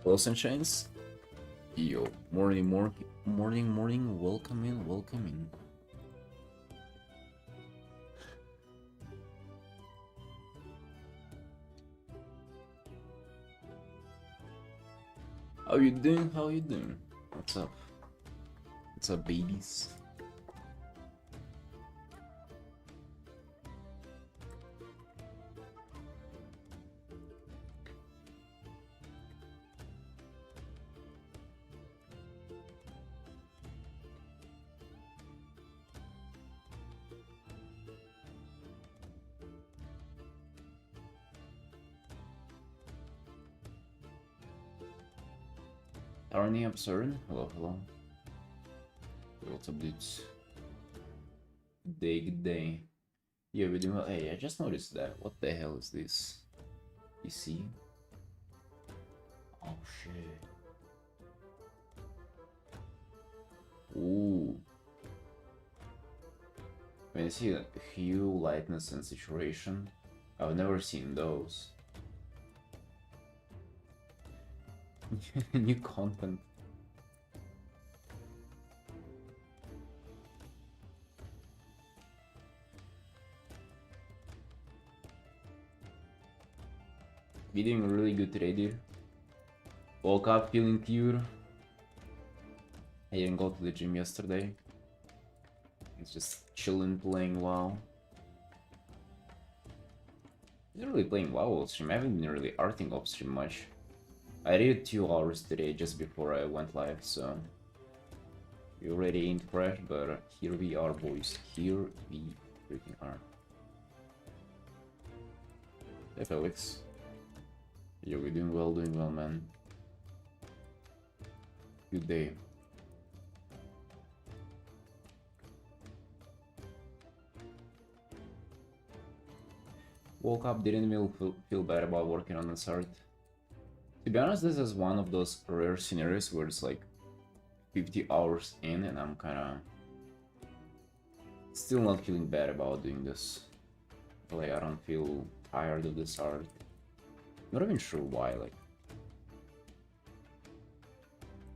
Hello, Sunshines. Yo, morning, welcome in, welcome in. How you doing? How you doing? What's up? What's up, babies? Arnie, absurd. Hello, hello. What's up, dudes? Good day. Yeah, we doing well. Hey, I just noticed that. What the hell is this? PC? Oh shit. Ooh. When you see hue, lightness, and saturation, I've never seen those. New content. We doing really good today, dude. Woke up feeling pure. I didn't go to the gym yesterday. It's just chilling, playing WoW. I'm not really playing WoW off stream. I haven't been really arting off stream much. I did 2 hours today just before I went live, so we already ain't fresh, but here we are, boys. Here we freaking are. Hey, Felix. Yo, we're doing well, man. Good day. Woke up, didn't feel bad about working on this art. To be honest, this is one of those rare scenarios where it's like 50 hours in and I'm kinda still not feeling bad about doing this. Like, I don't feel tired of this art. Not even sure why, like...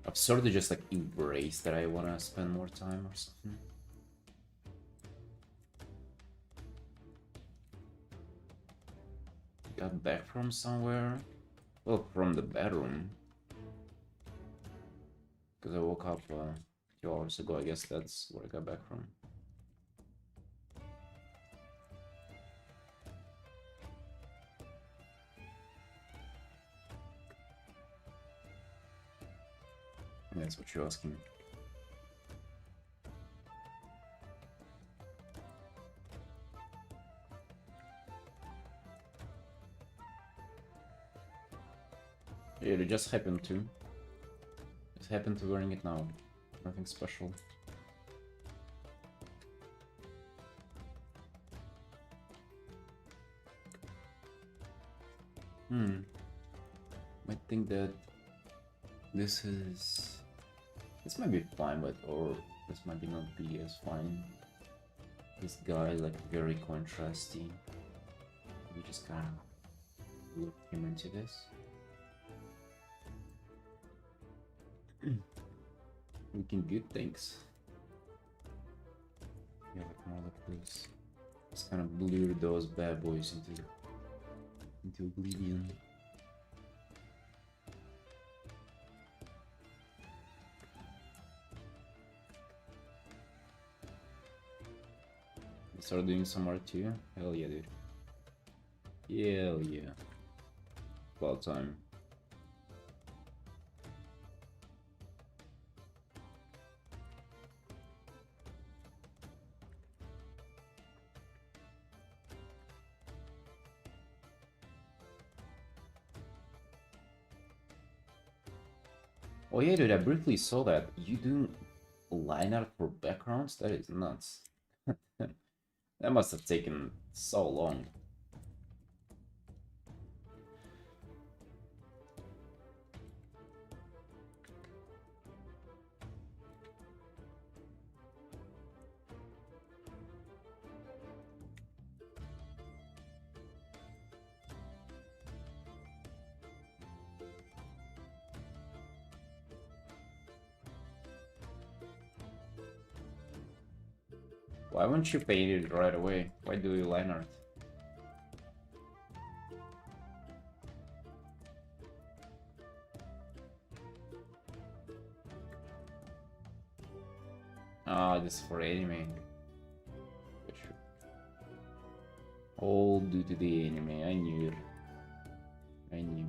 I've sort of just like embraced that I wanna spend more time or something. Got back from somewhere? Well, from the bedroom. Because I woke up 2 hours ago, I guess that's where I got back from. That's what you're asking. Yeah, it just happened to. Just happened to wearing it now. Nothing special. I think that this might be fine, but or this might be not be as fine. This guy like very contrasty. We just kind of look him into this. We can good things. Yeah, like more like this. Just kind of blur those bad boys into oblivion. Start doing some art too? Hell yeah, dude. Hell yeah. About time. Oh yeah, dude, I briefly saw that. You do line art for backgrounds? That is nuts. That must have taken so long. Why won't you paint it right away? Why do you line art? Ah, this is for anime. All due to the anime. I knew it. I knew.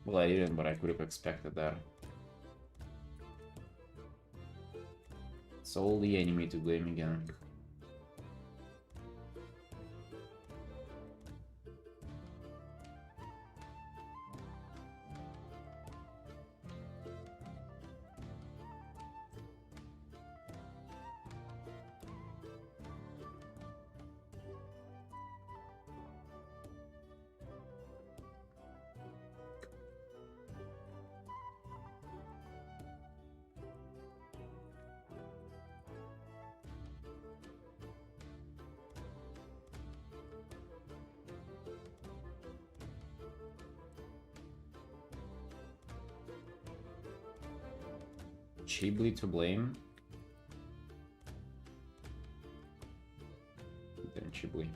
Well, I didn't, but I could have expected that. It's all the anime to blame again. Chibli to blame? Then Chibli.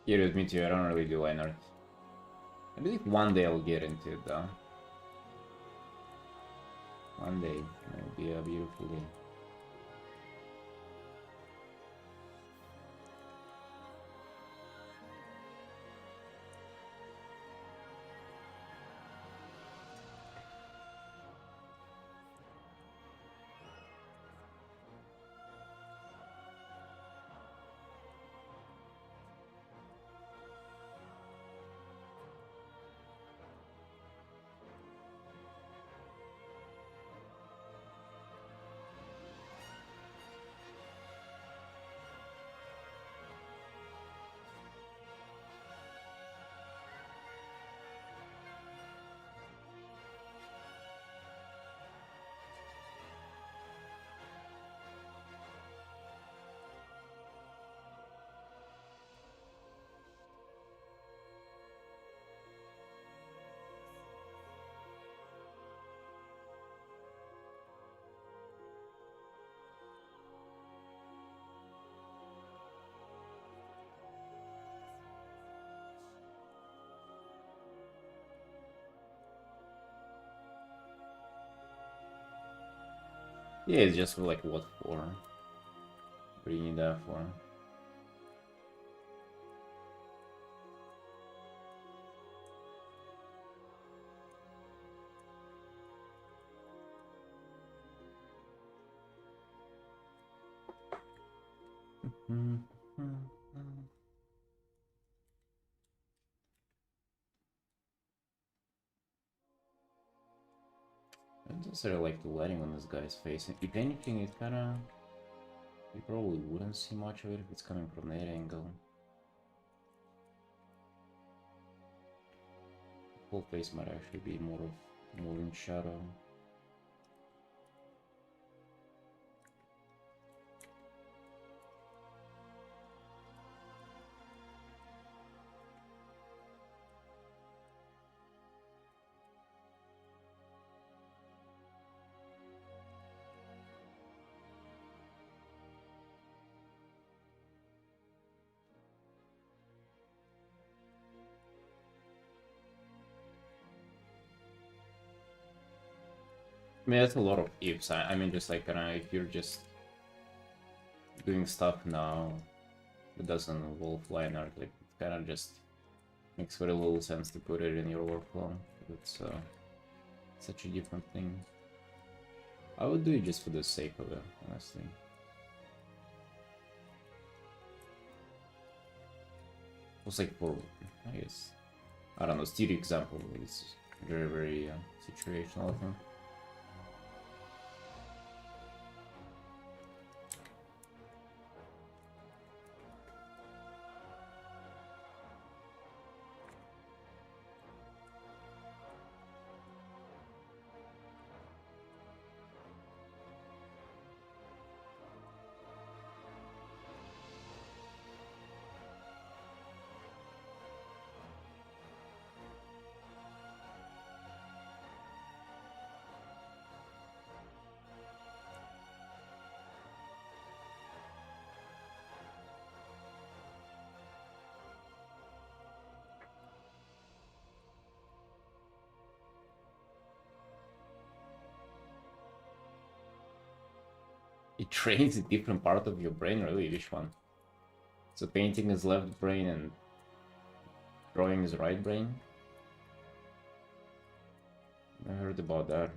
Yeah, with me too. I don't really do line art. I believe one day I'll get into it though. One day. It'll be a beautiful day. Yeah, it's just for like what for? What do you need that for? I don't necessarily like the lighting on this guy's face. If anything, it kinda... You probably wouldn't see much of it if it's coming from that angle. The whole face might actually be more in shadow. I mean, that's a lot of ifs. I mean, just like, if you're just doing stuff now that doesn't involve line art, like, it kind of just makes very little sense to put it in your workflow. It's such a different thing. I would do it just for the sake of it, honestly. It's like for, I guess, I don't know, stereo example is very, very situational, I think. It trains a different part of your brain, really? Which one? So painting is left brain and drawing is right brain? I heard about that.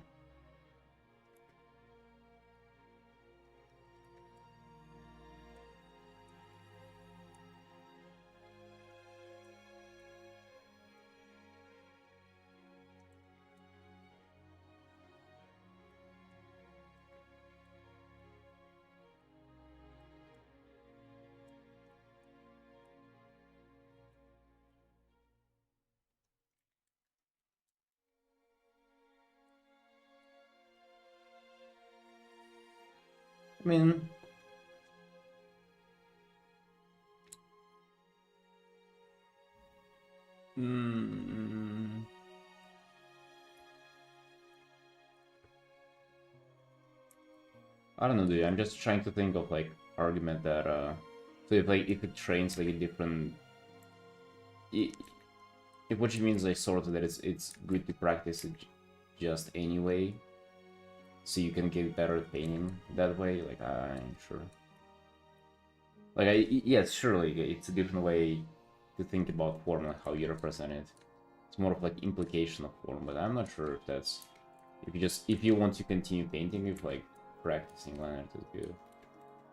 I mean, mm, I don't know, dude. I'm just trying to think of like argument that so if it trains like a different, if what you mean is like sort of that it's good to practice it just anyway, so you can get better at painting that way. Like I'm sure. Like yes, surely it's a different way to think about form and how you represent it. It's more of like implication of form, but I'm not sure if that's if you want to continue painting with like practicing line art is good.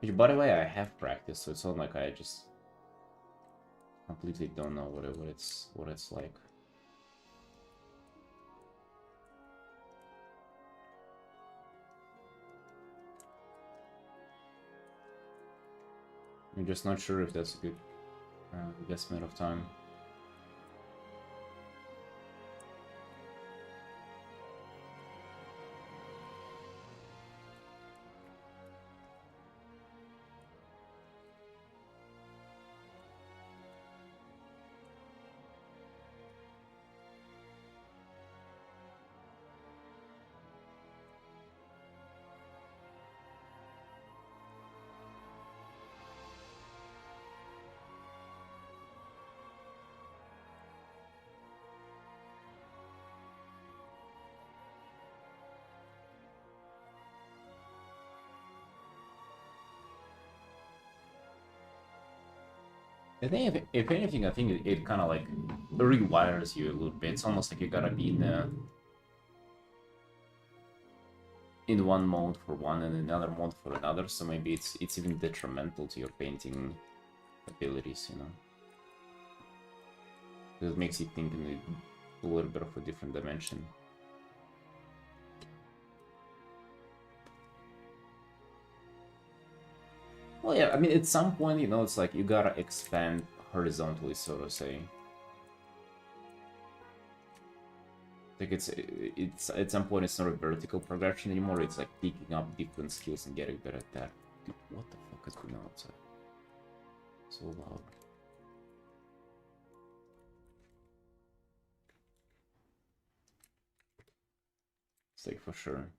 Which by the way I have practiced, so it's not like I just completely don't know what it's like. I'm just not sure if that's a good investment of time. I think if anything, I think it kind of like rewires you a little bit. It's almost like you gotta be in one mode for one and another mode for another. So maybe it's even detrimental to your painting abilities, you know, because it makes you think in a little bit of a different dimension. Well, yeah, I mean, at some point, you know, it's like you gotta expand horizontally, so to say. Like it's at some point it's not a vertical progression anymore. It's like picking up different skills and getting better at that. What the fuck is going on outside? So loud. It's like for sure.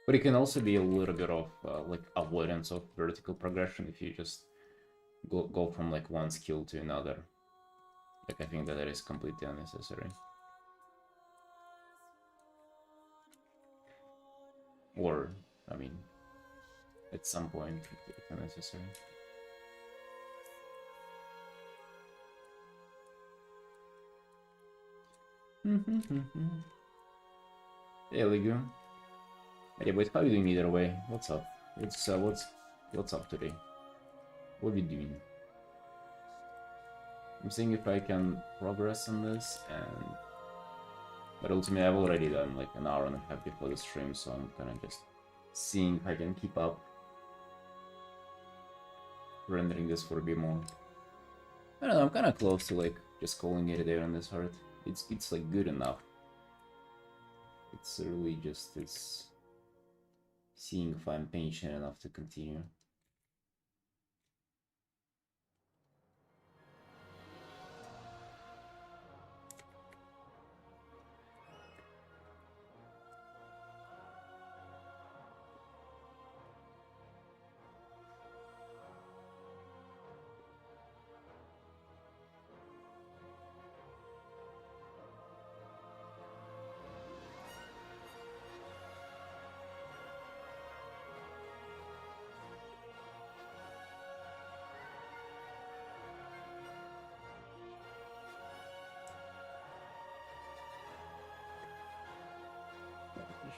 But it can also be a little bit of like avoidance of vertical progression if you just go from like one skill to another. Like I think that is completely unnecessary. Or, I mean, at some point it's unnecessary. There we go. Hey, but how are you doing either way? What's up? What's up today? What are you doing? I'm seeing if I can progress on this, and but ultimately I've already done like an hour and a half before the stream, so I'm kind of just seeing if I can keep up rendering this for a bit more. I don't know, I'm kind of close to like just calling it a day on this heart. It's like good enough. It's really just it's seeing if I'm patient enough to continue.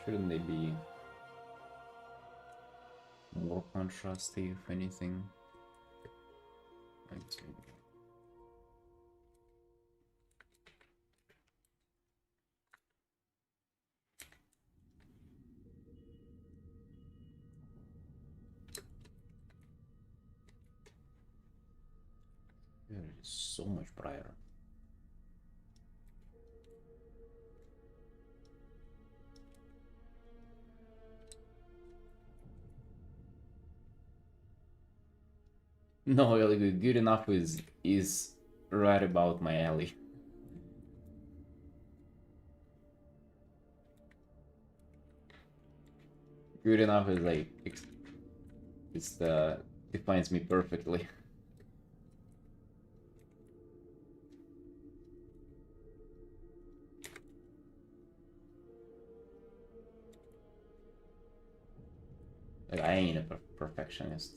Shouldn't they be more contrasty, if anything? Okay. It is so much brighter. No, really good enough is right about my alley. Good enough is like defines me perfectly. Like I ain't a perfectionist.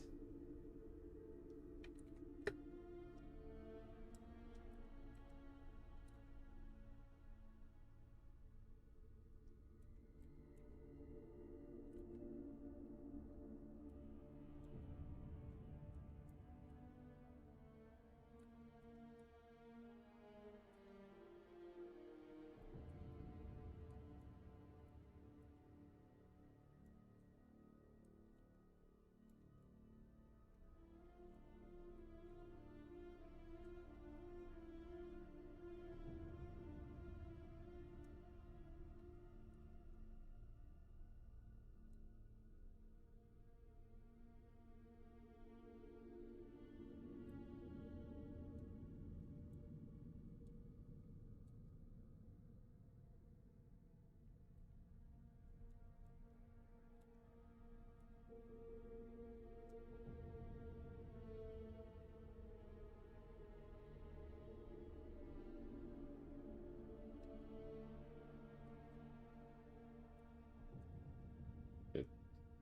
But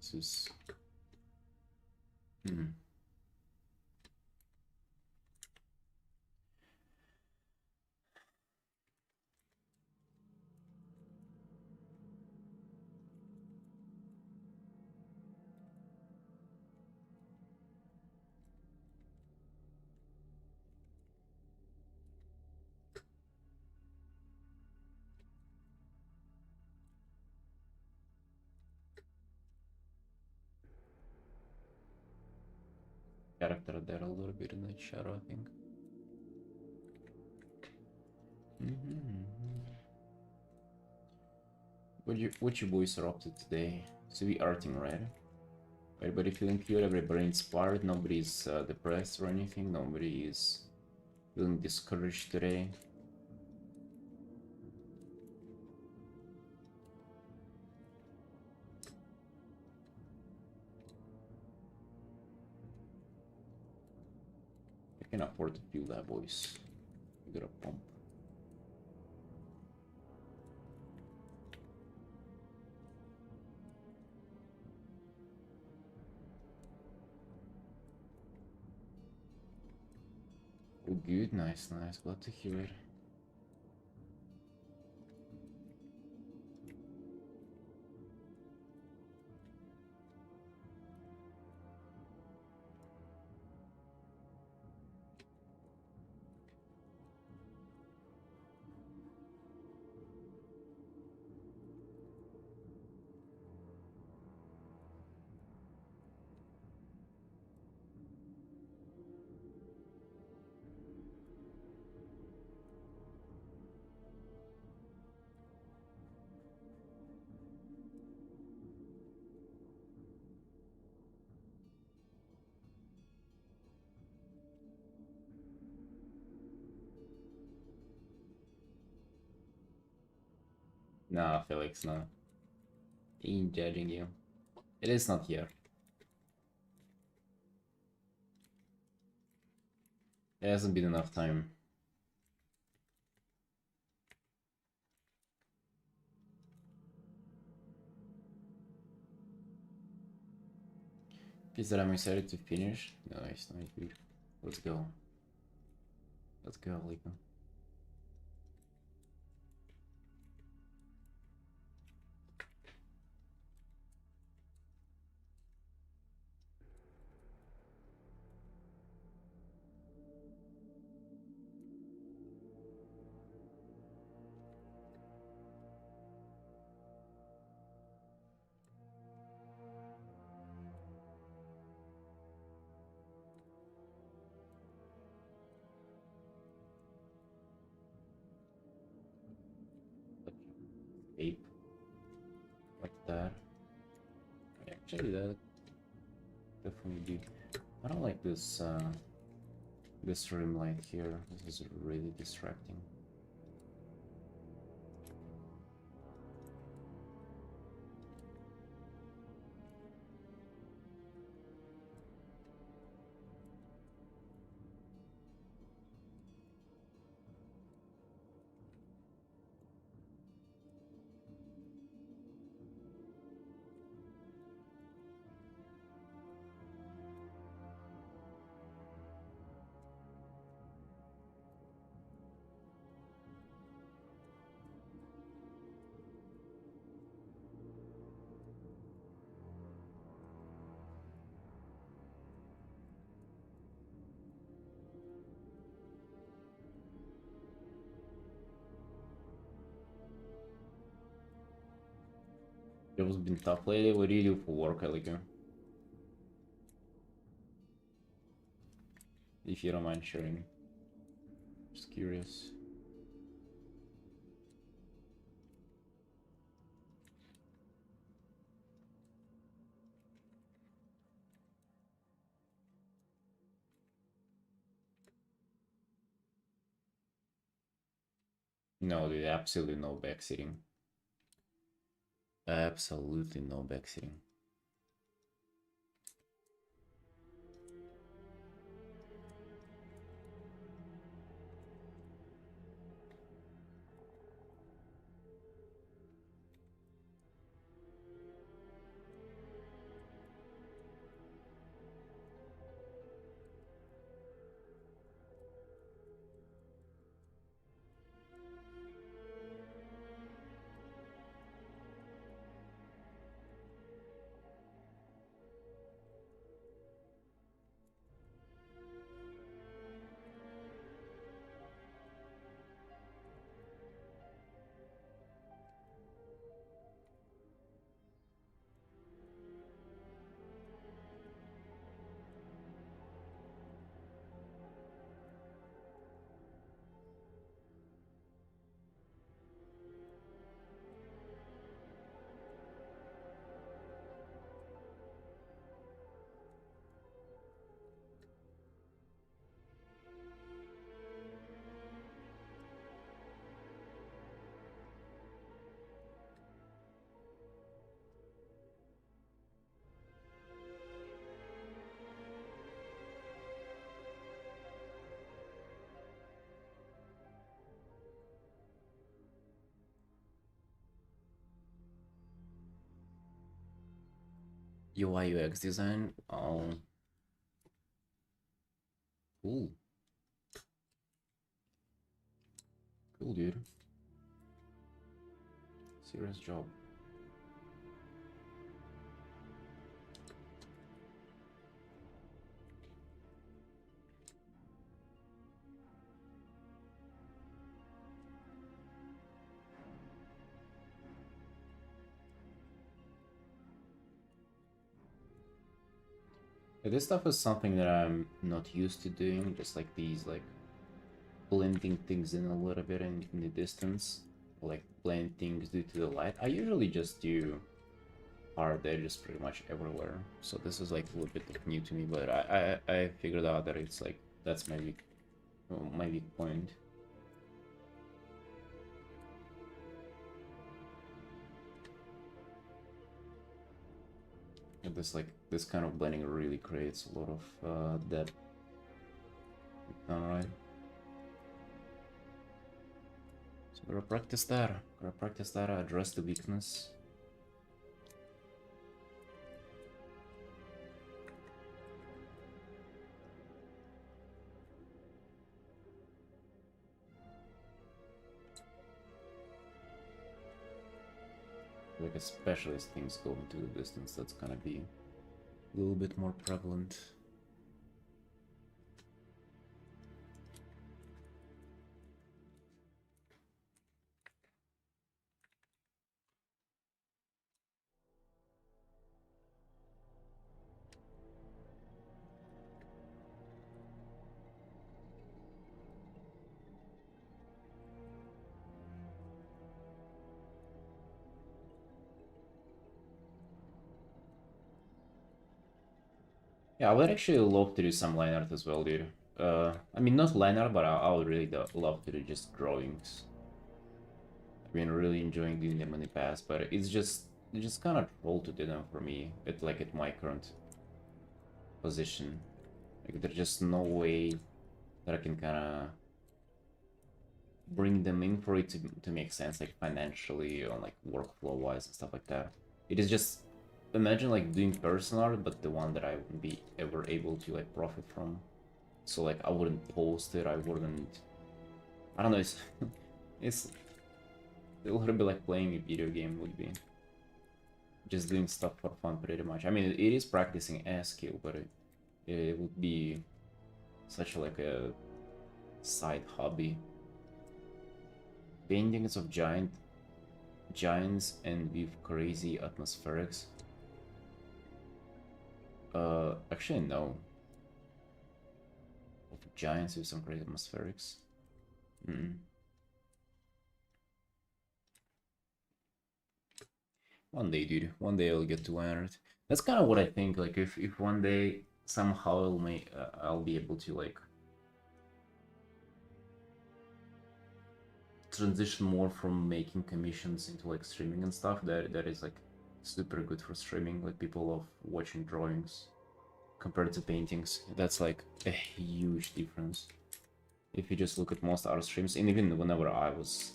this is character there a little bit in the shadow, I think. What you boys are up to today? So we Artin, right? Everybody feeling good, everybody inspired, nobody's depressed or anything, nobody is feeling discouraged today. can afford to fuel that, boys. We got a pump. Oh, good, nice, nice. Glad to hear it. Nah, Felix, no. Ain't judging you. It is not here. There hasn't been enough time. Piece that I'm excited to finish. Nice, nice, dude. Let's go. Let's go, Lico. Ape. Like that. Actually, that definitely do. I don't like this rim light here. This is really distracting. It was been tough lately. What do you do for work, Alico? If you don't mind sharing. Just curious. No, dude, absolutely no backseating. Absolutely no backseating. UI UX design. Oh, cool. Cool, dude. Serious job. Yeah, this stuff is something that I'm not used to doing, just like these, like blending things in a little bit in the distance, like blend things due to the light. I usually just do hard edges pretty much everywhere, so this is like a little bit new to me, but I figured out that it's like that's my weak point. And this kind of blending really creates a lot of depth. Alright. So gotta practice that. Gotta practice that, address the weakness. Like especially as things go into the distance, that's gonna be a little bit more prevalent. Yeah, I would actually love to do some line art as well, dude. I mean, not line art, but I would really love to do just drawings. I've been really enjoying doing them in the past, but it's just kind of troll to do them for me. At my current position, like there's just no way that I can kind of bring them in for it to make sense, like financially or like workflow wise and stuff like that. It is just imagine like doing personal art, but the one that I wouldn't be ever able to like profit from. So like I wouldn't post it, I wouldn't. I don't know. It's it's a little bit like playing a video game would be. Just doing stuff for fun, pretty much. I mean, it is practicing a skill, but it would be such like a side hobby. Paintings of giants and with crazy atmospherics. Actually no. Of giants with some crazy atmospherics. One day, dude. One day I'll get to learn it. That's kind of what I think. Like, if one day somehow I'll be able to like transition more from making commissions into like streaming and stuff. That is like super good for streaming. Like people love watching drawings compared to paintings. That's like a huge difference. If you just look at most art streams, and even whenever I was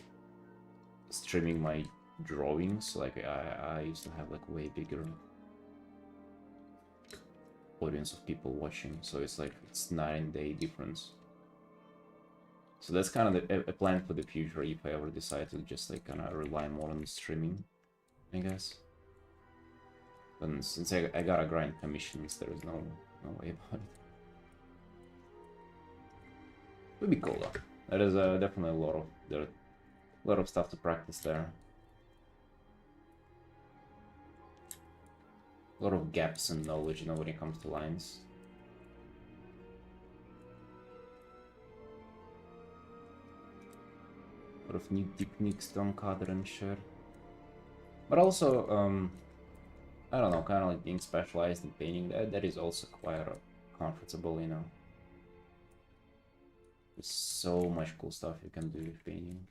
streaming my drawings, like I used to have like way bigger audience of people watching, so it's like it's night and day difference. So that's kind of a plan for the future if I ever decide to just like kind of rely more on streaming, I guess. Then since I gotta grind commissions, there is no way about it. Would be cool though. There is definitely a lot of stuff to practice there. A lot of gaps in knowledge, when it comes to lines. A lot of new techniques to uncover and share. But also, I don't know, kind of like being specialized in painting, that is also quite comfortable, There's so much cool stuff you can do with painting.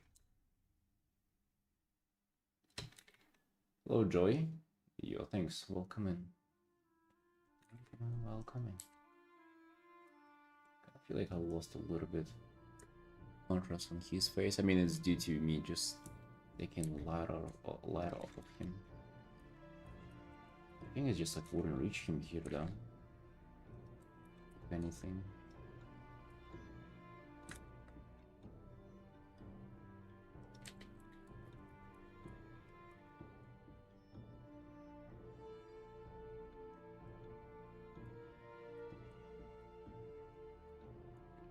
Hello, Joy. Yo, thanks. Welcome in. Welcome in. I feel like I lost a little bit contrast on his face. I mean, it's due to me just taking light off of him. I think it's just like wouldn't reach him here though. If anything.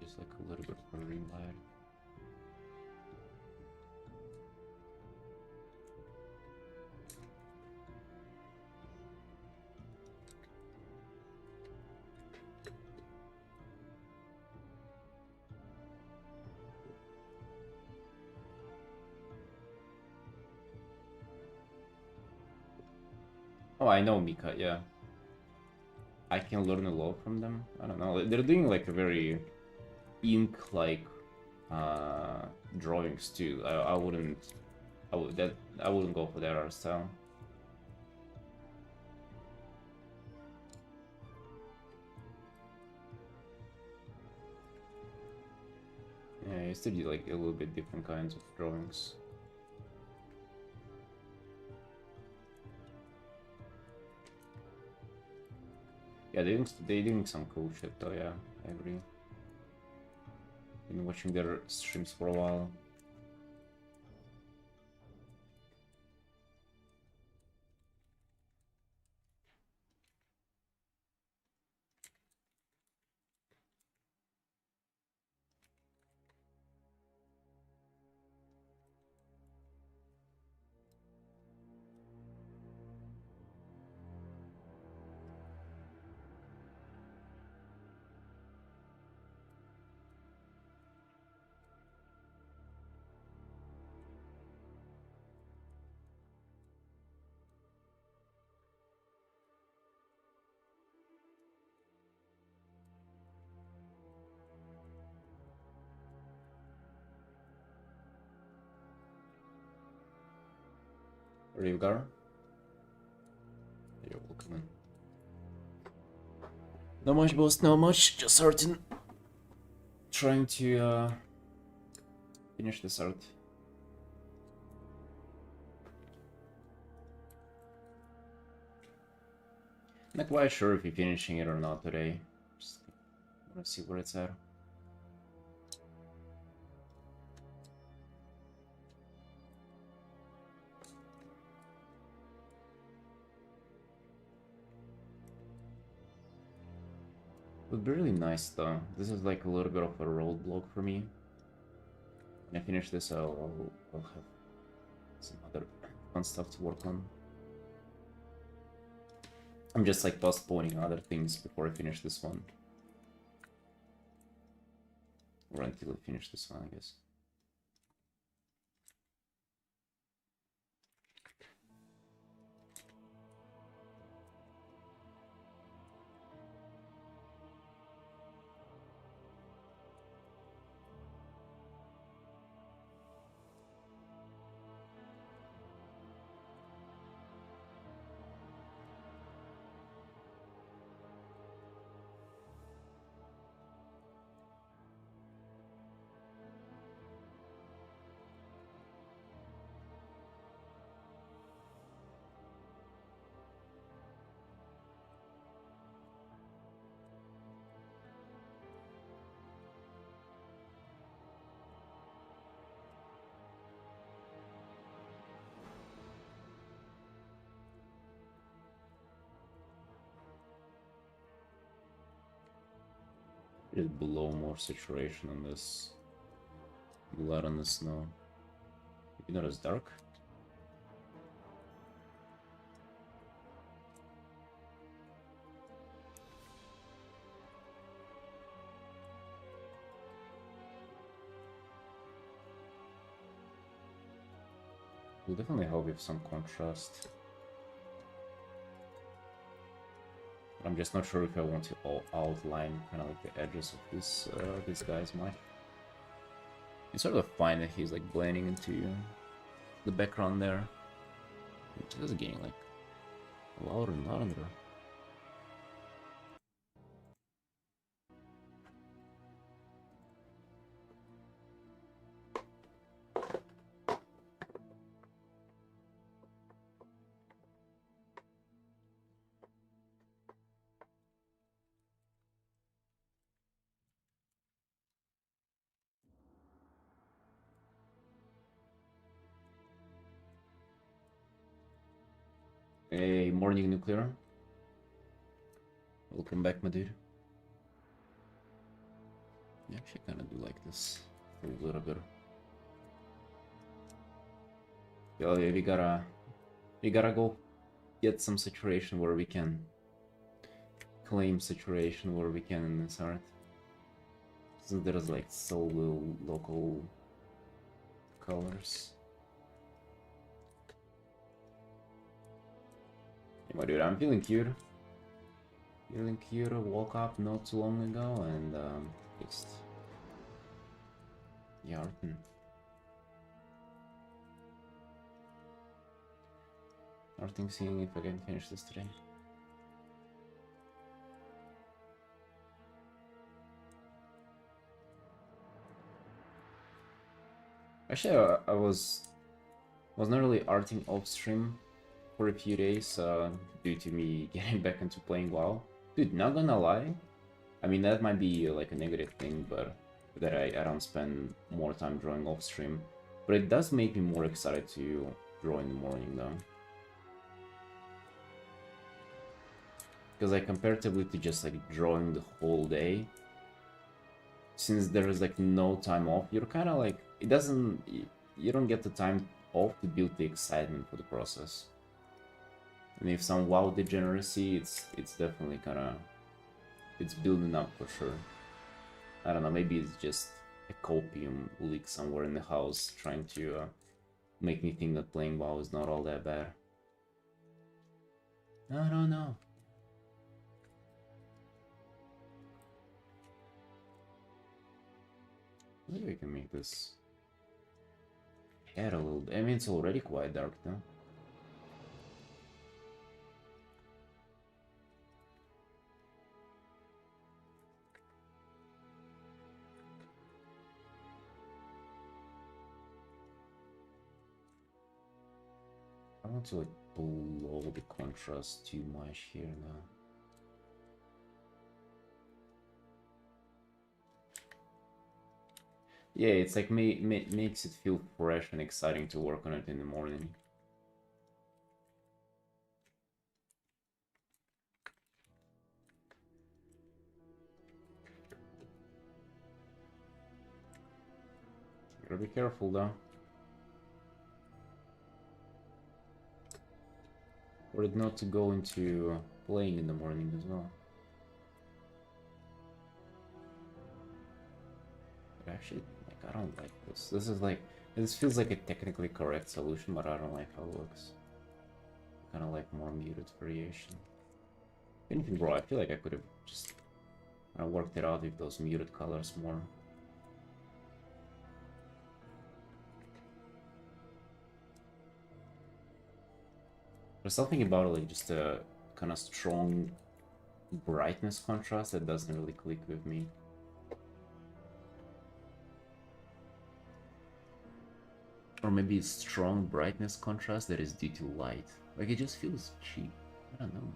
Just like a little bit of a ring light. Oh, I know Mika, yeah. I can learn a lot from them. I don't know. They're doing like a very ink-like drawings too. I wouldn't I wouldn't go for their art style. Yeah, I used to do like a little bit different kinds of drawings. Yeah, they're doing some cool shit though, yeah, I agree. Been watching their streams for a while. Ryugar? You're welcome in. Not much, boss, not much. Just Artin. Trying to finish this art. Not quite sure if you're finishing it or not today. Just wanna see where it's at. Would be really nice though. This is like a little bit of a roadblock for me. When I finish this, I'll have some other fun stuff to work on. I'm just like postponing other things before I finish this one. Or until I finish this one, I guess. Just blow more saturation on this blood on the snow. You know it's dark? Will definitely help with some contrast. I'm just not sure if I want to outline kind of like the edges of this guy's much. It's sort of fine that he's like blending into the background there. It's just getting like louder and louder. Hey, morning nuclear. Welcome back, my dude. Yeah, actually kind of do like this for a little bit. Yo, yeah, we gotta go get some saturation where we can claim saturation where we can in this art. Since there's like so little local colors. Hey, my dude, I'm feeling cute. Feeling cute. Woke up not too long ago and just yeah, Artin. Artin, seeing if I can finish this today. Actually, I was not really arting off stream for a few days due to me getting back into playing WoW. Dude, not gonna lie, I mean that might be like a negative thing, but that I don't spend more time drawing off stream. But it does make me more excited to draw in the morning though. Because like comparatively to just like drawing the whole day, since there is like no time off, you're kind of like, it doesn't, you don't get the time off to build the excitement for the process. And if some WoW degeneracy, it's definitely kind of, it's building up for sure. I don't know, maybe it's just a copium leak somewhere in the house trying to make me think that playing WoW is not all that bad. I don't know. Maybe I can make this head a little bit. I mean, it's already quite dark though. I want to like blow the contrast too much here now. Yeah, it's like makes it feel fresh and exciting to work on it in the morning. Gotta be careful though. For it not to go into playing in the morning as well. But actually, like, I don't like this. This is like, this feels like a technically correct solution, but I don't like how it looks. Kind of like more muted variation. If anything, bro, I feel like I could have just worked it out with those muted colors more. There's something about it, like just a kind of strong brightness contrast that doesn't really click with me. Or maybe it's strong brightness contrast that is due to light. Like it just feels cheap. I don't know.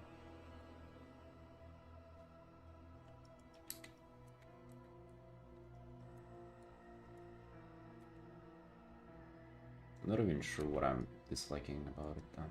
I'm not even sure what I'm disliking about it though.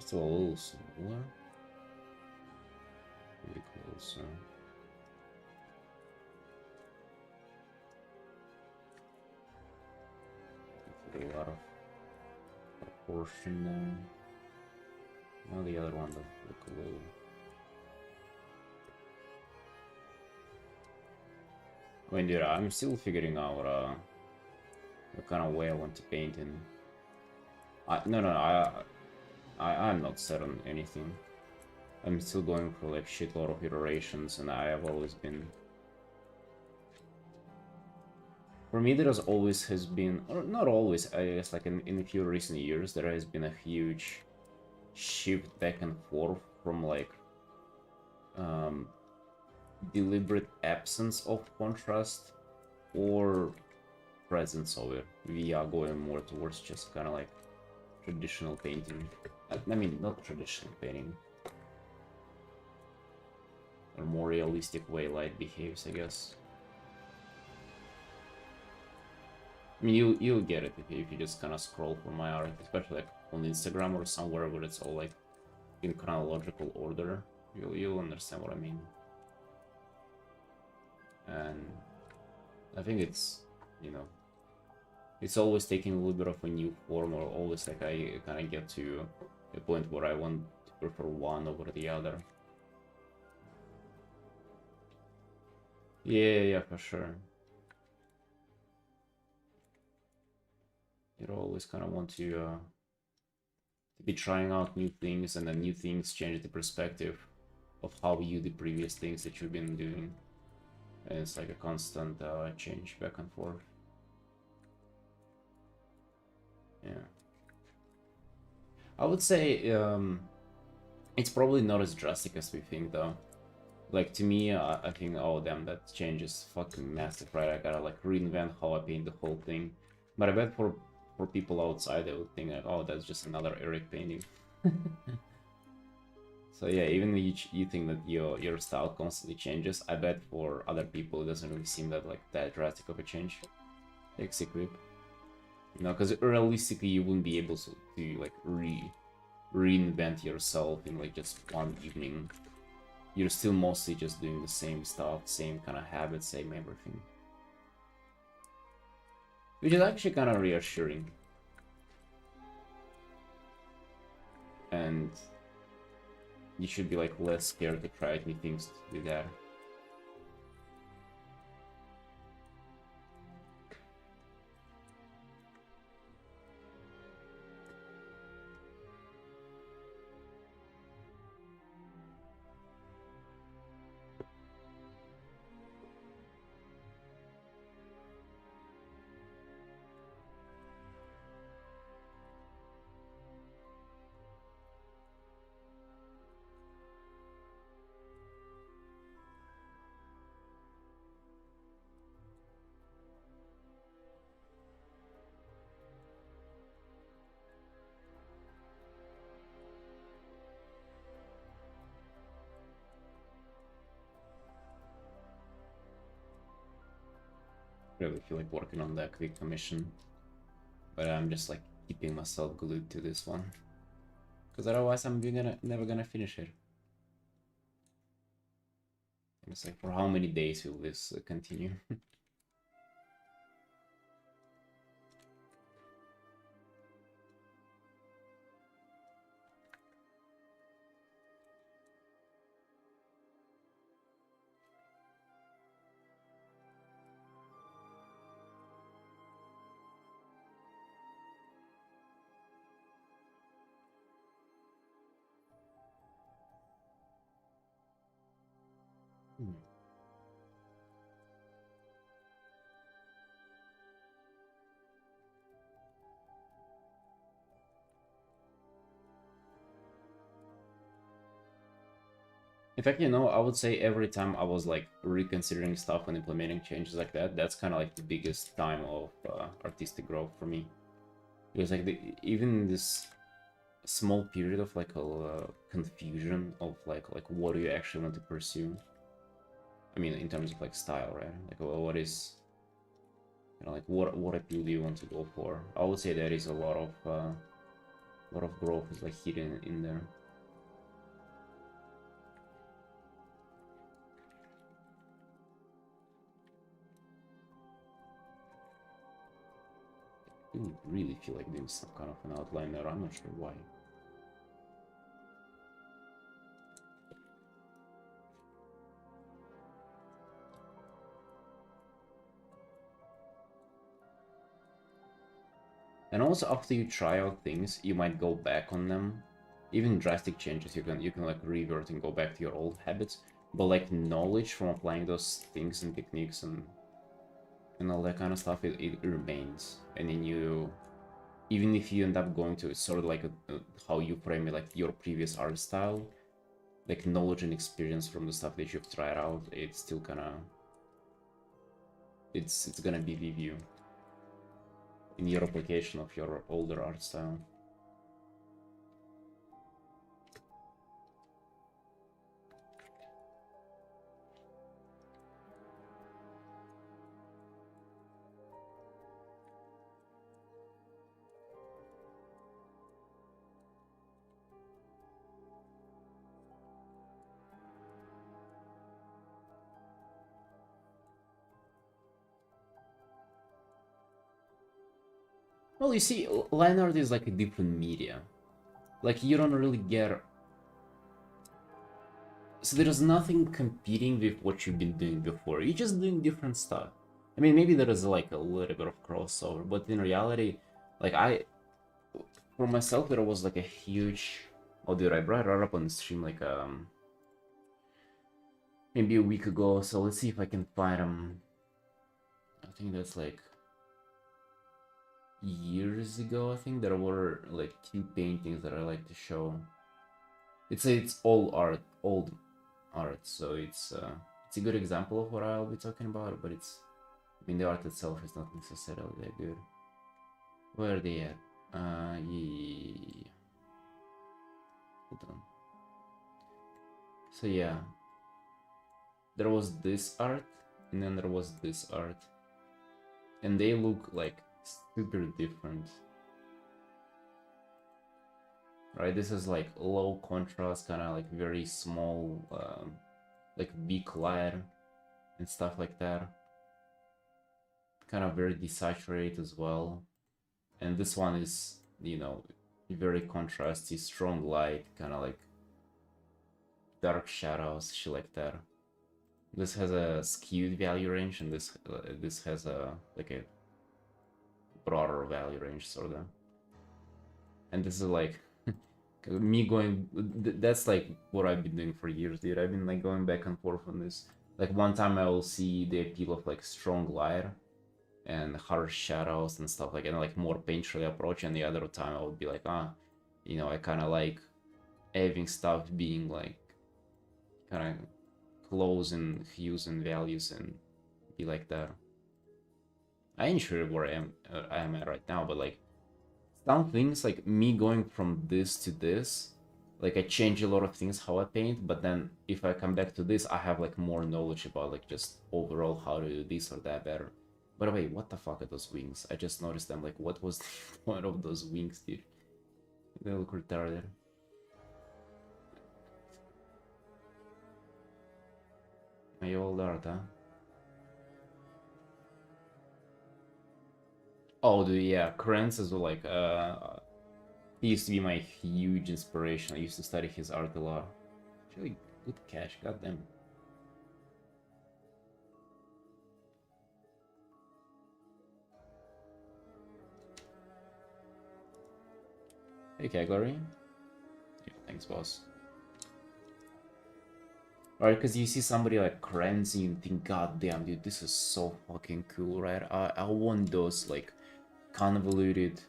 First of all, a little smaller. Maybe closer. A lot of proportion there. Now the other one does look a little. I mean, dude, I'm still figuring out what kind of way I want to paint in. I'm not set on anything. I'm still going for like shitload of iterations, and I have always been. For me, there has been, or not always, I guess, like in a few recent years, there has been a huge shift back and forth from like deliberate absence of contrast or presence of it. We are going more towards just kind of like traditional painting. I mean, not traditional painting. A more realistic way light behaves, I guess. I mean, you'll get it if you just kind of scroll for my art, especially like on Instagram or somewhere where it's all like in chronological order. You'll understand what I mean. And I think it's, you know, it's always taking a little bit of a new form, or always like I kind of get to a point where I want to prefer one over the other. Yeah, for sure. You always kind of want to be trying out new things, and then new things change the perspective of how you do the previous things that you've been doing. And it's like a constant change back and forth. Yeah. I would say it's probably not as drastic as we think, though. Like, to me, I think, oh damn, that change is fucking massive, right? I gotta like reinvent how I paint the whole thing. But I bet for people outside, they would think like, oh, that's just another Eric painting. So yeah, even if you think that your style constantly changes, I bet for other people it doesn't really seem that drastic of a change. Takes a grip. You know, because realistically you wouldn't be able to like reinvent yourself in like just one evening. You're still mostly just doing the same stuff, same kind of habits, same everything. Which is actually kind of reassuring. And you should be like less scared to try new things to do that. Really feel like working on that quick commission, but I'm just like keeping myself glued to this one, because otherwise I'm never gonna finish it. It's like, for how many days will this continue? In fact, you know, I would say every time I was like reconsidering stuff and implementing changes like that, that's kind of like the biggest time of artistic growth for me. Because like even this small period of like a confusion of like what do you actually want to pursue? I mean, in terms of like style, right? Like, well, what is, you know, like what appeal do you want to go for? I would say there is a lot of A lot of growth is like hidden in there. I really feel like doing some kind of an outline there. I'm not sure why. And also after you try out things, you might go back on them. Even drastic changes, you can like revert and go back to your old habits. But like knowledge from applying those things and techniques and all that kind of stuff, it remains. And then you, even if you end up going to, it's sort of like how you frame it, like your previous art style, like knowledge and experience from the stuff that you've tried out, it's still gonna, it's gonna be with you in your application of your older art style. Well, you see, line art is like a different media. Like, you don't really get... So there's nothing competing with what you've been doing before. You're just doing different stuff. I mean, maybe there is like a little bit of crossover, but in reality, like for myself, there was like a huge... Oh, dude, I brought it up on the stream like maybe a week ago. So let's see if I can find them. I think that's like years ago. I think there were like 2 paintings that I like to show. It's all art, old art, so it's a good example of what I'll be talking about. But it's, I mean, the art itself is not necessarily that good. Where are they at? Yeah. Hold on. So yeah, there was this art, and then there was this art, and they look like super different. Right, this is like low contrast, kind of like very small, like big light and stuff like that. Kind of very desaturated as well. And this one is, you know, very contrasty, strong light, kind of like dark shadows, shit like that. This has a skewed value range, and this has a like a broader value range, sort of. And this is like me going, that's like what I've been doing for years, dude. I've been like going back and forth on this. Like one time I will see the appeal of like strong light and harsh shadows and stuff like, and like more painterly approach, and the other time I would be like, you know, I kind of like having stuff being like kind of close in hues and values and be like that. I ain't sure where I am at right now, but like some things, like me going from this to this, like I change a lot of things how I paint, but then if I come back to this, I have like more knowledge about like just overall how to do this or that better. By the way, what the fuck are those wings? I just noticed them. Like, what was the point of those wings, dude? They look retarded. My old art, huh? Oh, dude, yeah, Krenz is like, he used to be my huge inspiration. I used to study his art a lot. Actually, good cash, goddamn. Hey, Caglary. Yeah, thanks, boss. Alright, because you see somebody like Krenz and you think, god damn, dude, this is so fucking cool, right? I want those, like, convoluted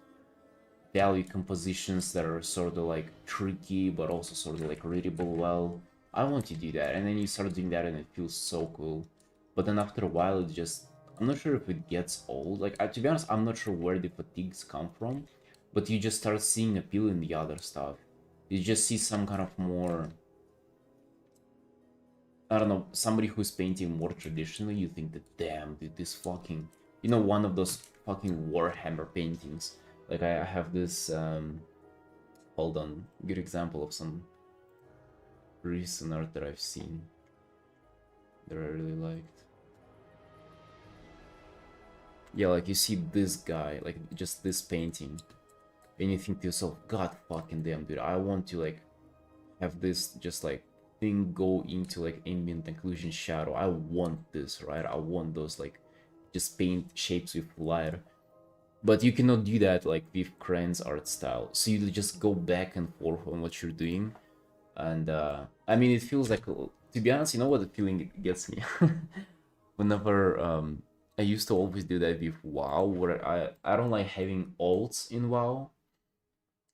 value compositions that are sort of like tricky but also sort of like readable well. I want to do that, and then you start doing that and it feels so cool. But then after a while it just, I'm not sure if it gets old. Like, to be honest, I'm not sure where the fatigues come from, but you just start seeing appeal in the other stuff. You just see some kind of more, I don't know, somebody who's painting more traditionally, you think that, damn, dude, this fucking, you know, one of those fucking Warhammer paintings. Like, I have this, Hold on, good example of some recent art that I've seen that I really liked. Yeah, like you see this guy, like just this painting, and you think to yourself, God fucking damn, dude, I want to like have this just like thing go into like ambient occlusion shadow. I want this, right? I want those like just paint shapes with light. But you cannot do that like with Cran's art style. So you just go back and forth on what you're doing. And I mean, it feels like, to be honest, you know what the feeling it gets me? Whenever I used to always do that with WoW, where I don't like having alts in WoW.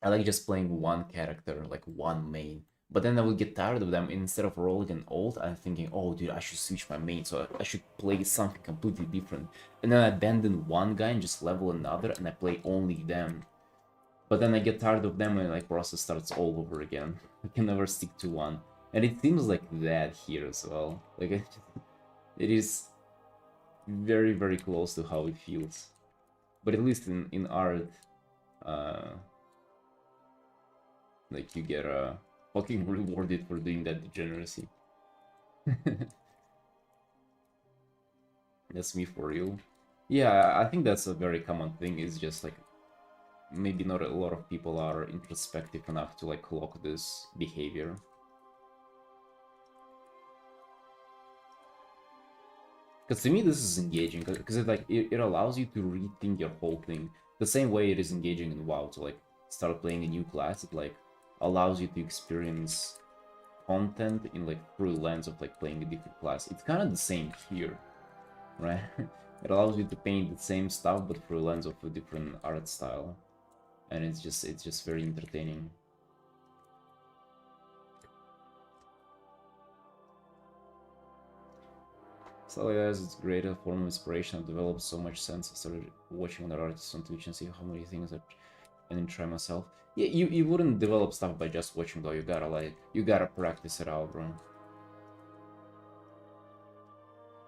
I like just playing one character, like one main. But then I would get tired of them. And instead of rolling an ult, I'm thinking, oh, dude, I should switch my main, so I should play something completely different. And then I abandon one guy and just level another, and I play only them. But then I get tired of them and like process starts all over again. I can never stick to one. And it seems like that here as well. Like it is very, very close to how it feels. But at least in art, uh, like you get fucking rewarded for doing that degeneracy. That's me for real. Yeah, I think that's a very common thing. Is just like maybe not a lot of people are introspective enough to like clock this behavior. Because to me this is engaging, because it allows you to rethink your whole thing. The same way it is engaging in WoW to like start playing a new class. It like allows you to experience content in like through the lens of like playing a different class. It's kind of the same here, right? It allows you to paint the same stuff but through the lens of a different art style, and it's just very entertaining. So guys, it's great a form of inspiration. I've developed so much sense. I started watching other artists on Twitch and see how many things that, and then try myself. Yeah, you wouldn't develop stuff by just watching though. You gotta practice it out, bro.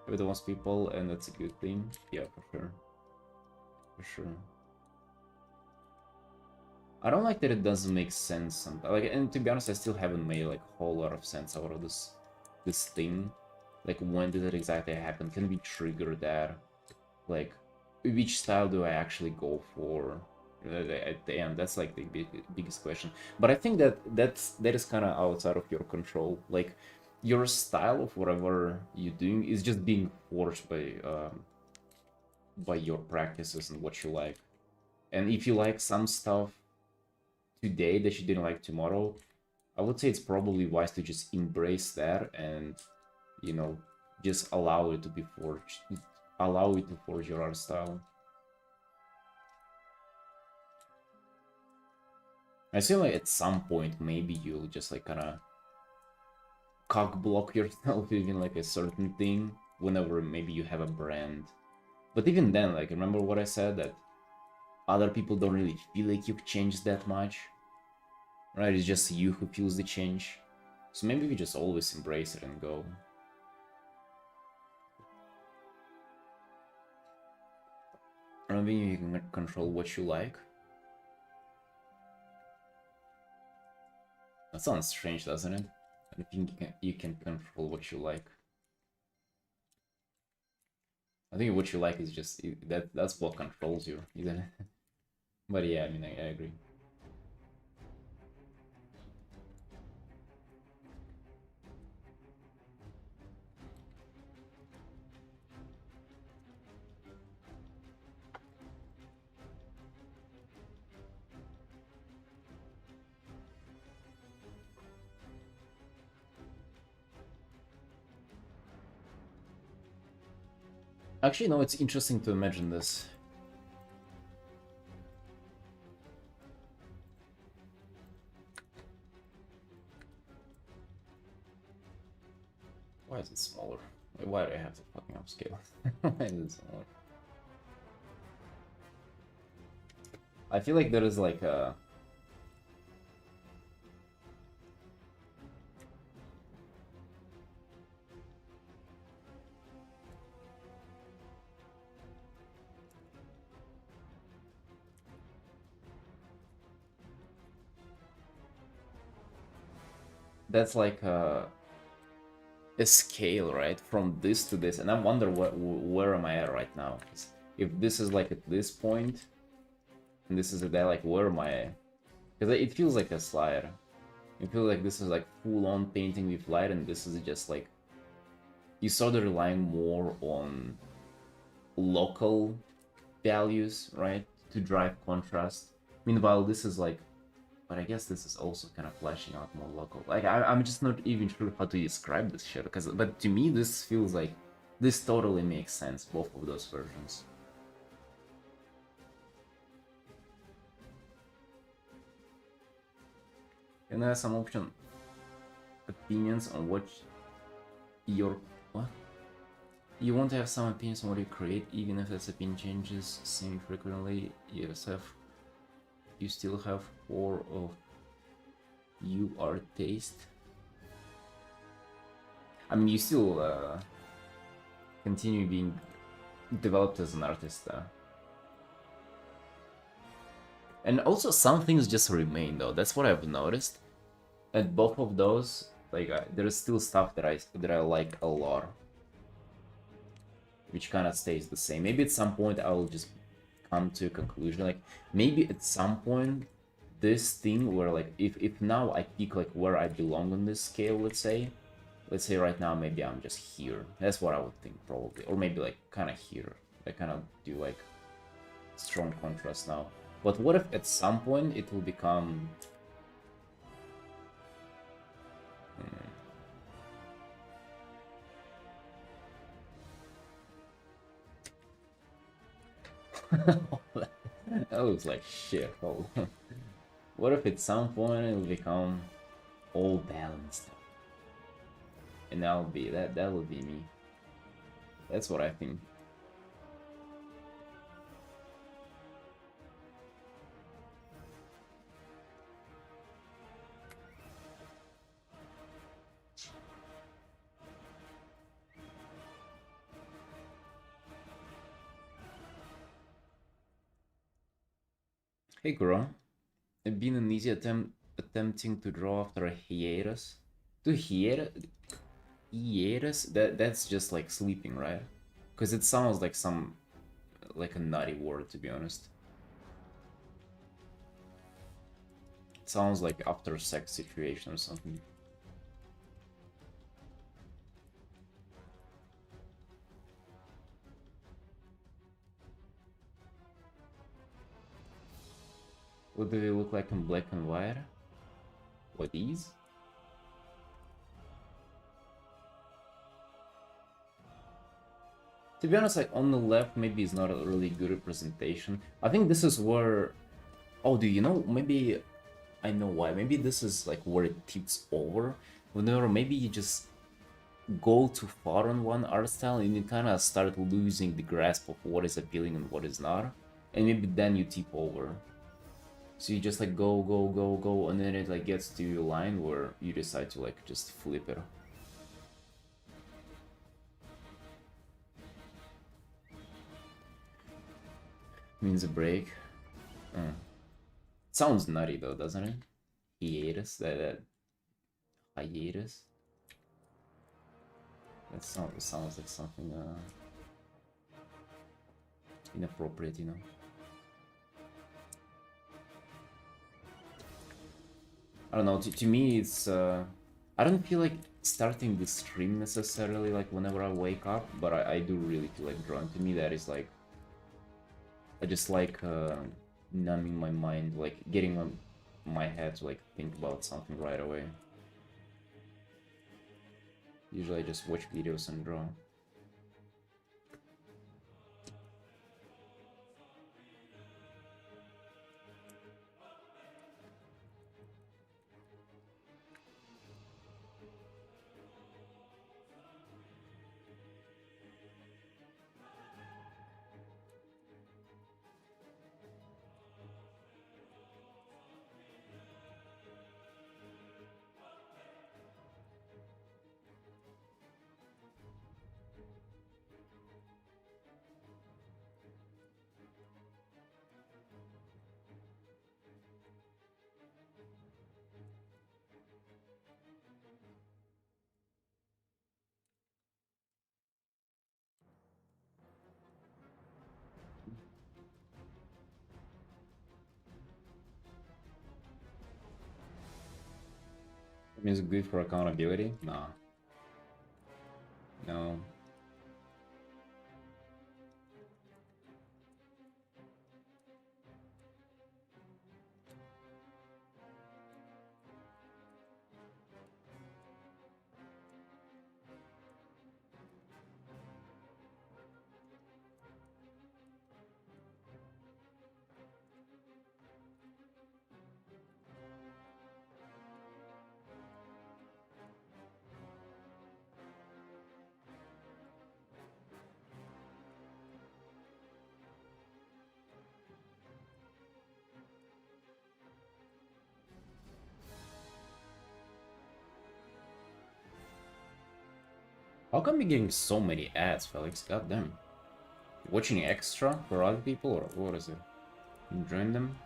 Everyone wants people, and that's a good thing. Yeah, for sure. For sure. I don't like that it doesn't make sense sometimes. Like, and to be honest, I still haven't made like a whole lot of sense out of this thing. Like, when did it exactly happen? Can we trigger that? Like, which style do I actually go for at the end? That's like the biggest question. But I think that is kind of outside of your control. Like, your style of whatever you're doing is just being forged by your practices and what you like. And if you like some stuff today that you didn't like tomorrow, I would say it's probably wise to just embrace that and, you know, just allow it to be forged. Allow it to forge your art style. I feel like at some point maybe you'll just like kind of cock block yourself even like a certain thing whenever maybe you have a brand. But even then, like, remember what I said, that other people don't really feel like you've changed that much, right? It's just you who feels the change. So maybe we just always embrace it and go. Maybe you can control what you like. That sounds strange, doesn't it? I think you can control what you like. I think what you like is just that's what controls you, isn't it? But yeah, I mean, I agree. Actually, no, it's interesting to imagine this. Why is it smaller? Why do I have to fucking upscale? Why is it smaller? I feel like there is like a... that's like a scale, right? From this to this, and I wonder where am I at right now? 'Cause if this is like at this point, and this is at that, like where am I at? Because it feels like a slide. It feels like this is like full-on painting with light, and this is just like you started relying more on local values, right, to drive contrast. Meanwhile, this is like, but I guess this is also kind of flashing out more local. Like I'm just not even sure how to describe this shit, because but to me this feels like this totally makes sense, both of those versions. And there's some opinions on what your what? You want to have some opinions on what you create, even if that opinion changes semi-frequently. You still have core of you are taste. I mean, you still continue being developed as an artist. And also some things just remain though. That's what I've noticed. At both of those, like there's still stuff that I like a lot, which kind of stays the same. Maybe at some point I'll just come to a conclusion. Like maybe at some point, this thing where like if now I pick like where I belong on this scale, let's say right now maybe I'm just here. That's what I would think probably, or maybe like kind of here. I kind of do like strong contrast now. But what if at some point it will become that looks like shit. Hold on. What if at some point it will become all balanced? And that'll be that will be me. That's what I think. Hey girl, it's been an easy attempting to draw after a hiatus. To hiatus? That's just like sleeping, right? Because it sounds like like a nutty word, to be honest. It sounds like after sex situation or something. What do they look like in black and white? What, these? To be honest, like on the left, maybe it's not a really good representation. I think this is where... Oh, do you know? Maybe I know why. Maybe this is like where it tips over. Whenever maybe you just go too far on one art style and you kind of start losing the grasp of what is appealing and what is not. And maybe then you tip over. So you just like go, go, go, go, and then it like gets to a line where you decide to like just flip it. Means a break. It sounds nutty though, doesn't it? Hiatus, that hiatus. That sounds like something inappropriate, you know. I don't know, to me it's I don't feel like starting the stream necessarily like whenever I wake up, but I do really feel like drawing. To me that is like, I just like numbing my mind, like getting my head to like think about something right away. Usually I just watch videos and draw. Means good for accountability? Nah. No. How come you're getting so many ads, Felix? God damn. Watching extra for other people, or what is it? Enjoying them?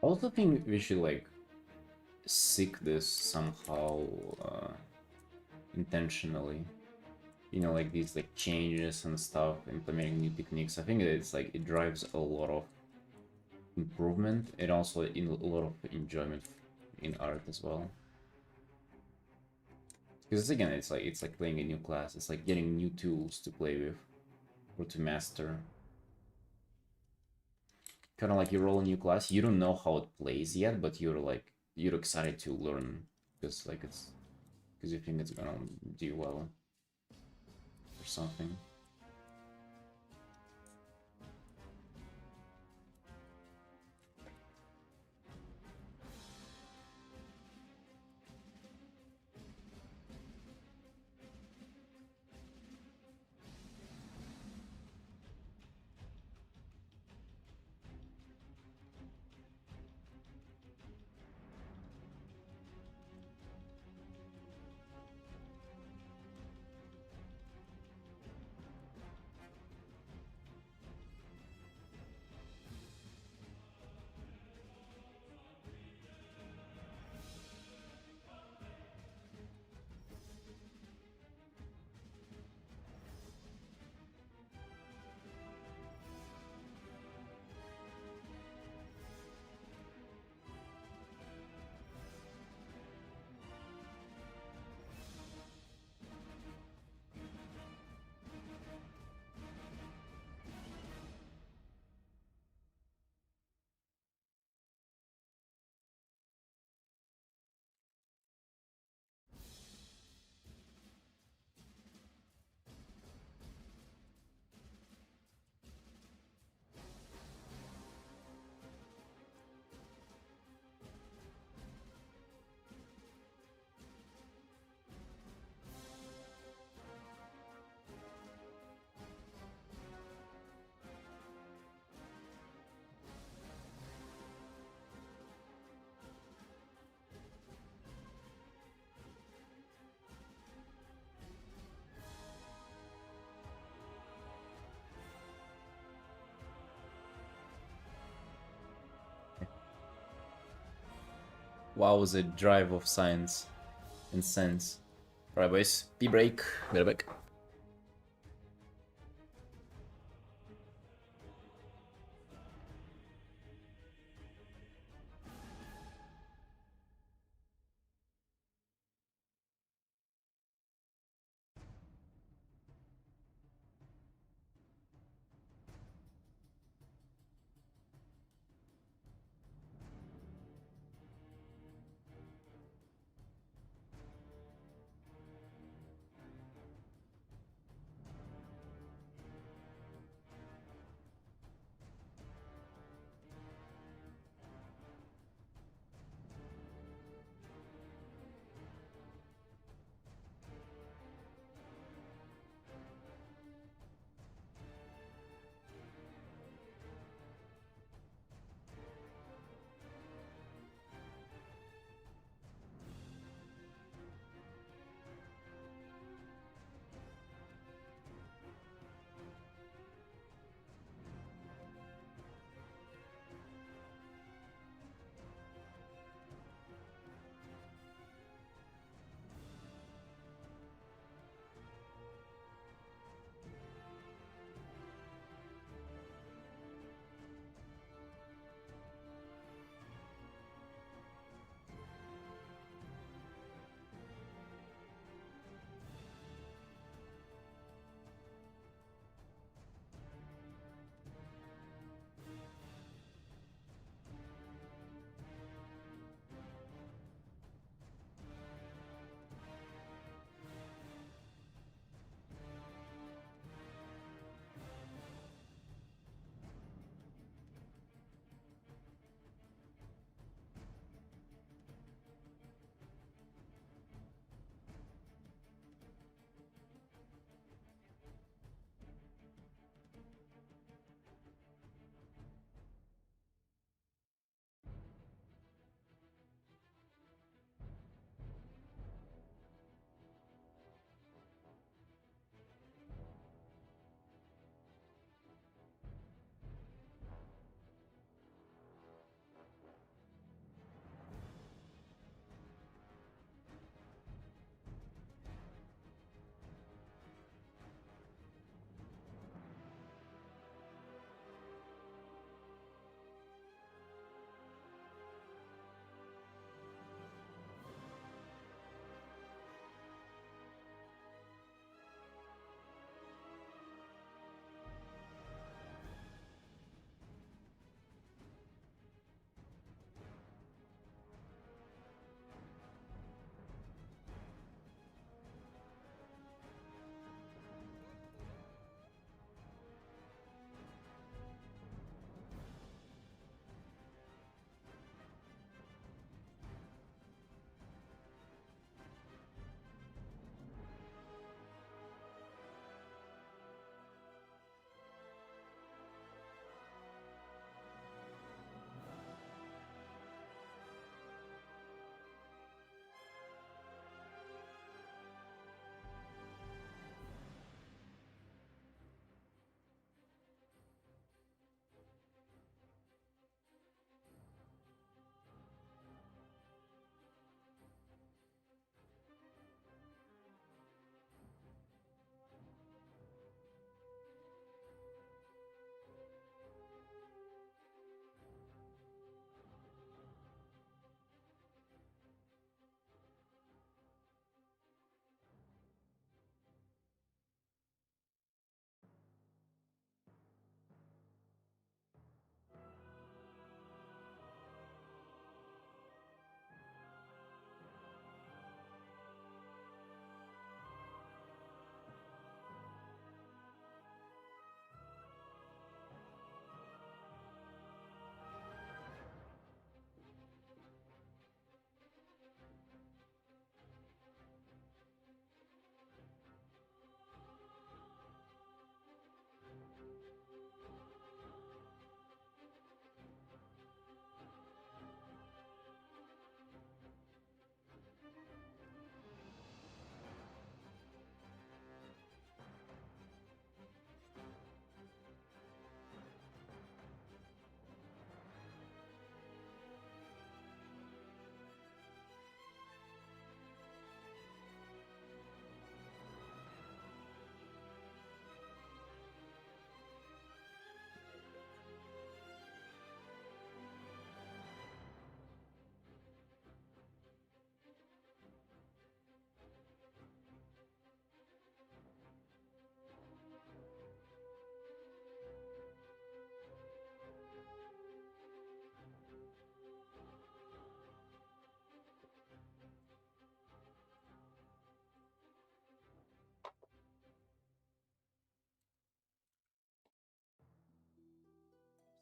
I also think we should like seek this somehow intentionally. You know, like these like changes and stuff, implementing new techniques. I think it's like it drives a lot of improvement and also in a lot of enjoyment in art as well. Because again, it's like playing a new class. It's like getting new tools to play with or to master. Kind of like you roll a new class, you don't know how it plays yet, but you're excited to learn because like it's because you think it's gonna do well or something. Wow, the drive of science and sense. Alright, boys, pee break. Be right back.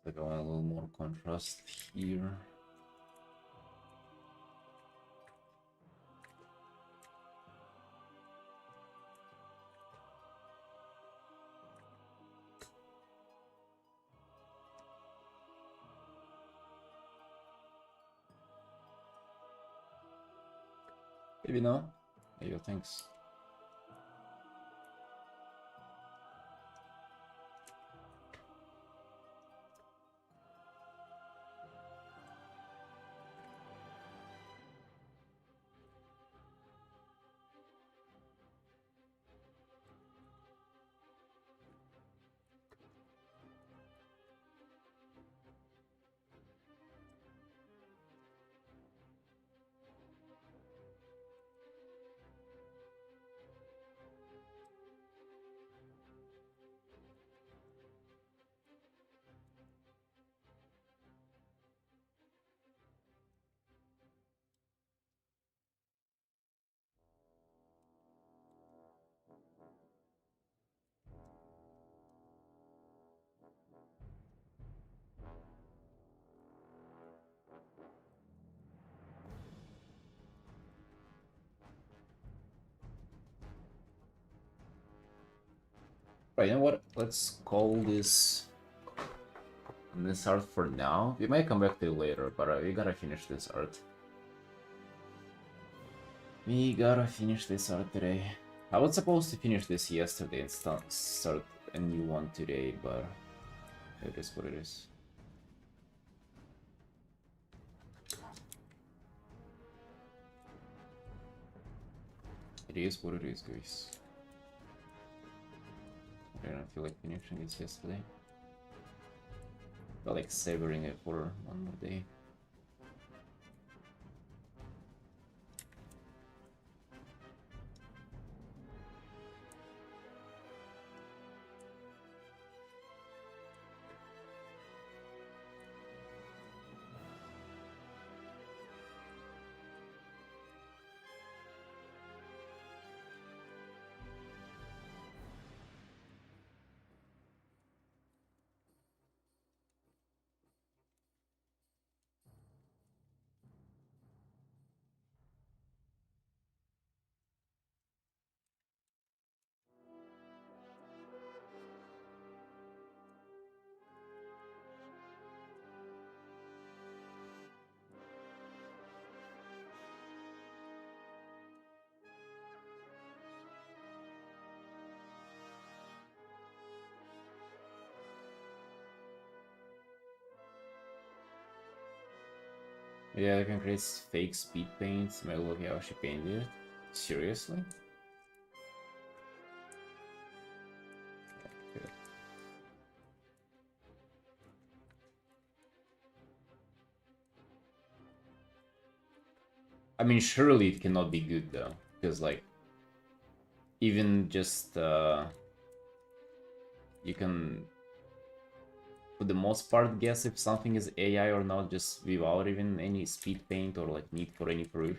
Like I want a little more contrast here. Maybe no. Maybe thanks. Right, you know what? Let's call this art for now. We might come back to it later, but we gotta finish this art. We gotta finish this art today. I was supposed to finish this yesterday and start a new one today, but it is what it is. It is what it is, guys. I don't feel like finishing this yesterday. I felt like savoring it for one more day. Yeah, I can create fake speed paints. Maybe look how she painted it. Seriously? Okay. I mean, surely it cannot be good though, because like, even just you can, for the most part, guess if something is AI or not, just without even any speed paint or like need for any proof.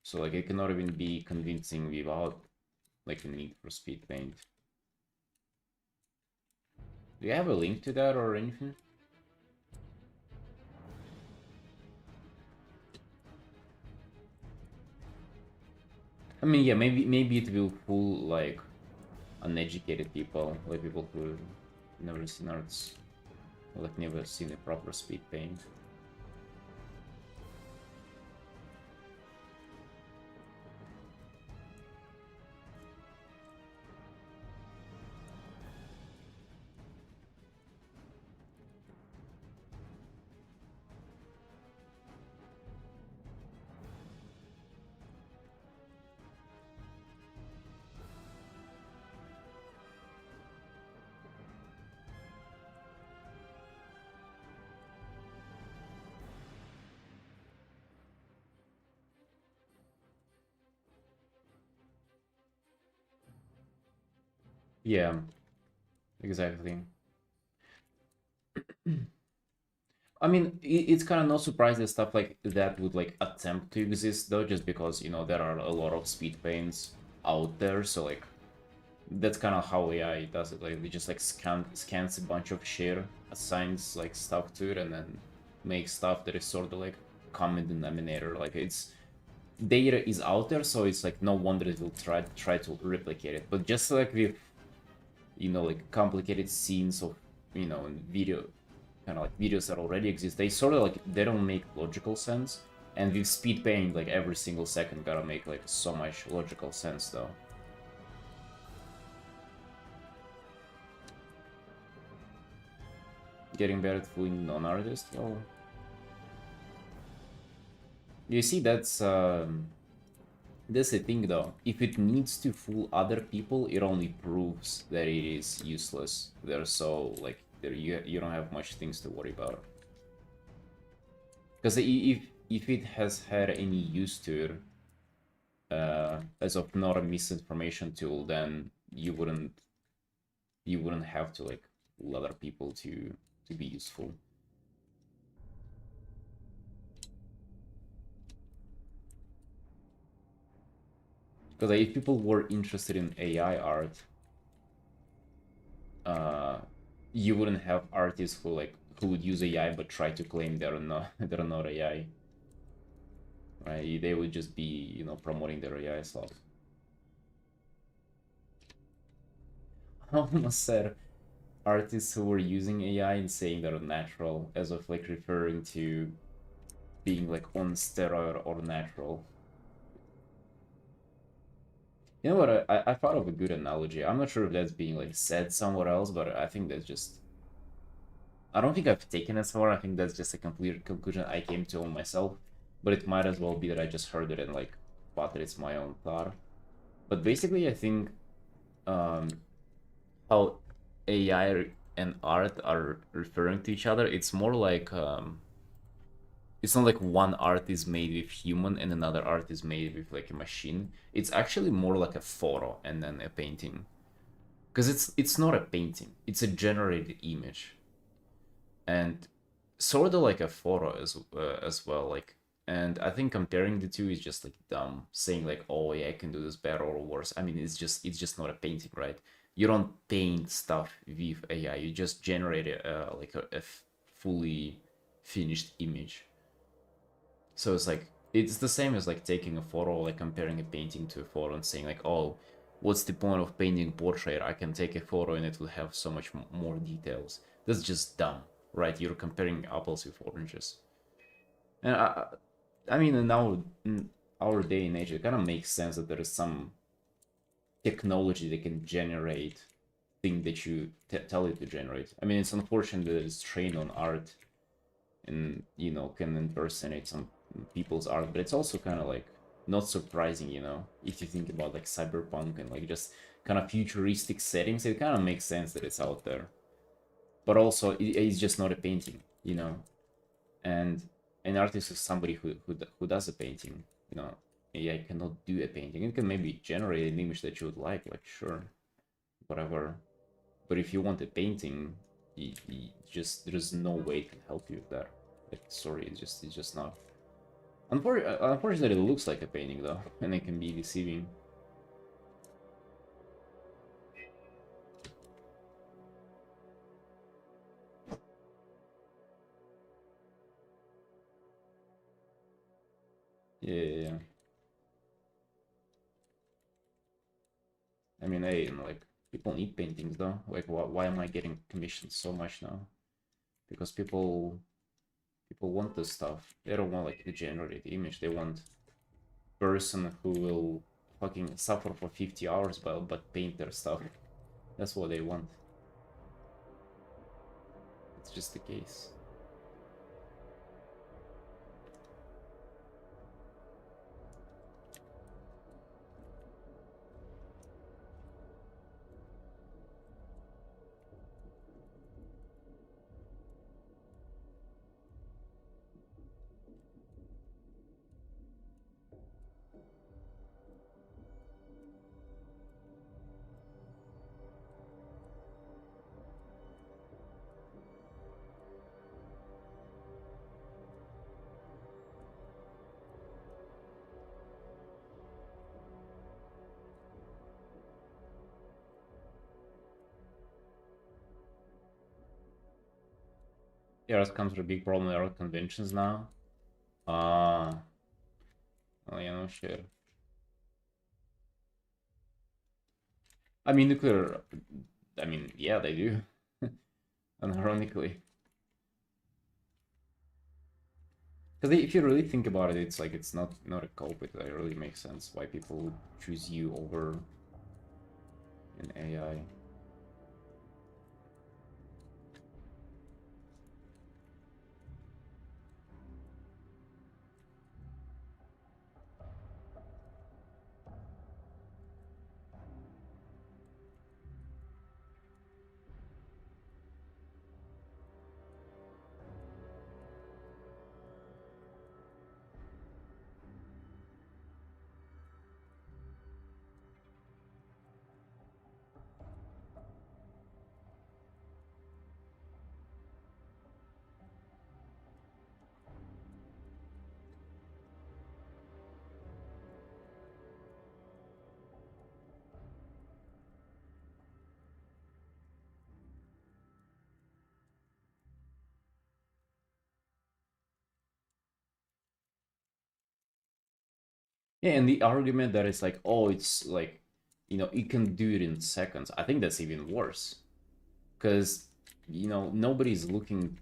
So like it cannot even be convincing without like a need for speed paint. Do you have a link to that or anything? I mean, yeah, maybe it will fool like uneducated people, like people who never seen arts, like never seen a proper speed paint. Yeah, exactly. I mean, it's kind of no surprise that stuff like that would like attempt to exist though, just because, you know, there are a lot of speed paints out there, so like that's kind of how AI does it. Like, they just like scans a bunch of share, assigns like stuff to it, and then makes stuff that is sort of like common denominator. Like, it's data is out there, so it's like no wonder it will try to replicate it. But just like with, you know, like complicated scenes of, you know, in video, kind of like videos that already exist, they sort of like, they don't make logical sense. And with speed paint, like every single second gotta make like so much logical sense though. Getting better at fooling non-artists? Well, you see, that's the thing though. If it needs to fool other people, it only proves that it is useless. They're so like, you don't have much things to worry about. Because if it has had any use to it, as of not a misinformation tool, then you wouldn't have to like fool other people to be useful. Because if people were interested in AI art, uh, you wouldn't have artists who would use AI but try to claim they're not they're not AI. Right? They would just be, you know, promoting their AI stuff. I almost said artists who were using AI and saying they're natural, as of like referring to being like on steroid or natural. You know what? I thought of a good analogy. I'm not sure if that's being like said somewhere else, but I think that's just, I don't think I've taken it somewhere. I think that's just a complete conclusion I came to on myself. But it might as well be that I just heard it and like thought that it's my own thought. But basically, I think um, how AI and art are referring to each other, it's more like it's not like one art is made with human and another art is made with like a machine. It's actually more like a photo and then a painting. Because it's not a painting, it's a generated image. And sort of like a photo as well, like, and I think comparing the two is just like dumb, saying like, oh yeah, I can do this better or worse. I mean, it's just not a painting, right? You don't paint stuff with AI, you just generate like a fully finished image. So it's like, it's the same as like taking a photo, like comparing a painting to a photo and saying like, oh, what's the point of painting portrait? I can take a photo and it will have so much more details. That's just dumb, right? You're comparing apples with oranges. And I mean, in our day and age, it kind of makes sense that there is some technology that can generate thing that you tell it to generate. I mean, it's unfortunate that it's trained on art and, you know, can impersonate some people's art, but it's also kind of like not surprising, you know, if you think about like cyberpunk and like just kind of futuristic settings. It kind of makes sense that it's out there, but also it's just not a painting, you know. And an artist is somebody who does a painting, you know. AI cannot do a painting. It can maybe generate an image that you would like sure, whatever. But if you want a painting, just there's no way it can help you with that. Like, sorry, it's just not. Unfortunately, it looks like a painting though, and it can be deceiving. Yeah, yeah, yeah. I mean, hey, and like, people need paintings though. Like, why am I getting commissioned so much now? Because people want this stuff. They don't want like a generated image. They want person who will fucking suffer for 50 hours but paint their stuff. That's what they want. It's just the case. Yeah, that comes with a big problem with art conventions now. Uh, well, you know, shit. I mean, nuclear. I mean, yeah, they do. Unironically. Because if you really think about it, it's like it's not a culprit. That really makes sense why people would choose you over an AI. Yeah, and the argument that it's like, oh, it's like, you know, you can do it in seconds. I think that's even worse because, you know, nobody's looking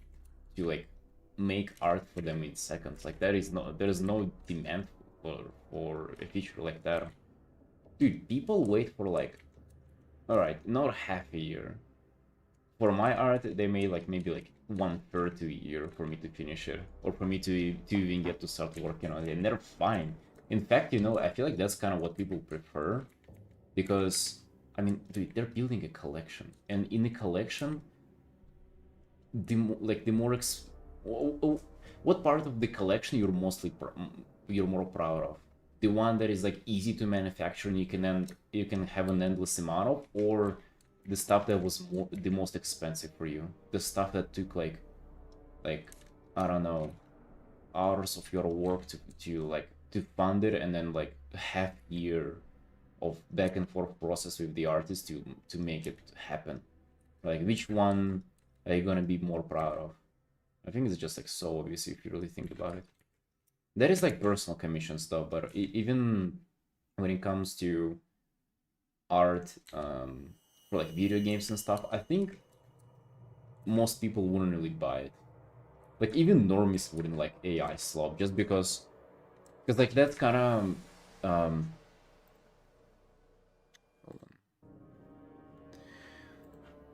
to like make art for them in seconds. Like there is no demand for a feature like that. Dude, people wait for like, all right, not half a year. For my art, they made like maybe like 1/3 to a year for me to finish it, or for me to even get to start working on it, and they're fine. In fact, you know, I feel like that's kind of what people prefer, because I mean, dude, they're building a collection, and in a collection, the more what part of the collection you're more proud of? The one that is like easy to manufacture and you can have an endless amount of, or the stuff that was the most expensive for you, the stuff that took like I don't know, hours of your work to like to fund it, and then like half year of back and forth process with the artist to make it happen. Like, which one are you gonna be more proud of? I think it's just like so obvious if you really think about it. That is like personal commission stuff, but even when it comes to art, for like video games and stuff, I think most people wouldn't really buy it. Like even normies wouldn't like AI slop, just because like that's kind of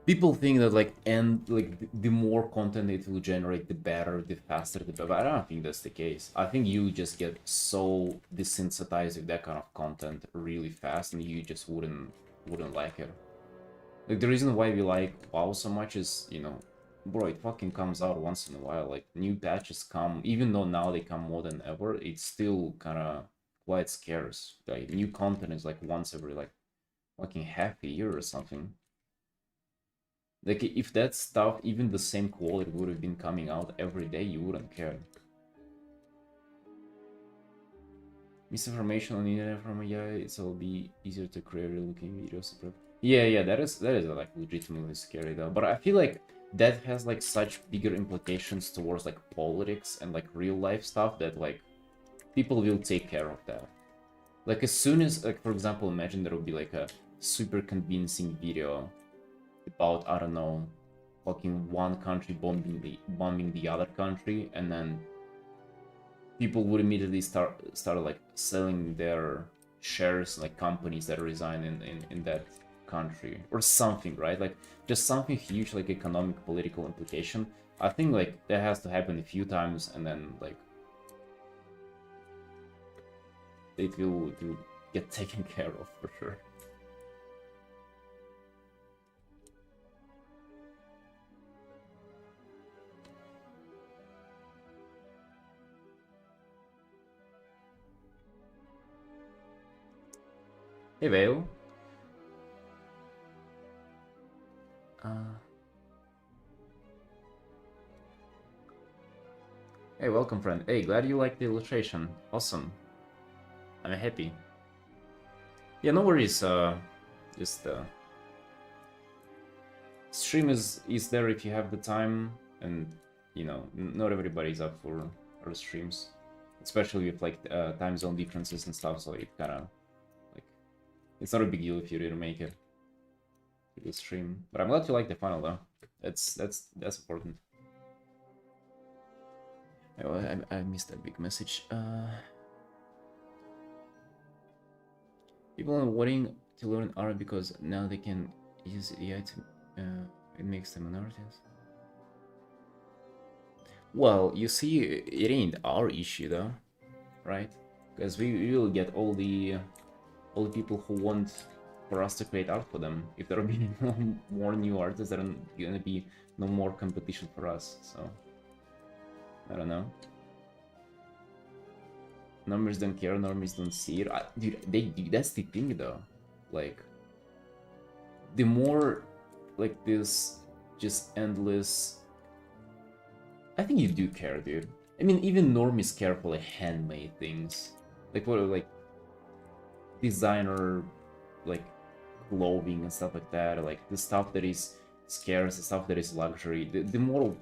people think that like and like the more content it will generate, the better, the faster, the better. I don't think that's the case. I think you just get so desensitized with that kind of content really fast, and you just wouldn't like it. Like the reason why we like WoW so much is, you know, bro, it fucking comes out once in a while. Like new patches come, even though now they come more than ever, it's still kind of quite scarce. Like new content is like once every like fucking half a year or something. Like if that stuff, even the same quality, would have been coming out every day, you wouldn't care. Misinformation on the internet from AI, it'll be easier to create real looking videos. Yeah, that is like legitimately scary though. But I feel like that has like such bigger implications towards like politics and like real life stuff that like people will take care of that. Like as soon as, like, for example, imagine there will be like a super convincing video about, I don't know, fucking one country bombing the other country, and then people would immediately start like selling their shares, like companies that resign in that country or something, right? Like just something huge, like economic political implication. I think like that has to happen a few times, and then like it will get taken care of for sure. Hey Vale. Uh, hey, welcome friend. Hey, glad you like the illustration. Awesome. I'm happy. Yeah, no worries. Just stream is there if you have the time, and you know, not everybody's up for our streams, especially with like time zone differences and stuff. So it kind of like it's not a big deal if you didn't make it to the stream. But I'm glad you like the final though. That's important. Oh, I missed that big message. People are waiting to learn art because now they can use AI to it makes them minorities. Well, you see, it ain't our issue though, right? Because we will get all the people who want for us to create art for them. If there will be no more new artists, there are gonna be no more competition for us. So I don't know. Numbers don't care, normies don't see it. Dude, that's the thing though. Like, the more, like, this just endless... I think you do care, dude. I mean, even normies care for, like, handmade things. Like, what, like, designer, like, clothing and stuff like that. Like, the stuff that is scarce, the stuff that is luxury. The more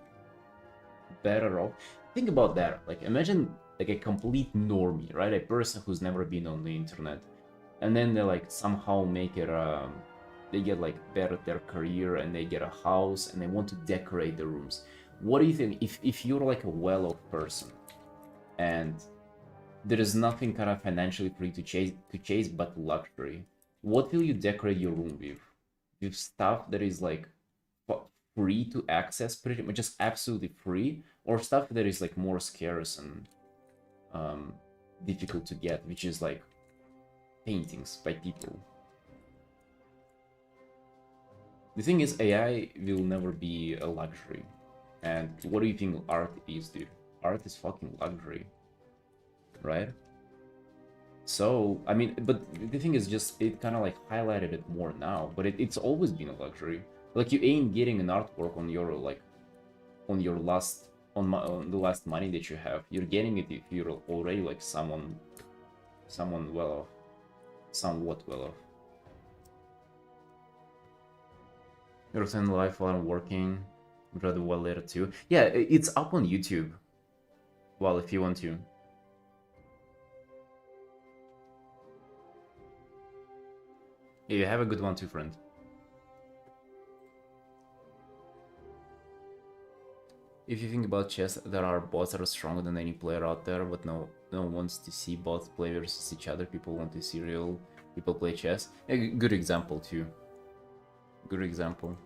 better off. Think about that. Like, imagine like a complete normie, right? A person who's never been on the internet, and then they like somehow make it. They get like better at their career, and they get a house, and they want to decorate the rooms. What do you think if you're like a well-off person, and there is nothing kind of financially for you to chase but luxury? What will you decorate your room with? With stuff that is like free to access, pretty much just absolutely free, or stuff that is like more scarce and um, difficult to get, which is like paintings by people. The thing is, AI will never be a luxury. And what do you think art is, dude? Art is fucking luxury, right? So, I mean, but the thing is just, it kind of like highlighted it more now, but it's always been a luxury. Like, you ain't getting an artwork on your, like, on your last, on the last money that you have. You're getting it if you're already, like, someone well off. Somewhat well off. You're saying live while I'm working. Would rather well later too. Yeah, it's up on YouTube. Well, if you want to. Yeah, you have a good one too, friend. If you think about chess, there are bots that are stronger than any player out there, but no one wants to see bots play versus each other. People want to see real people play chess. A good example too. Good example.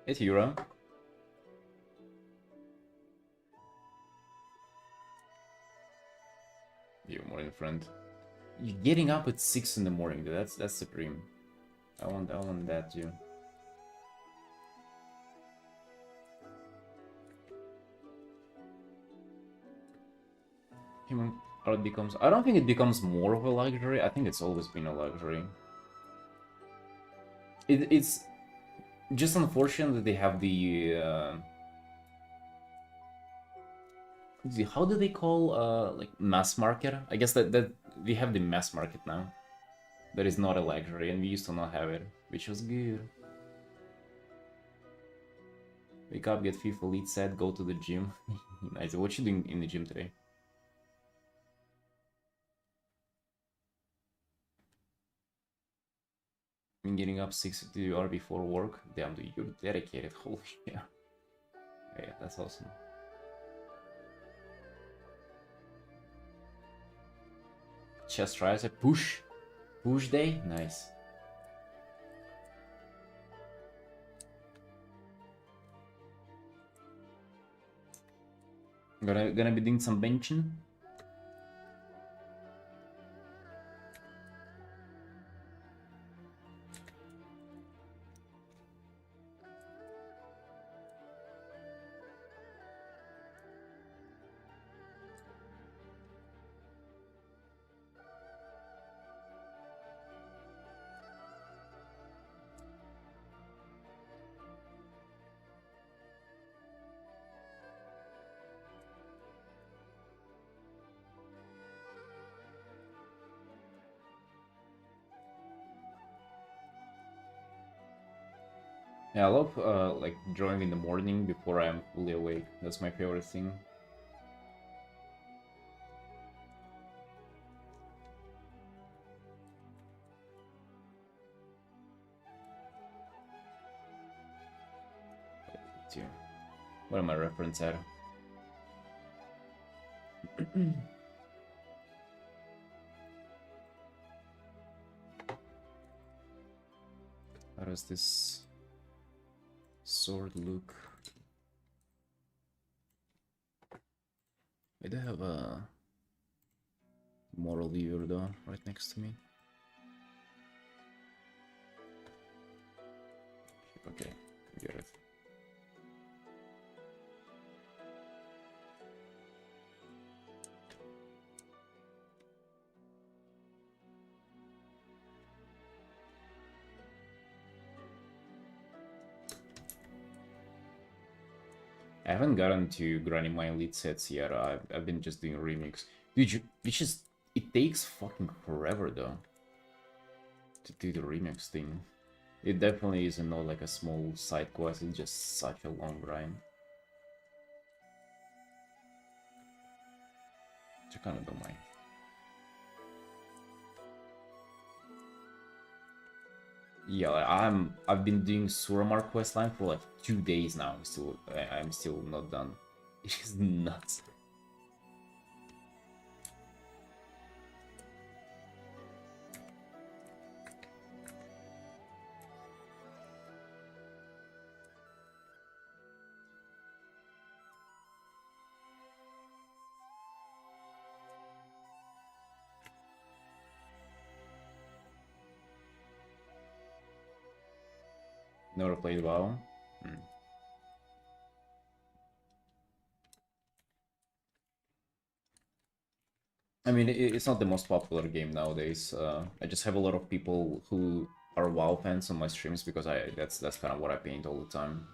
It's Hero. You morning friend. You're getting up at 6 in the morning, dude. That's supreme. I want that too. Human art becomes. I don't think it becomes more of a luxury. I think it's always been a luxury. It's just unfortunate that they have the. How do they call like mass market? I guess that we have the mass market now. That is not a luxury, and we used to not have it, which was good. Wake up, get FIFA Elite set, go to the gym. Nice. What you doing in the gym today? Been getting up 6 hours before work. Damn, dude, you're dedicated. Holy yeah. Yeah, that's awesome. Chest tricep push. Push day? Nice. Gonna be doing some benching. Yeah, I love like drawing in the morning before I'm fully awake. That's my favorite thing. What am I reference at? How does this sword look? I do have a moral viewer though right next to me. Okay, get it. I haven't gotten to grinding my elite sets yet. I've been just doing remix. Dude, it takes fucking forever though to do the remix thing. It definitely isn't not like a small side quest. It's just such a long grind. Which I kind of don't mind. Yeah, I've been doing Suramar questline for like 2 days now. I'm still not done. It is nuts. Never played WoW. I mean, it's not the most popular game nowadays. I just have a lot of people who are WoW fans on my streams because that's kind of what I paint all the time.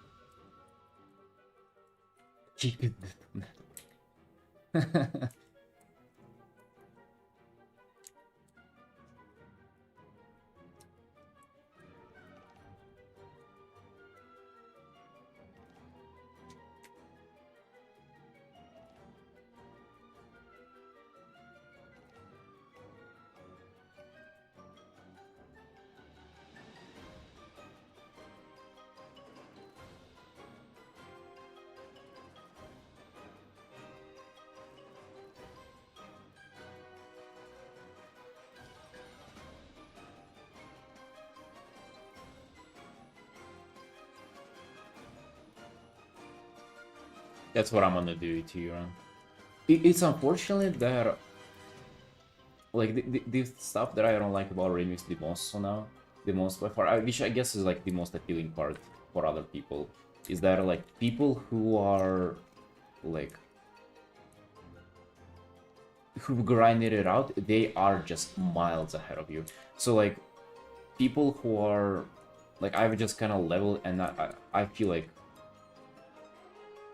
That's what I'm gonna do to you. It's unfortunate that like the stuff that I don't like about remix the most so now, the most by far, which I guess is like the most appealing part for other people, is that like people who are like who grinded it out, they are just miles ahead of you. So like people who are like I've just kind of leveled and I feel like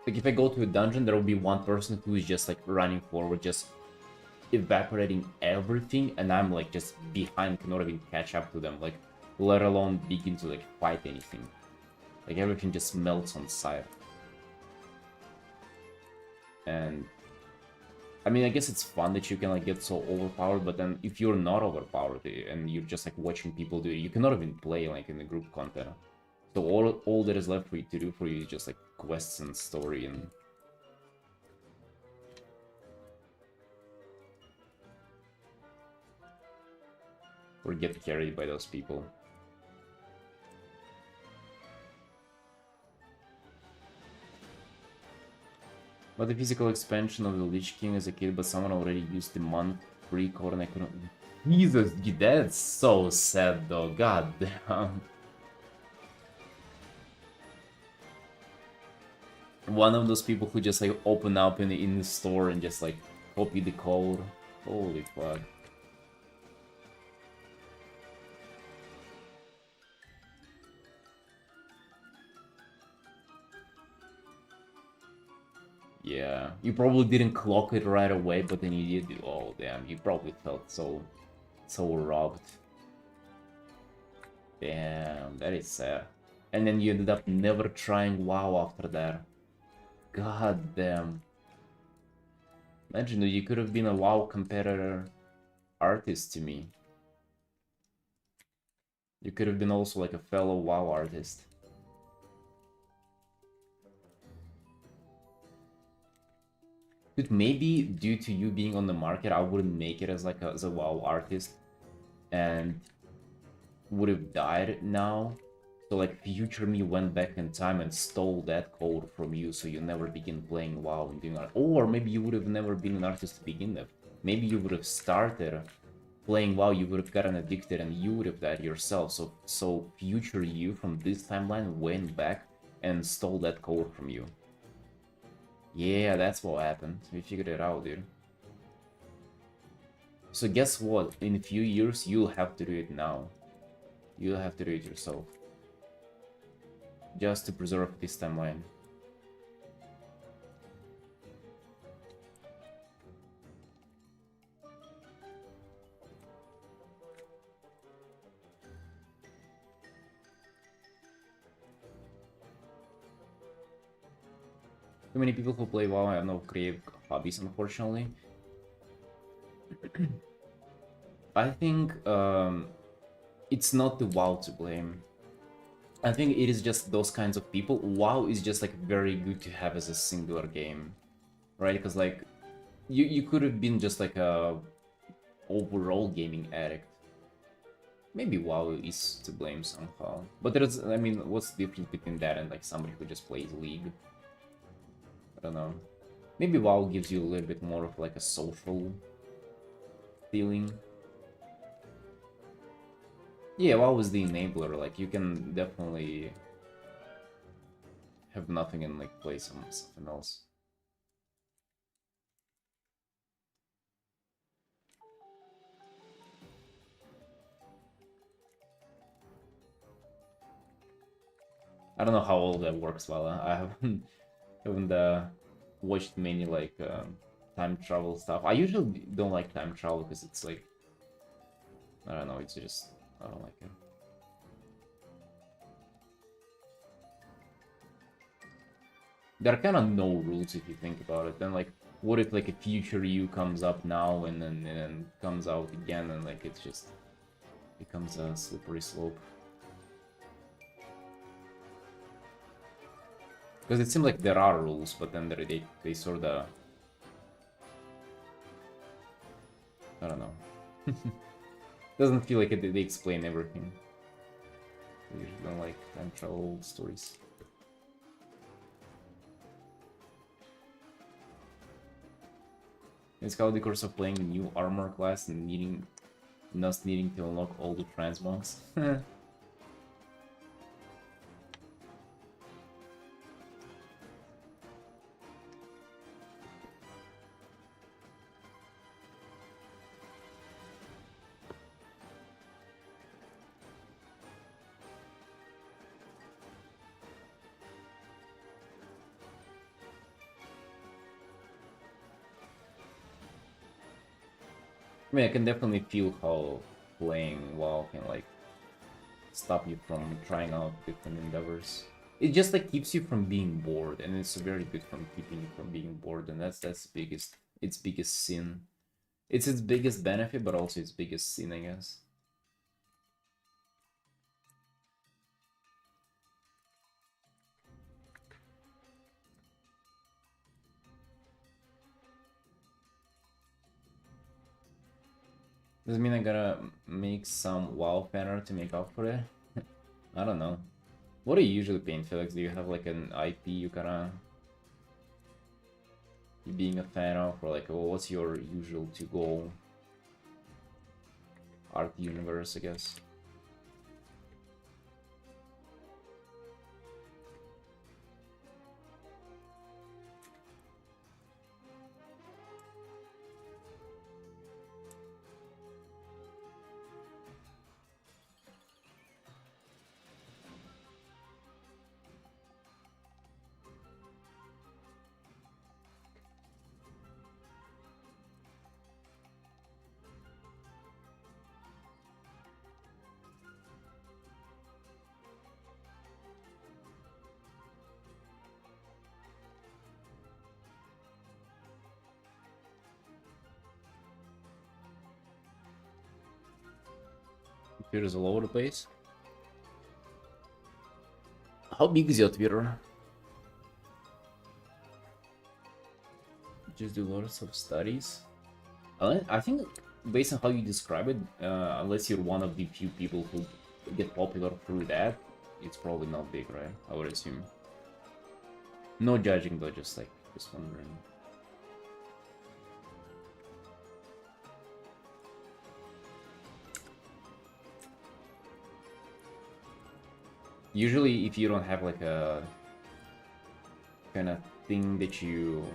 if I go to a dungeon, there will be one person who is just like running forward, just evaporating everything, and I'm like just behind, cannot even catch up to them, like let alone begin to like fight anything. Like everything just melts on sight. And I mean, I guess it's fun that you can like get so overpowered, but then if you're not overpowered and you're just like watching people do it, you cannot even play like in the group content. So all that is left for you to do for you is just like quests and story and or get carried by those people. But the physical expansion of the Lich King as a kid, but someone already used the month free code and I couldn't. Jesus, that's so sad though. God damn. One of those people who just like open up in the store and just like copy the code. Holy fuck. Yeah, you probably didn't clock it right away, but then you did. Oh damn, you probably felt so robbed. Damn, that is sad. And then you ended up never trying WoW after that. God damn. Imagine you could have been a WoW competitor artist to me. You could have been also like a fellow WoW artist. Dude, maybe due to you being on the market, I wouldn't make it as like as a WoW artist and would have died now. So like future me went back in time and stole that code from you so you never begin playing WoW and doing art. Or maybe you would have never been an artist to begin with. Maybe you would have started playing WoW, you would have gotten addicted and you would have died yourself. So future you from this timeline went back and stole that code from you. Yeah, that's what happened. We figured it out, dude. So guess what? In a few years, you'll have to do it now. You'll have to do it yourself. Just to preserve this timeline. Too many people who play WoW have no creative hobbies, unfortunately. I think it's not the WoW to blame. I think it is just those kinds of people. WoW is just like very good to have as a singular game, right? Because like you could have been just like a overall gaming addict. Maybe WoW is to blame somehow. But there's, I mean, what's the difference between that and like somebody who just plays League? I don't know. Maybe WoW gives you a little bit more of like a social feeling. Yeah, WoW is the enabler, like you can definitely have nothing and like play something else. I don't know how all that works well. I haven't watched many like time travel stuff. I usually don't like time travel because it's like I don't know. It's just I don't like it. There are kind of no rules if you think about it. Then like, what if like a future you comes up now and then comes out again and like it's just becomes a slippery slope. Because it seems like there are rules, but then they sort of... I don't know. Doesn't feel like they explain everything. I usually don't like time travel stories. It's how the course of playing a new armor class and not needing to unlock all the transmogs. I mean, I can definitely feel how playing WoW can like stop you from trying out different endeavors. It just like keeps you from being bored, and it's very good from keeping you from being bored, and that's its biggest sin. It's its biggest benefit, but also its biggest sin, I guess. Does it mean I gotta make some WoW fan art to make up for it? I don't know. What do you usually paint, Felix? Do you have like an IP you gotta be being a fan of, or like, well, what's your usual to-go art universe, I guess? Twitter's all over the place. How big is your Twitter? Just do lots of studies. I think based on how you describe it, unless you're one of the few people who get popular through that, it's probably not big, right? I would assume. No judging though, just wondering. Usually, if you don't have like a kind of thing that you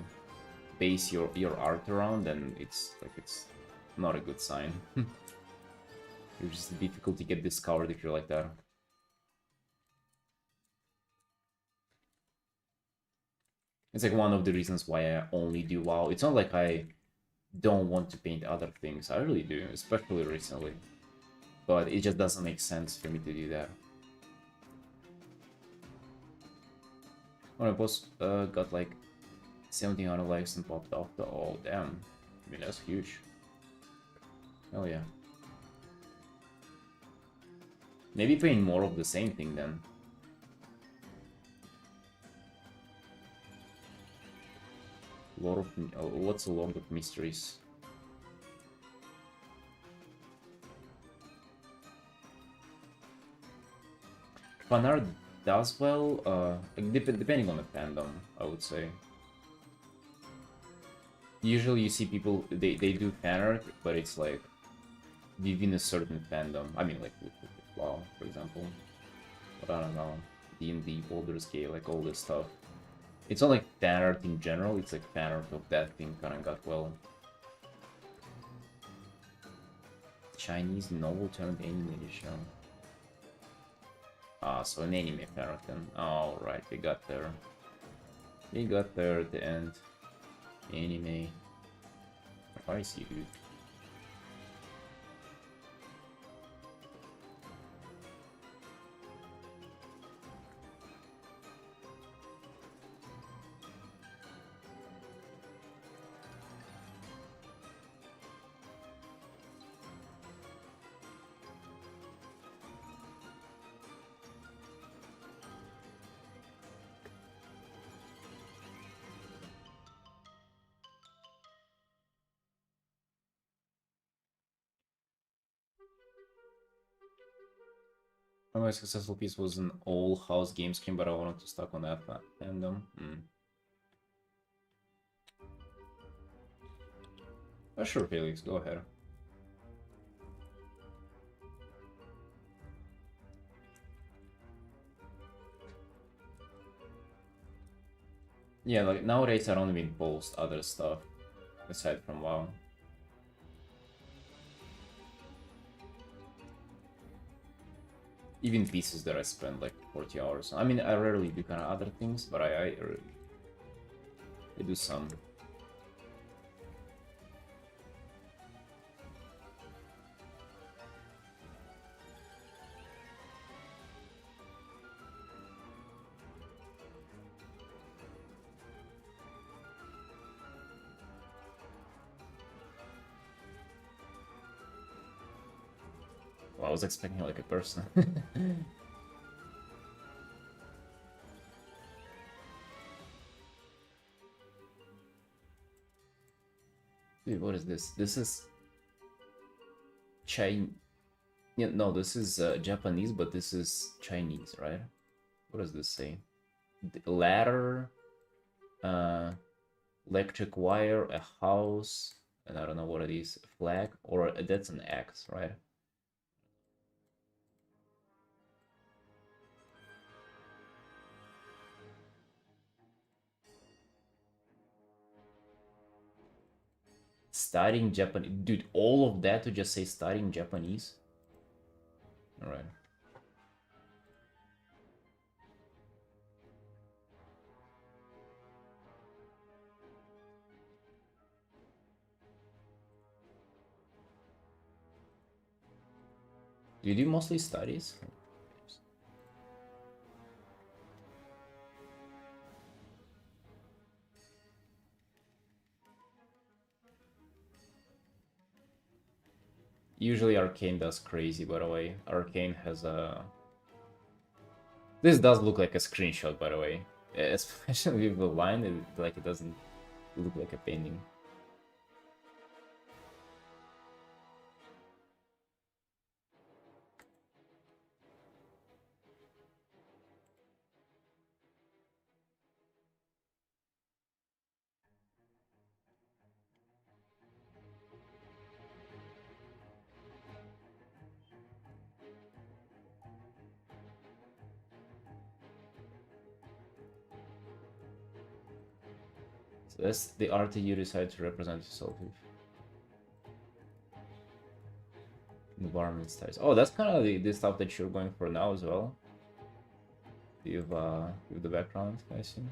base your art around, then it's not a good sign. It's just difficult to get discovered if you're like that. It's like one of the reasons why I only do WoW. It's not like I don't want to paint other things. I really do, especially recently. But it just doesn't make sense for me to do that. When I post got like 1700 likes and popped off the oh damn. I mean that's huge. Hell yeah. Maybe paint more of the same thing then. What's a Lord of Mysteries? Fanart does well, depending on the fandom, I would say. Usually you see people, they do fan art, but it's like within a certain fandom. I mean, like with WoW, for example. But I don't know, D&D, Baldur's Gate, like all this stuff. It's not like fan art in general, it's like fan art of that thing kinda got well. Chinese novel turned anime edition. Ah, so an anime fan art then. Oh, right, we got there. We got there at the end. Anime. I see, dude. My most successful piece was an all house game screen, but I wanted to stuck on that fandom. Oh, sure, Felix, go ahead. Yeah, like nowadays I don't even post other stuff aside from WoW. Even pieces that I spend like 40 hours. I mean, I rarely do kind of other things, but I do some. Well, I was expecting like a person. Dude, what is this? This is Chinese. Yeah, no, this is Japanese, but this is Chinese, right? What does this say? The ladder, uh, electric wire, a house, and I don't know what it is. A flag, or that's an axe, right? Studying Japanese, dude. All of that to just say studying Japanese. All right. Do you do mostly studies? Usually Arcane does crazy, by the way. Arcane has a... This does look like a screenshot, by the way. Especially with the line, it doesn't look like a painting. So that's the art you decide to represent yourself with. Environment styles. Oh, that's kind of the stuff that you're going for now as well. With the background, I see.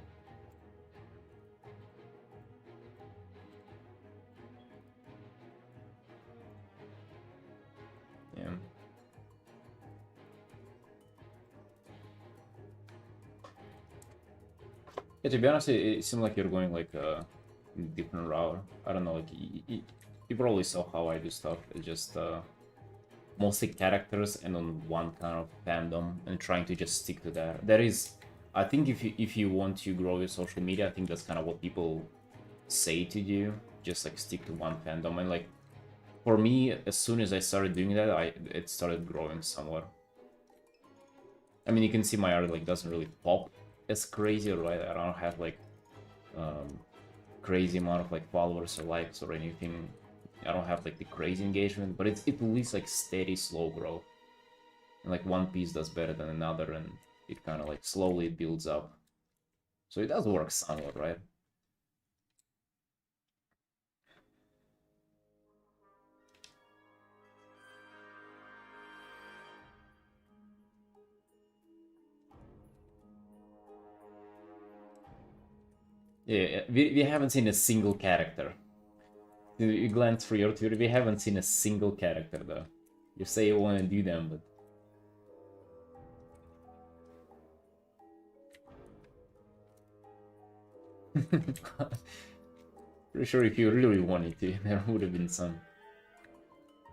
Yeah. Yeah, to be honest, it seemed like you're going like a different route. I don't know, like you probably saw how I do stuff. It's just mostly characters and on one kind of fandom and trying to just stick to that. That is, I think if you want to grow your social media, I think that's kind of what people say to do. Just like stick to one fandom. And like for me, as soon as I started doing that, it started growing somewhat. I mean, you can see my art like doesn't really pop as crazy, right? I don't have like crazy amount of like followers or likes or anything. I don't have like the crazy engagement, but it's at least like steady, slow growth. And like one piece does better than another, and it kind of like slowly builds up. So it does work somewhat, right? Yeah, we haven't seen a single character. You glance through your Twitter, we haven't seen a single character though. You say you want to do them, but pretty sure if you really wanted to, there would have been some.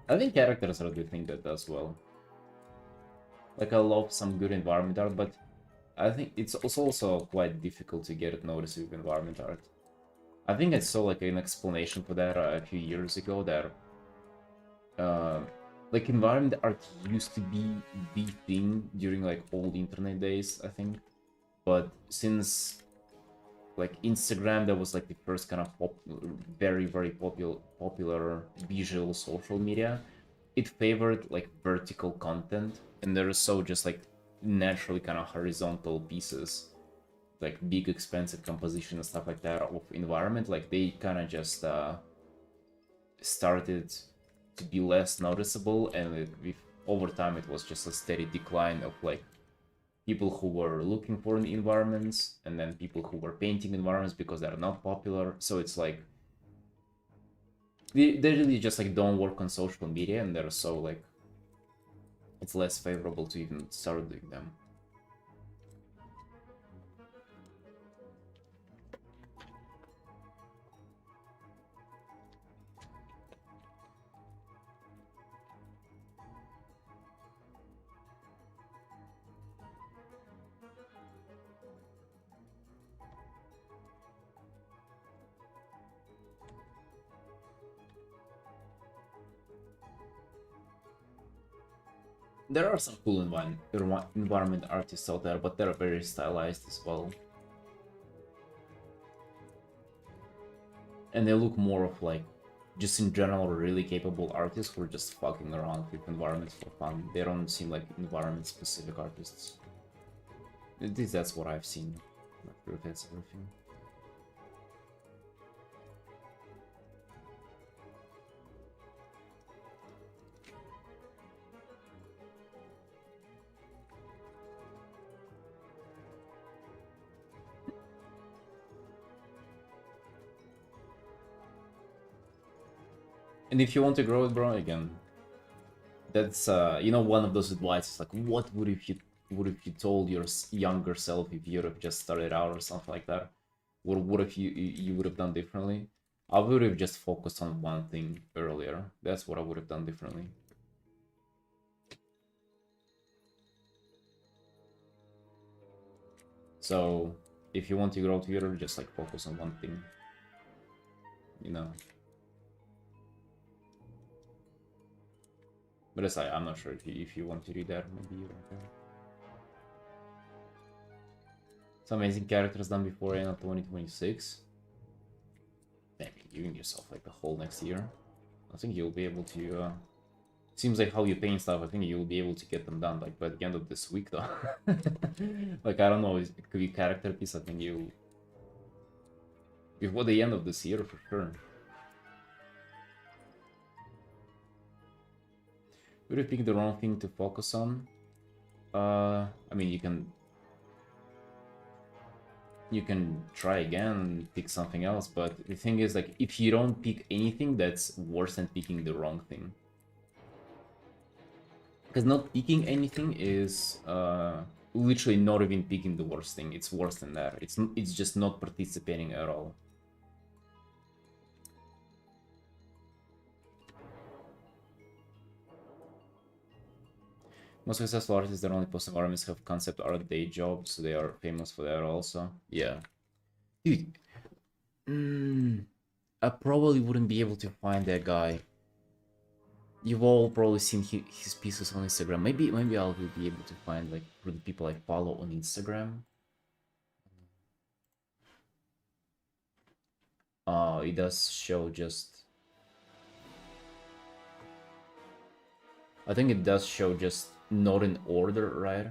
I think characters are the thing that does well. Like I love some good environment art, but I think it's also quite difficult to get it noticed with environment art. I think I saw like an explanation for that a few years ago that uh, like environment art used to be the thing during like old internet days, I think. But since like Instagram, that was like the first kind of very popular visual social media. It favored like vertical content, and there are so just like naturally kind of horizontal pieces, like big expensive composition and stuff like that of environment. Like they kind of just started to be less noticeable, and over time it was just a steady decline of like people who were looking for environments, and then people who were painting environments because they're not popular. So it's like they really just like don't work on social media, and they're so like it's less favorable to even start doing them. There are some cool environment artists out there, but they're very stylized as well. And they look more of like, just in general, really capable artists who are just fucking around with environments for fun. They don't seem like environment-specific artists. At least that's what I've seen. Not sure if that's everything. And if you want to grow it, bro, again, that's you know, one of those advices like, what would if you told your younger self if you would have just started out or something like that? What if you would have done differently? I would have just focused on one thing earlier. That's what I would have done differently. So if you want to grow together, just like focus on one thing, you know. But aside, I'm not sure if you want to do that. Maybe you don't care. Some amazing characters done before end of 2026. Maybe giving yourself like the whole next year. I think you'll be able to. Seems like how you paint stuff. I think you'll be able to get them done like by the end of this week, though. Like I don't know, it could be character piece. I think you before the end of this year for sure. Would you pick the wrong thing to focus on? I mean, you can try again and pick something else, but the thing is, like, if you don't pick anything, that's worse than picking the wrong thing. Because not picking anything is literally not even picking the worst thing. It's worse than that. It's just not participating at all. Most successful artists that only post environments have concept art day jobs, so they are famous for that also. Yeah. Dude, I probably wouldn't be able to find that guy. You've all probably seen his pieces on Instagram. Maybe I'll be able to find like who the people I follow on Instagram. It does show just. I think it does show just not in order, right?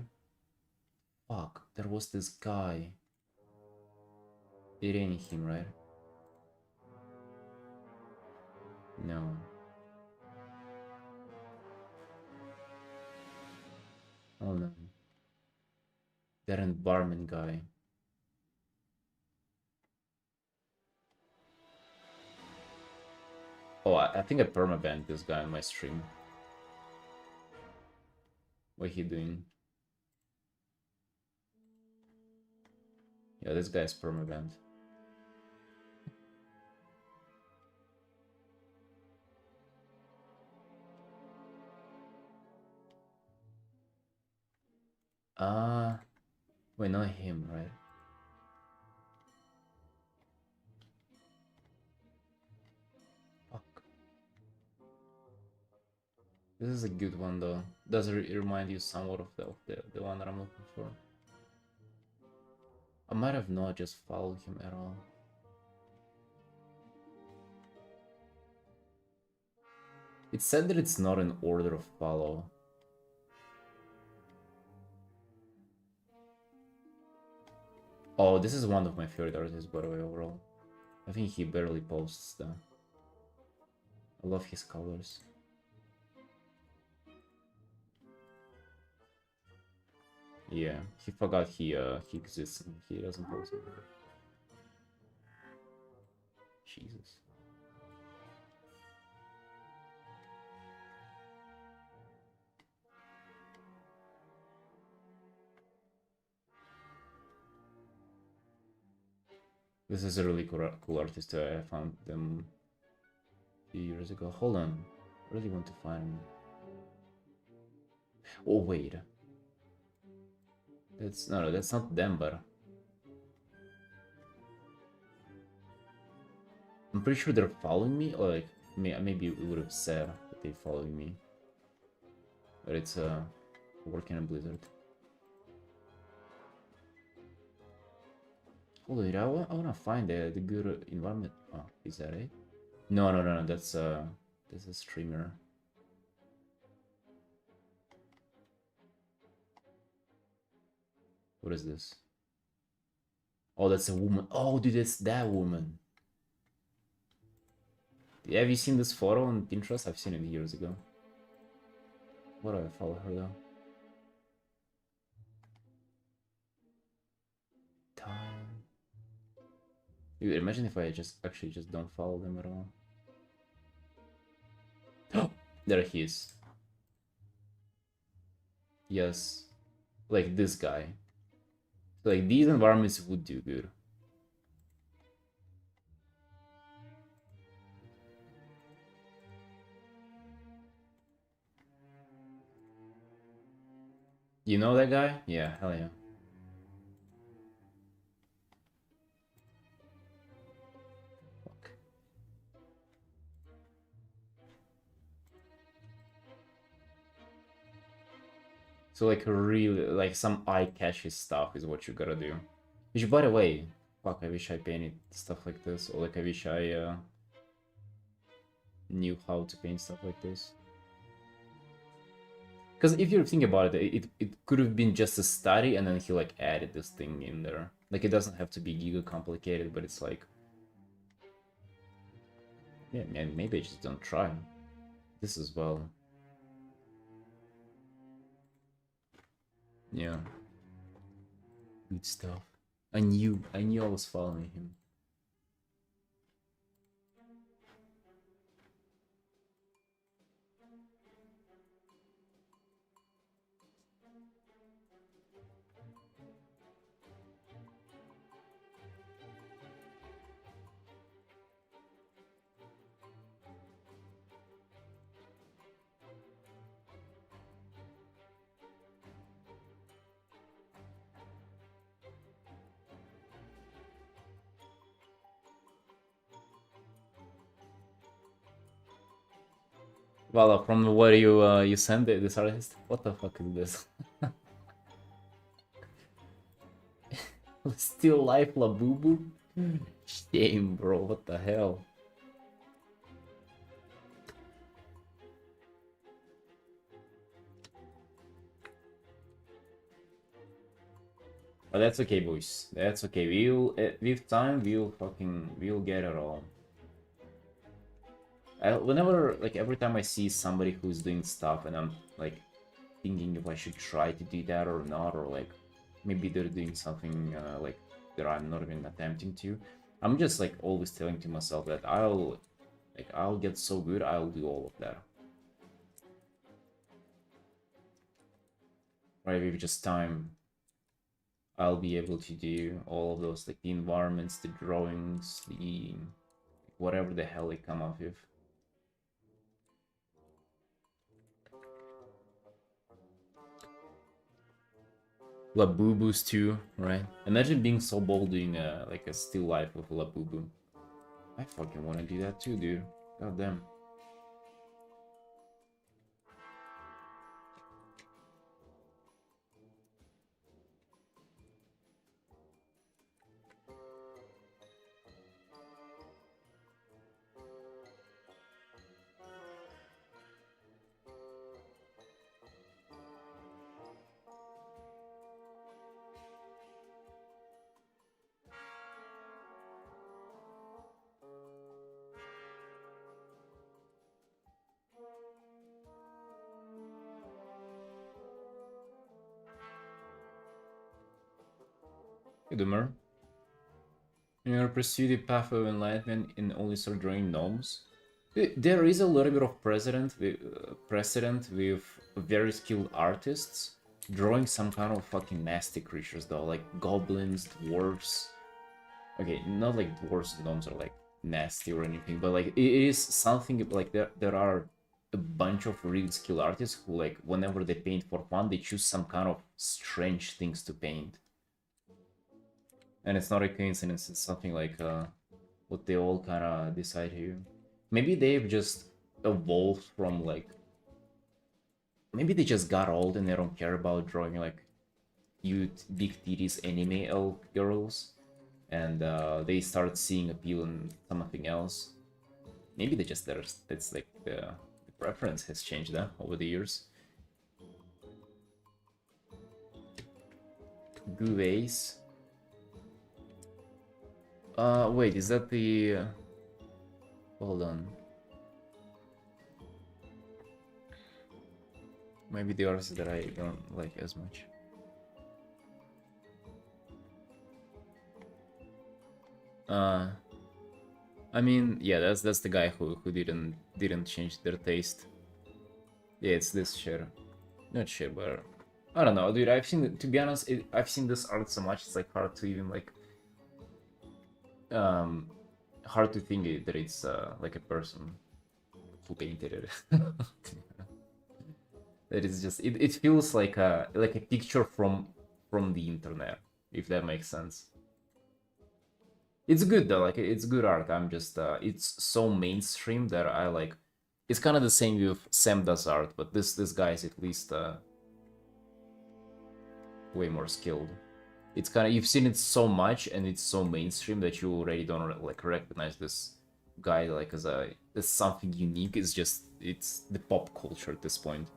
Fuck, there was this guy. It ain't him, right? No. Oh no. That environment guy. Oh, I think I permabanned this guy on my stream. What he doing? Yeah, this guy's permabanned. Wait, not him, right? Fuck. This is a good one though. Does it remind you somewhat of the one that I'm looking for? I might have not just followed him at all. It said that it's not an order of follow. Oh, this is one of my favorite artists, by the way, overall. I think he barely posts though. I love his colors. Yeah, he forgot he exists and he doesn't post it. Jesus. This is a really cool artist. I found them a few years ago. Hold on. I really want to find him. Oh, wait. That's no, that's not them, but I'm pretty sure they're following me. Or like, maybe it would have said that they following me, but it's working in Blizzard. Hold on, I wanna find the good environment. Oh, is that it? No. That's a streamer. What is this? Oh, that's a woman. Oh, dude, that's that woman. Have you seen this photo on Pinterest? I've seen it years ago. What do I follow her though? Time. Dude, imagine if I just don't follow them at all. Oh, there he is. Yes, like this guy. Like these environments would do good. You know that guy? Yeah, hell yeah. Fuck. So like really, like some eye-catchy stuff is what you gotta do. Which, by the way, fuck, I wish I painted stuff like this, or like I wish I knew how to paint stuff like this. Because if you think about it, it could have been just a study, and then he like added this thing in there. Like it doesn't have to be giga complicated, but it's like, yeah, maybe I just don't try this as well. Yeah, good stuff. I knew I was following him. Well, from what you sent this artist, what the fuck is this? Still life, Labubu? Shame, bro. What the hell? But that's okay, boys. That's okay. We'll with time we'll get it all. Whenever like every time I see somebody who's doing stuff and I'm like thinking if I should try to do that or not, or like maybe they're doing something like that I'm not even attempting to, I'm just like always telling to myself that I'll get so good, I'll do all of that. Right, with just time, I'll be able to do all of those, like the environments, the drawings, the whatever the hell they come up with. Labubus too, right? Imagine being so bold doing like a still life with Labubu. I fucking want to do that too, dude. God damn. Hey, Doomer. You ever pursue the path of enlightenment and only start drawing gnomes? There is a little bit of precedent with very skilled artists drawing some kind of fucking nasty creatures though, like goblins, dwarves. Okay, not like dwarves and gnomes are like nasty or anything, but like it is something like there are a bunch of really skilled artists who like whenever they paint for fun, they choose some kind of strange things to paint. And it's not a coincidence, it's something like what they all kind of decide here. Maybe they've just evolved from like, maybe they just got old and they don't care about drawing like cute, big titties anime elf girls, and they start seeing appeal in something else. Maybe they just there's it's like the preference has changed over the years. Gouace. Wait, is that the? Hold on. Maybe the artist that I don't like as much. I mean, yeah, that's the guy who didn't change their taste. Yeah, it's this shit. Not shit, but I don't know, dude. I've seen, to be honest, I've seen this art so much. It's like hard to even like hard to think that it's like a person who painted it. That is just it feels like a picture from the internet, if that makes sense. It's good though, like it's good art. I'm just it's so mainstream that I like. It's kind of the same with Sam does art, but this guy is at least way more skilled. It's kind of, you've seen it so much and it's so mainstream that you already don't like recognize this guy like as something unique. It's just it's the pop culture at this point.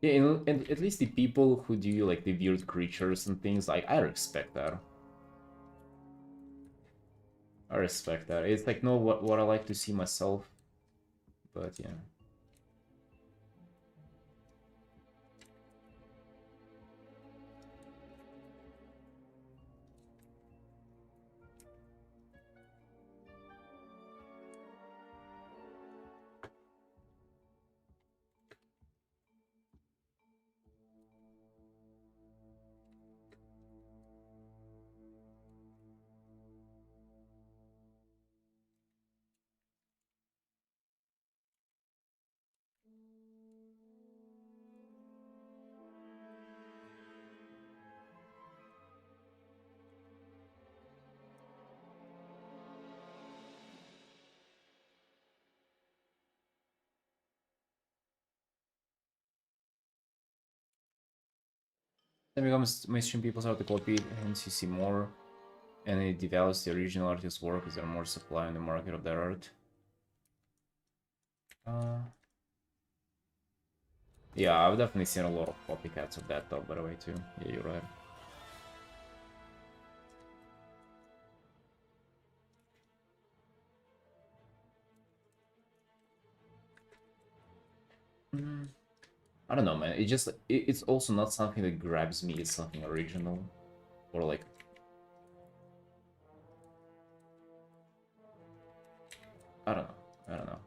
Yeah, and at least the people who do like the weird creatures and things, like I respect that. I respect that. It's like no what I like to see myself, but yeah. Then becomes mainstream people start to copy it, hence you see more, and it devalues the original artist's work as there are more supply in the market of their art. Yeah, I've definitely seen a lot of copycats of that though, by the way, too. Yeah, you're right. I don't know, man. It just it's also not something that grabs me. It's something original, or like I don't know. I don't know.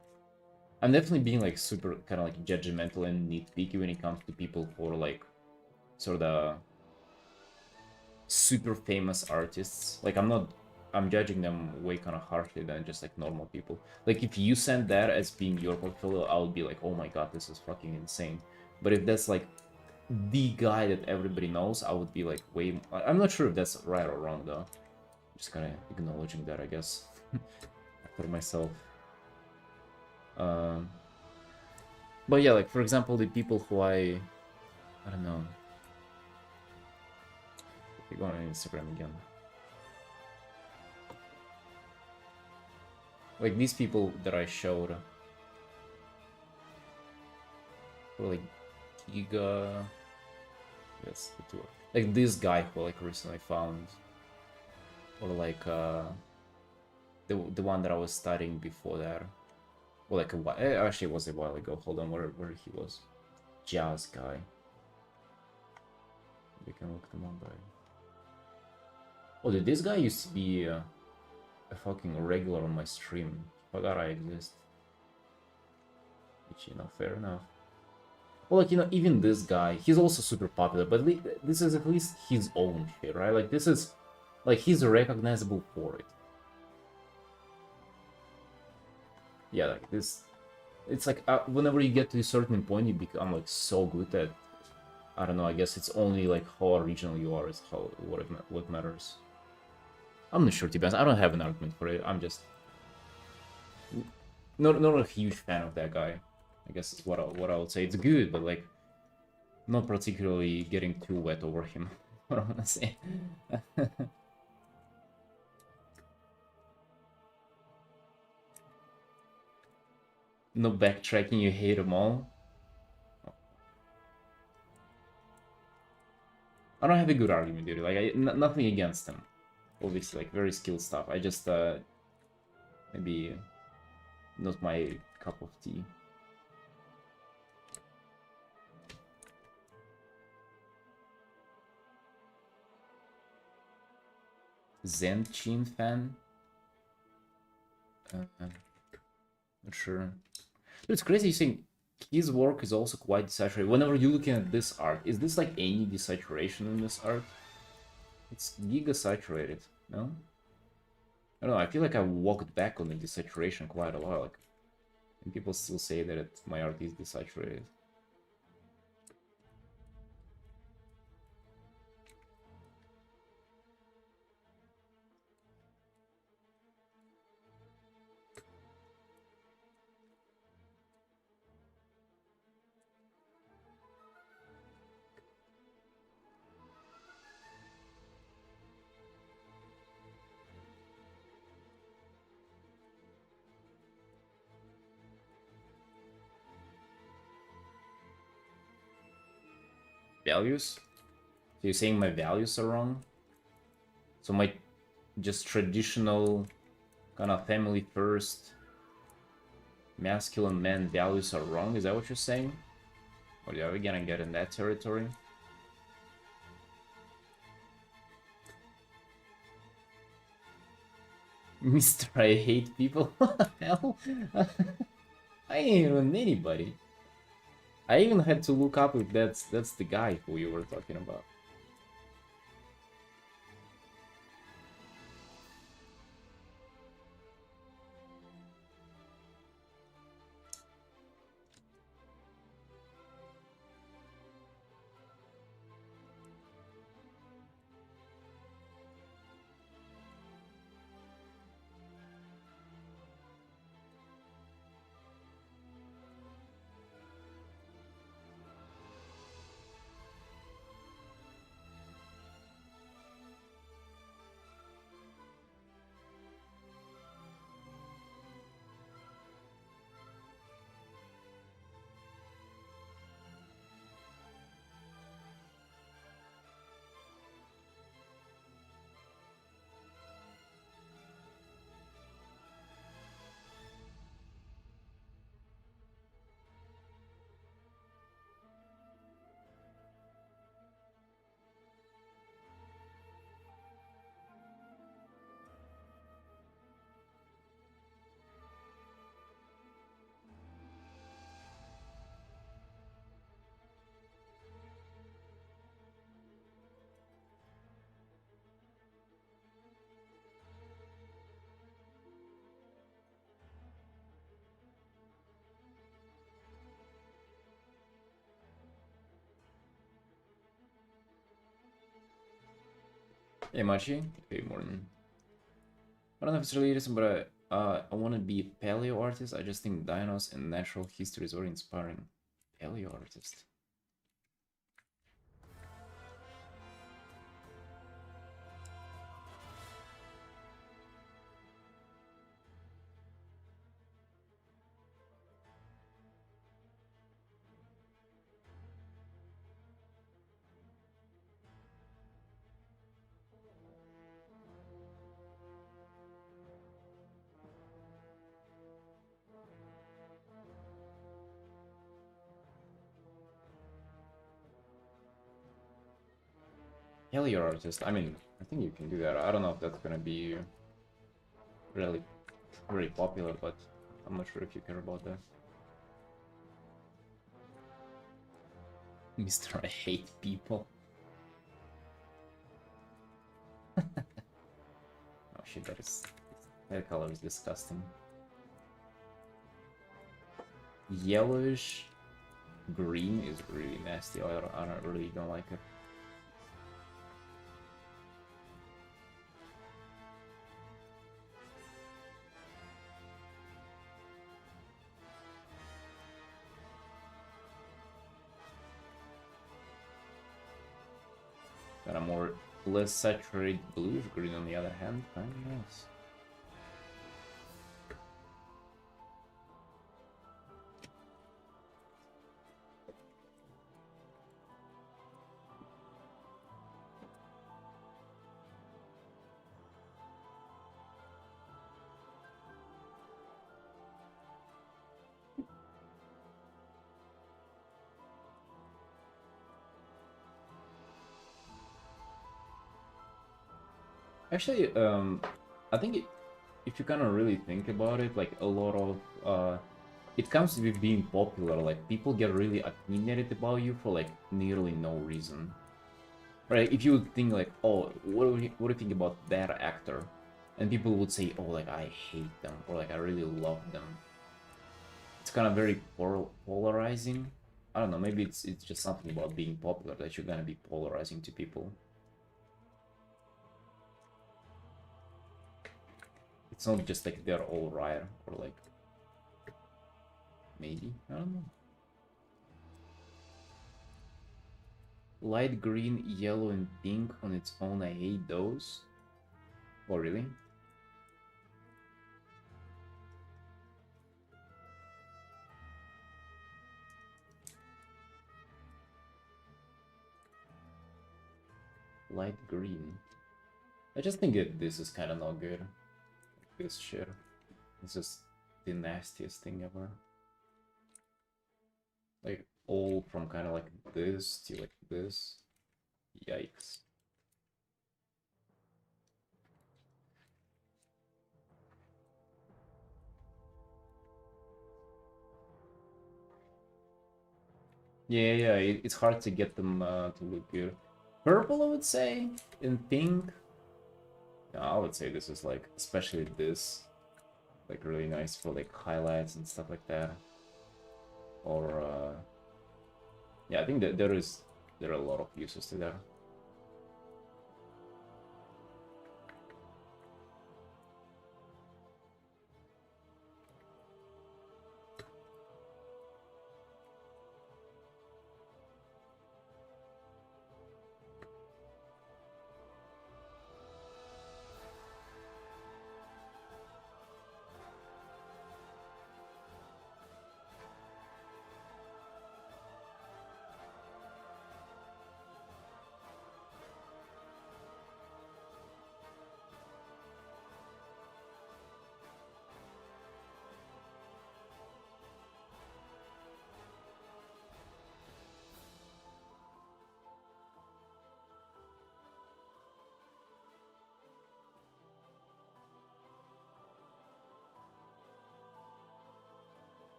I'm definitely being like super kind of like judgmental and nitpicky when it comes to people who are like sort of super famous artists. Like I'm judging them way kind of harshly than just like normal people. Like if you send that as being your portfolio, I would be like, oh my god, this is fucking insane. But if that's like the guy that everybody knows, I would be like way. I'm not sure if that's right or wrong though. Just kind of acknowledging that, I guess, for myself. Um, but yeah, like for example, the people who I I don't know. Okay, go on Instagram again. Like these people that I showed were like Giga. That's the two. Like this guy who like recently found, or like the one that I was studying before that. Well, like a while. Actually, it was a while ago. Hold on, where he was? Jazz guy. We can look them up by. Oh, dude, this guy used to be a fucking regular on my stream. Forgot I exist. Which, you know, fair enough. Well, like, you know, even this guy, he's also super popular, but this is at least his own shit, right? Like, this is, like, he's recognizable for it. Yeah, like, this, it's like, whenever you get to a certain point, you become, like, so good that, I don't know, I guess it's only, like, how original you are is what matters. I'm not sure, to be honest. I don't have an argument for it. I'm just not a huge fan of that guy. I guess is what I would say. It's good, but like not particularly getting too wet over him. What I wanna say. No backtracking. You hate them all. I don't have a good argument, dude. Like nothing against him. Obviously, like very skilled stuff. I just maybe not my cup of tea. Zen Chin fan? Not sure. But it's crazy you think his work is also quite desaturated. Whenever you're looking at this art, is this like any desaturation in this art? It's giga saturated, no? I don't know, I feel like I walked back on the desaturation quite a lot. Like, and people still say that my art is desaturated. Values? So you're saying my values are wrong? So my just traditional kind of family first masculine man values are wrong? Is that what you're saying? Or are we gonna get in that territory? Mr. I hate people? What the hell? I ain't even anybody. I even had to look up if that's the guy who you were talking about. Hey Machi, hey morning. I don't know if it's related, but I want to be a paleo artist. I just think dinos and natural history is very inspiring. Paleo artist. Hell, your artist. I mean, I think you can do that. I don't know if that's gonna be really very popular, but I'm not sure if you care about that. Mr. I hate people. Oh shit, that color is disgusting. Yellowish green is really nasty. I don't really don't like it. Got a more less saturated bluish green on the other hand, kind of nice. Actually, I think if you kind of really think about it, like a lot of it comes with being popular. Like people get really opinionated about you for like nearly no reason, right? If you would think like, oh, what do you think about that actor? And people would say, oh, like I hate them or like I really love them. It's kind of very polarizing. I don't know. Maybe it's just something about being popular that you're gonna be polarizing to people. It's not just like they're all right or like maybe, I don't know. Light green, yellow, and pink on its own, I hate those. Oh, really? Light green. I just think that this is kind of not good. This shit. It's just the nastiest thing ever. Like, all from kind of like this to like this. Yikes. Yeah, it's hard to get them to look good. Purple, I would say, and pink. I would say this is like, especially this, like really nice for like highlights and stuff like that. Or yeah, I think that there are a lot of uses to that.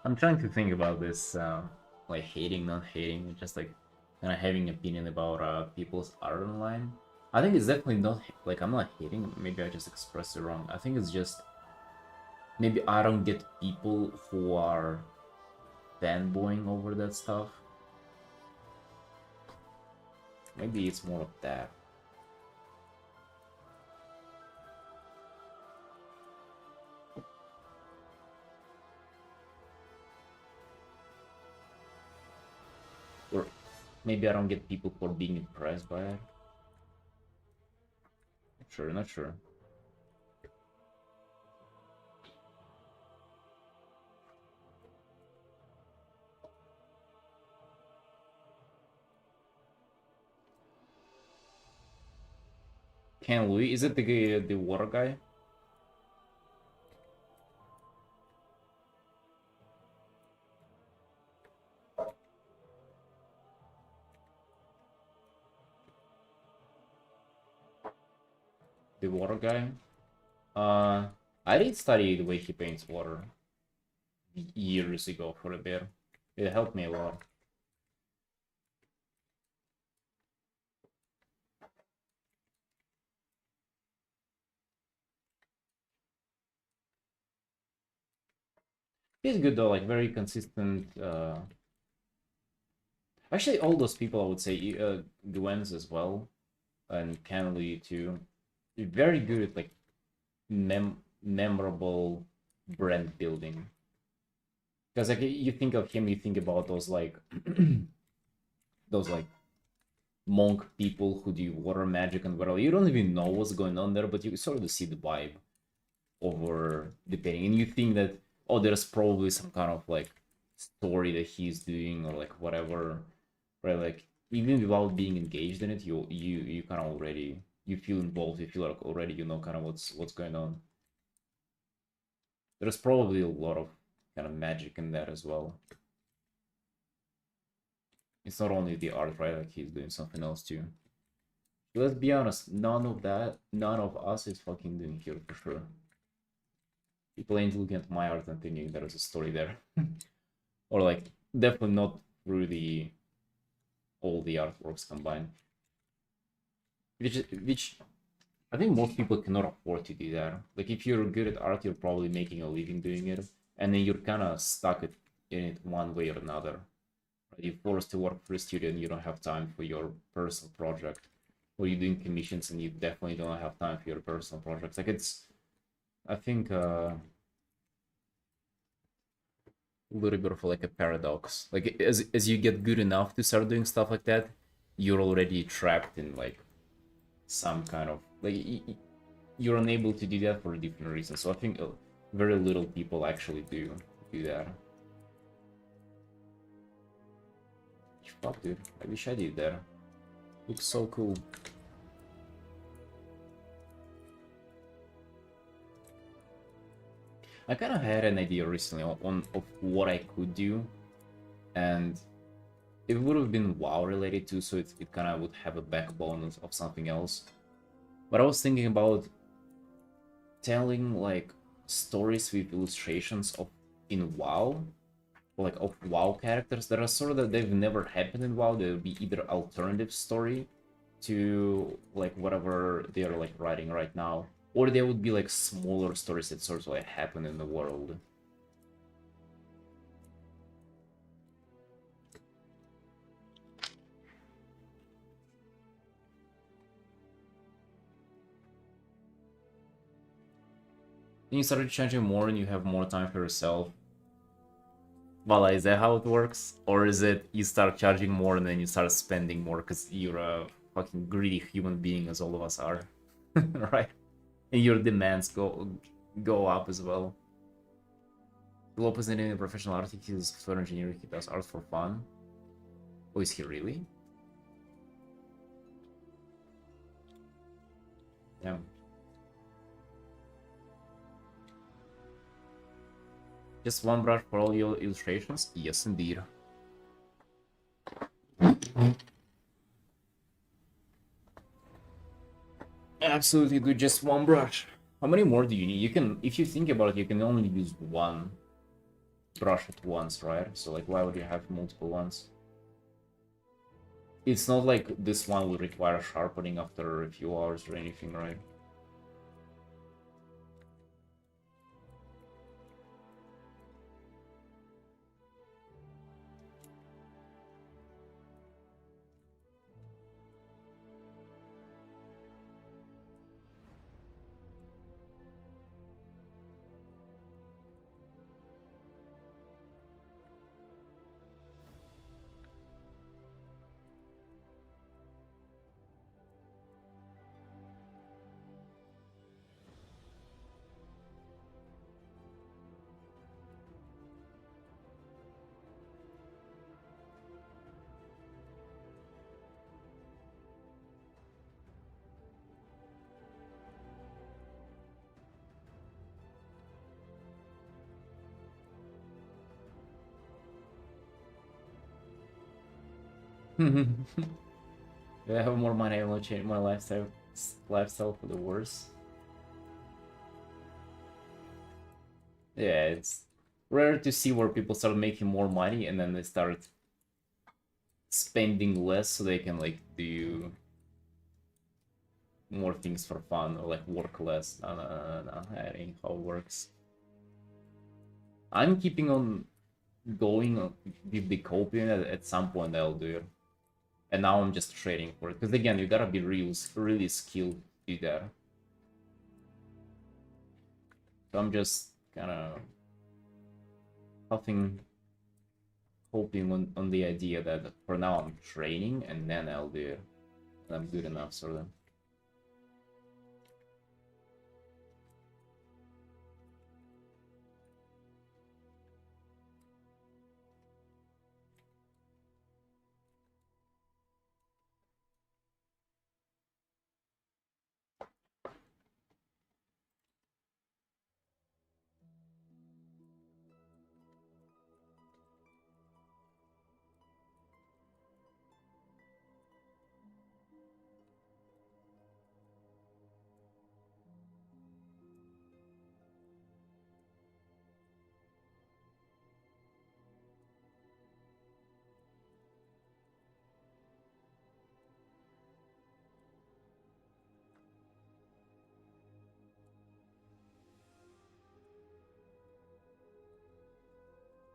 I'm trying to think about this, like hating, not hating, just like kind of having opinion about people's art online. I think it's definitely not like I'm not hating. Maybe I just expressed it wrong. I think it's just maybe I don't get people who are fanboying over that stuff. Maybe it's more of that. Or maybe I don't get people for being impressed by it. Not sure, not sure. Ken Louis, is it the water guy? the water guy. I did study the way he paints water years ago for a bit. It helped me a lot. He's good though, like very consistent. Actually, all those people I would say, Gwen's as well, and Kenley too, they're very good at like memorable brand building. Because like you think of him, you think about those like those like monk people who do water magic and whatever. You don't even know what's going on there, but you sort of see the vibe over the painting, and you think that, oh, there's probably some kind of like story that he's doing or like whatever, right? Like even without being engaged in it, you kind of already you feel involved. You feel like already you know kind of what's going on. There's probably a lot of kind of magic in that as well. It's not only the art, right? Like he's doing something else too. Let's be honest, none of us is fucking doing here for sure. People ain't looking at my art and thinking there is a story there. Or like definitely not through the all the artworks combined. Which I think most people cannot afford to do that. Like if you're good at art, you're probably making a living doing it, and then you're kind of stuck in it one way or another. You're forced to work for a studio and you don't have time for your personal project, or you're doing commissions and you definitely don't have time for your personal projects. Like it's, I think, a little bit of like a paradox. Like as you get good enough to start doing stuff like that, you're already trapped in like some kind of like you're unable to do that for different reasons. So I think very little people actually do that. Fuck, dude. I wish I did that. Looks so cool. I kind of had an idea recently on of what I could do, and it would have been WoW related too, so it kind of would have a backbone of something else. But I was thinking about telling like stories with illustrations of in WoW, like of WoW characters that are sort of they've never happened in WoW. They would be either alternative story to like whatever they're like writing right now, or they would be like smaller stories that sort of like happen in the world. Then you started charging more and you have more time for yourself. Voila, is that how it works? Or is it you start charging more and then you start spending more because you're a fucking greedy human being as all of us are, right? And your demands go up as well. Lopez isn't a professional artist, he's a software engineer, he does art for fun. Oh, is he really? Yeah. Just one brush for all your illustrations? Yes, indeed. Absolutely, do just one brush. How many more do you need? You can, if you think about it, you can only use one brush at once, right? So like, why would you have multiple ones? It's not like this one will require sharpening after a few hours or anything, right? If I have more money, I will change my lifestyle. lifestyle for the worse. Yeah, it's rare to see where people start making more money and then they start spending less so they can like do more things for fun or like work less. No, no, no, no, that ain't how it works. I'm keeping on going with the coping. At some point I'll do it. And now I'm just trading for it. Because again, you gotta be really skilled to do that. So I'm just kind of hoping on the idea that for now I'm training and then I'll do it. And I'm good enough for them.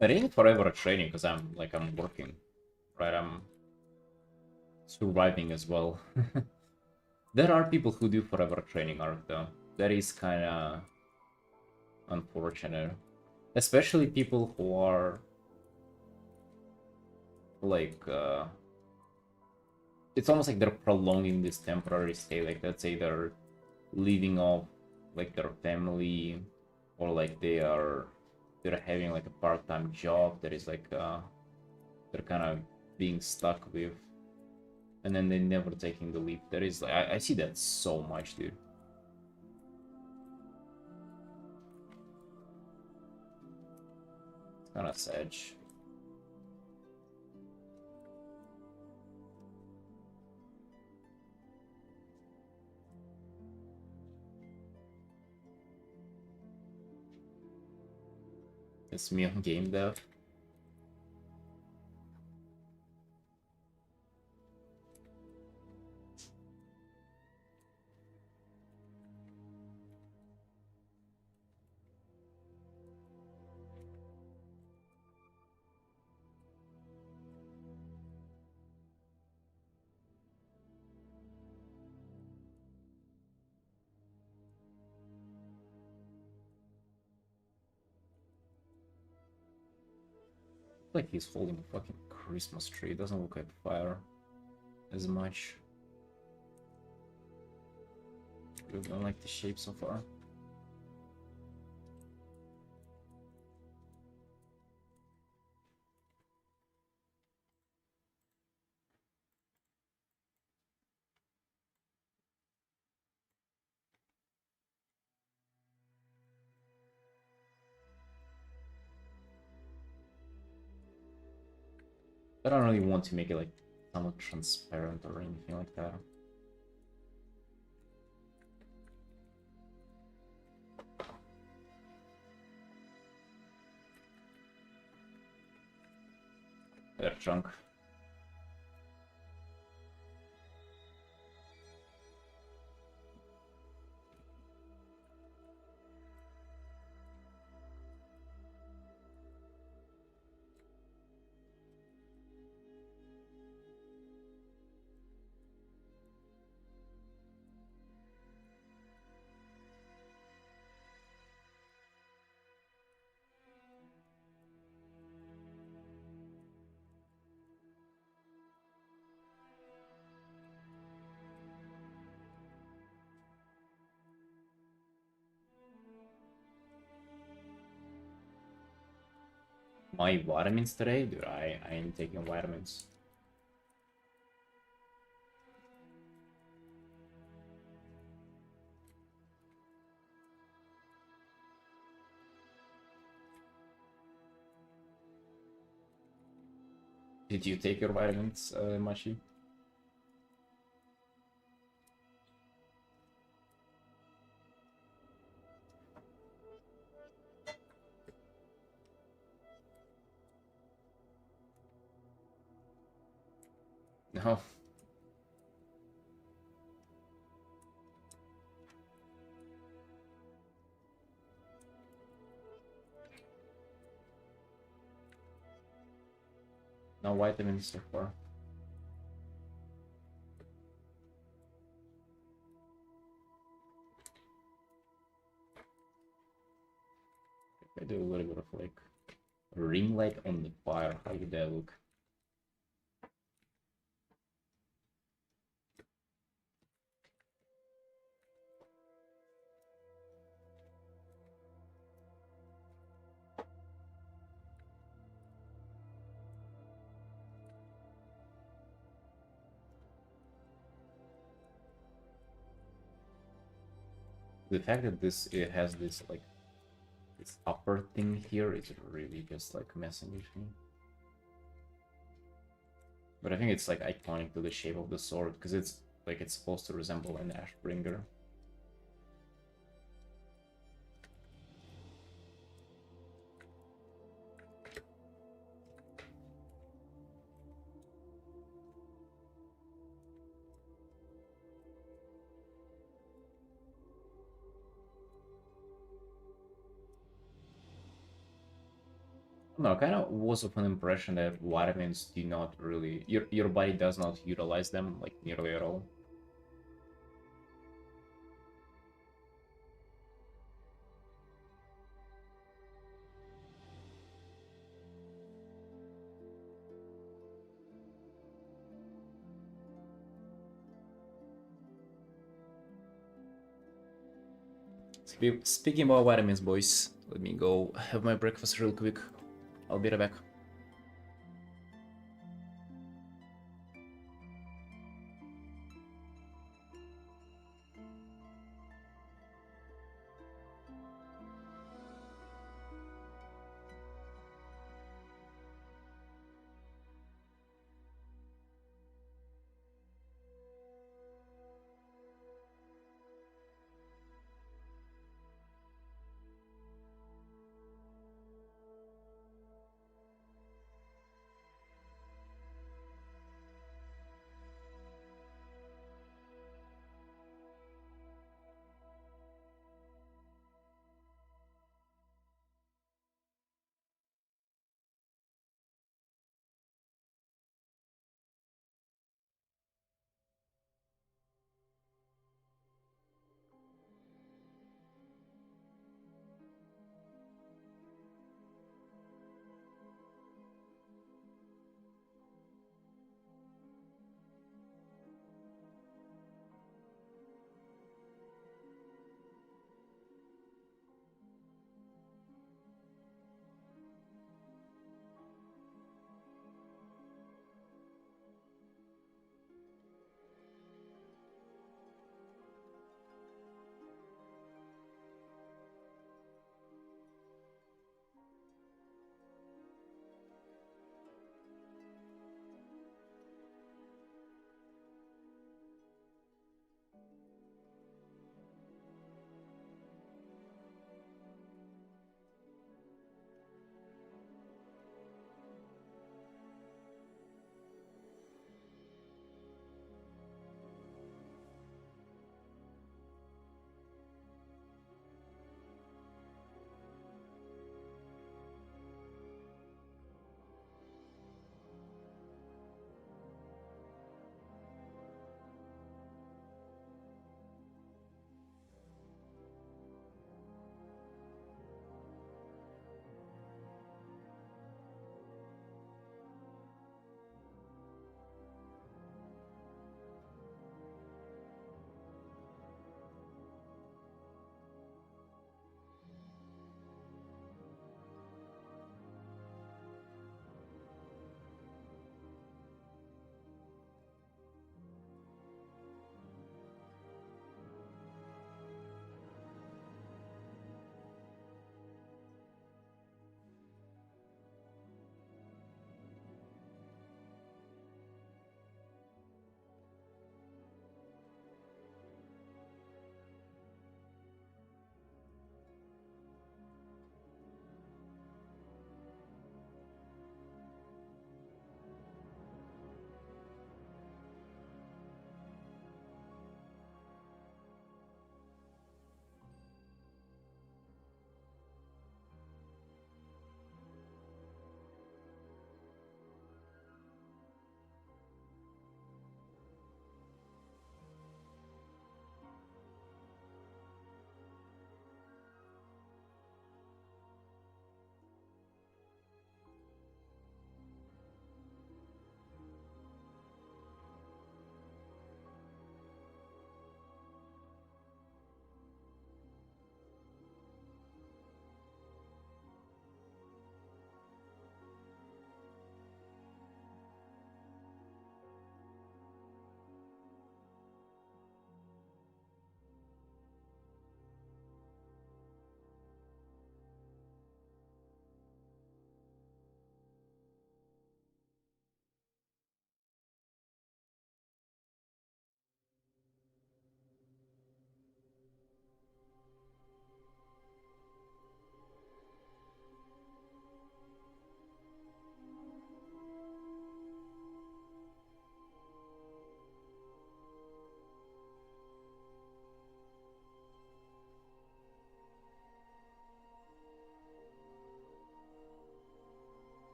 But ain't forever training because I'm working, right? I'm surviving as well. There are people who do forever training art though. That is kind of unfortunate, especially people who are like it's almost like they're prolonging this temporary stay. Like let's say they're leaving off like their family, or like they're having like a part-time job that is like they're kind of being stuck with, and then they never taking the leap. That is like I see that so much, dude. It's kind of sad. It's me on game dev. Like he's holding a fucking Christmas tree. It doesn't look like fire as much. I don't like the shape so far. I don't really want to make it like somewhat transparent or anything like that. There, chunk. My vitamins today? Dude, I ain't taking vitamins. Did you take your vitamins, Machi? Oh. No vitamins so far. I do a little bit of like ring light on the fire. How would that look? The fact that it has this like this upper thing here is really just like messing with me. But I think it's like iconic to the shape of the sword because it's like it's supposed to resemble an Ashbringer. No, kind of was of an impression that vitamins do not really your body does not utilize them like nearly at all. Speaking about vitamins, boys, let me go have my breakfast real quick. I'll be right back.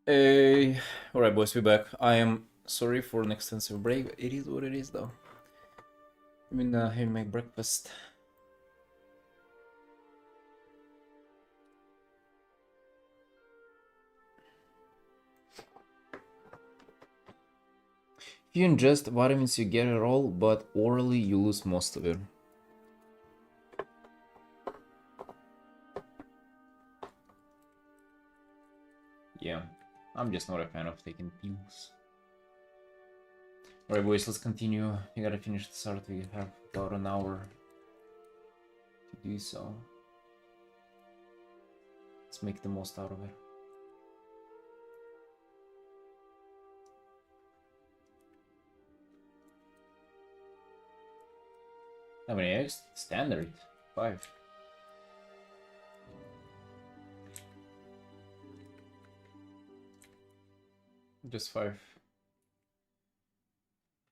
Hey, alright, boys, we're back. I am sorry for an extensive break. It is what it is, though. I mean, having my breakfast. If you ingest vitamins, you get it all, but orally, you lose most of it. Yeah, I'm just not a fan of taking pills. Alright, boys, let's continue. We gotta finish this art. We have about an hour to do so. Let's make the most out of it. How many eggs? Standard. 5. Just 5.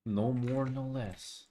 No more, no less.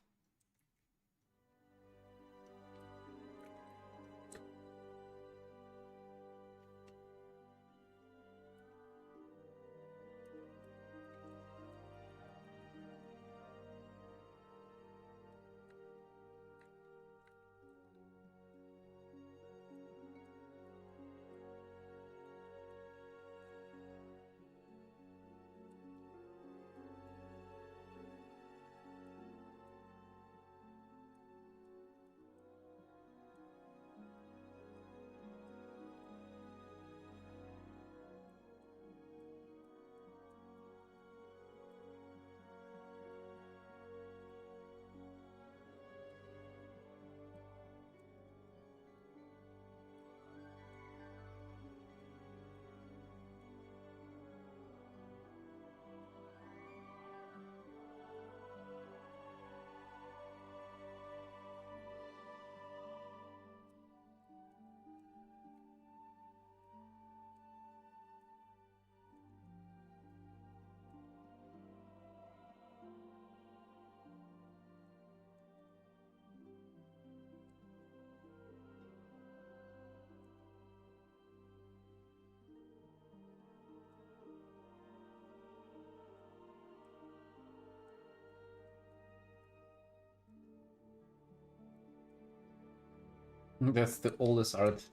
That's the oldest art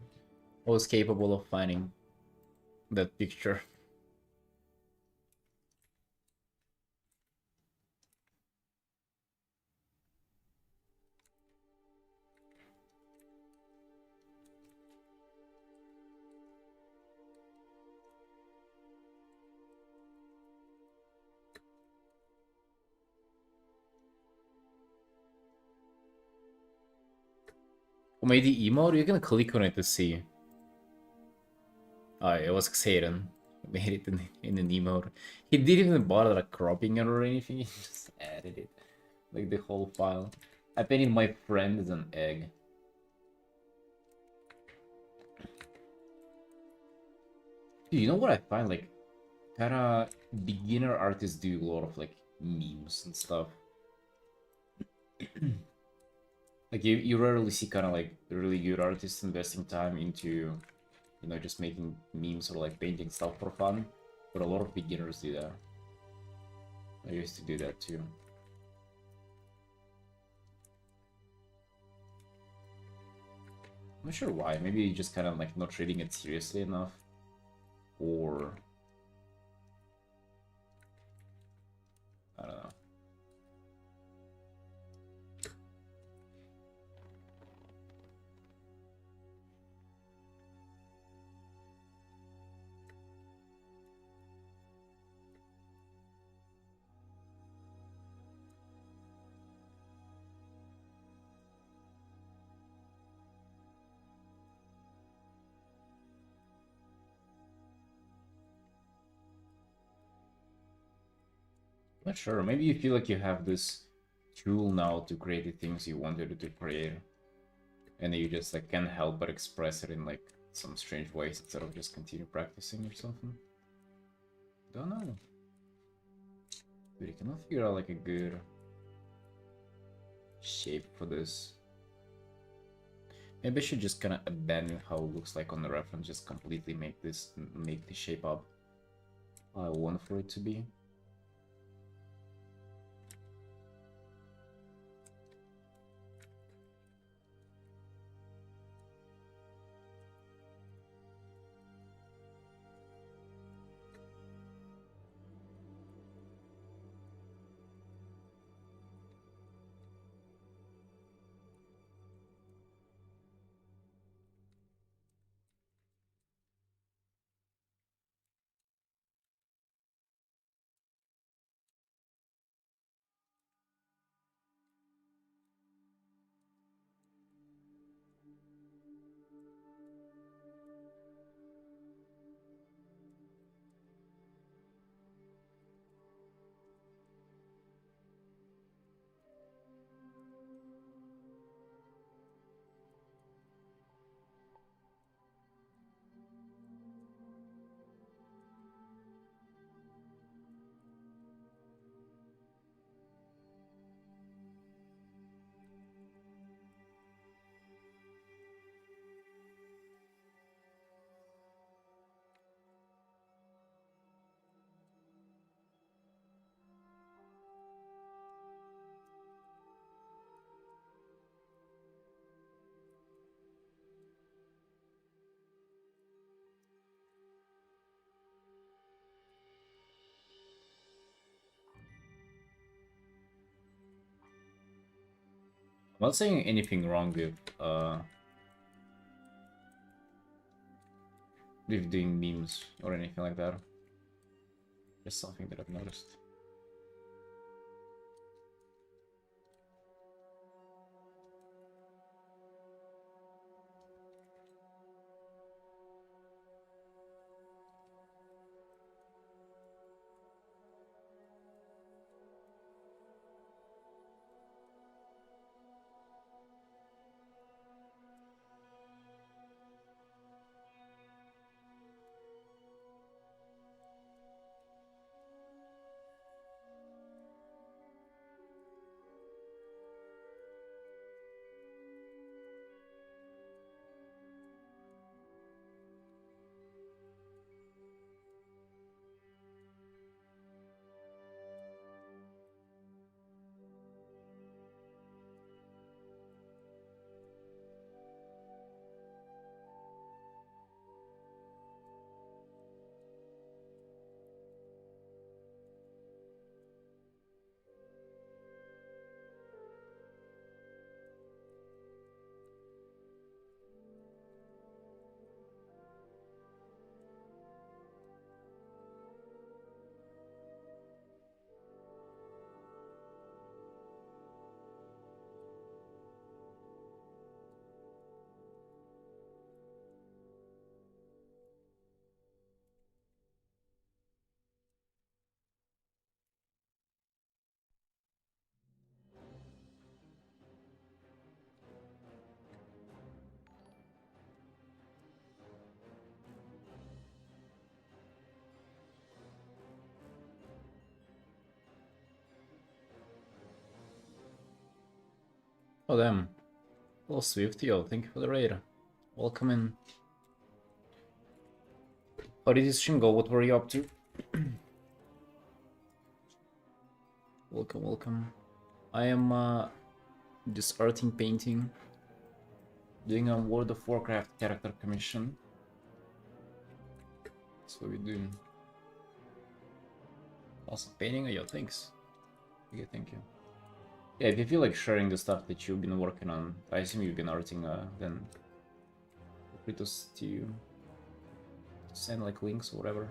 I was capable of finding that picture. Or maybe the emote, you can click on it to see. Oh, it was Xaden. He made it in an emote. He didn't even bother like cropping it or anything, he just added it. Like the whole file. I painted my friend as an egg. Dude, you know what I find? Like, kinda beginner artists do a lot of like memes and stuff. Like you rarely see kind of like really good artists investing time into, you know, just making memes or like painting stuff for fun. But a lot of beginners do that. I used to do that too. I'm not sure why. Maybe just kind of like not treating it seriously enough, or I don't know. Not sure. Maybe you feel like you have this tool now to create the things you wanted to create, and you just like can't help but express it in like some strange ways instead of just continue practicing or something. Don't know. But I cannot figure out like a good shape for this. Maybe I should just kind of abandon how it looks like on the reference, just completely make the shape up. I want for it to be. I'm not saying anything wrong with doing memes or anything like that. Just something that I've noticed. Oh damn. Hello Swift, yo, thank you for the raid. Welcome in. How did this stream go? What were you up to? Welcome, welcome. I am just Artin painting. Doing a World of Warcraft character commission. That's what we're doing. Also painting? Yo, thanks. Okay, thank you. Yeah, if you feel like sharing the stuff that you've been working on, I assume you've been arting, then feel free to send like links or whatever.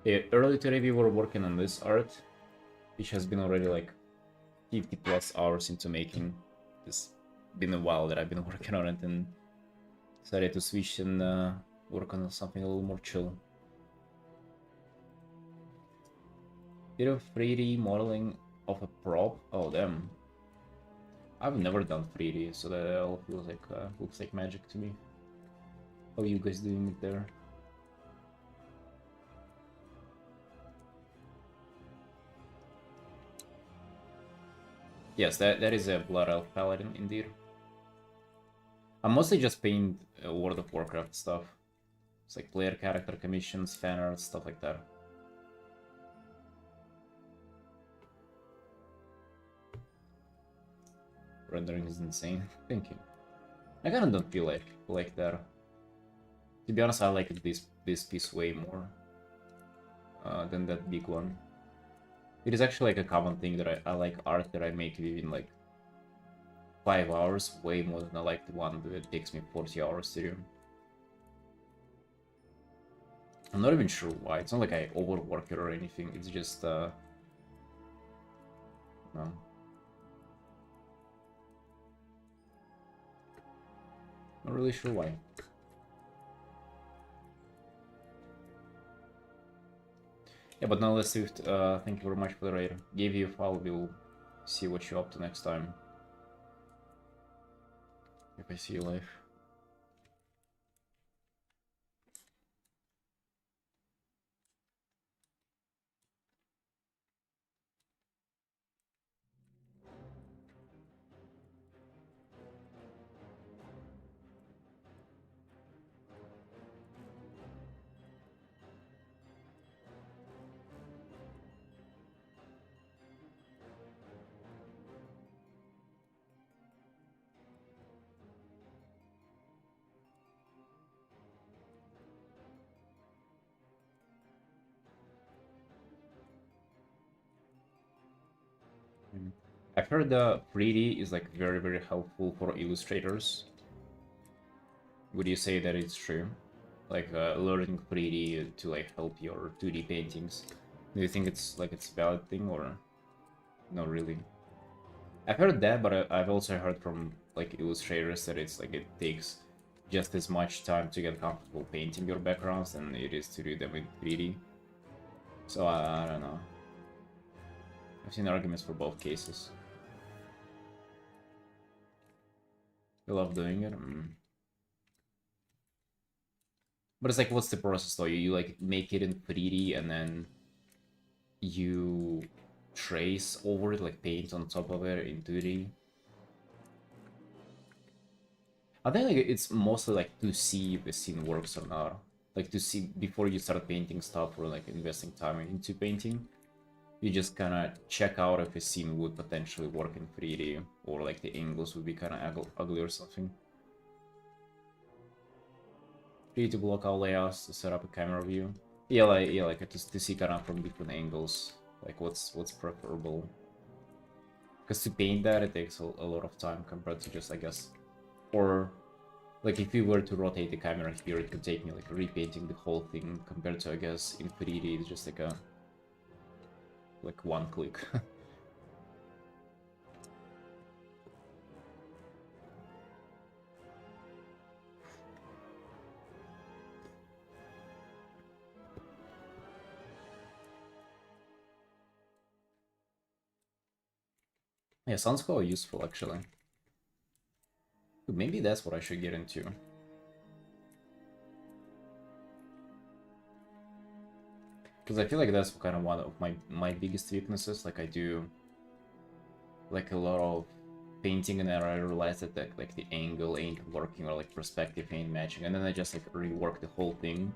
Yeah, earlier today we were working on this art, which has been already like 50 plus hours into making. It's been a while that I've been working on it and decided to switch and work on something a little more chill. Bit of 3D modeling of a prop. Oh damn! I've never done 3D, so that all feels like looks like magic to me. How are you guys doing it there? Yes, that is a Blood Elf Paladin indeed. I mostly just paint World of Warcraft stuff. It's like player character commissions, fan art, stuff like that. Rendering is insane. Thank you. I kinda don't feel like that. To be honest, I like this piece way more than that big one. It is actually like a common thing that I like art that I make within like 5 hours, way more than I like the one that takes me 40 hours to do. I'm not even sure why. It's not like I overwork it or anything. It's just no. Not really sure why. Yeah, but now let's see. Thank you very much for the raid. Gave you a file. We'll see what you're up to next time. If I see you live. I've heard the 3D is like very helpful for illustrators. Would you say that it's true? Like learning 3D to like help your 2D paintings. Do you think it's like it's a valid thing or not really? I've heard that, but I've also heard from like illustrators that it's like it takes just as much time to get comfortable painting your backgrounds than it is to do them in 3D. So I don't know. I've seen arguments for both cases. I love doing it. But it's like, what's the process though? You like make it in 3D and then you trace over it, like paint on top of it in 2D. I think like it's mostly like to see if the scene works or not. Like to see before you start painting stuff or like investing time into painting. You just kind of check out if a scene would potentially work in 3D or like the angles would be kind of ugly or something. 3D to block out layouts to set up a camera view. Yeah, like to see kind of from different angles, like what's preferable. Because to paint that, it takes a lot of time compared to just, I guess, or like if you were to rotate the camera here, it could take me like repainting the whole thing compared to, I guess, in 3D, it's just like one click. Yeah, sounds quite useful actually. Dude, maybe that's what I should get into. Because I feel like that's kind of one of my biggest weaknesses. Like I do like a lot of painting and then I realize that like the angle ain't working or like perspective ain't matching, and then I just like rework the whole thing.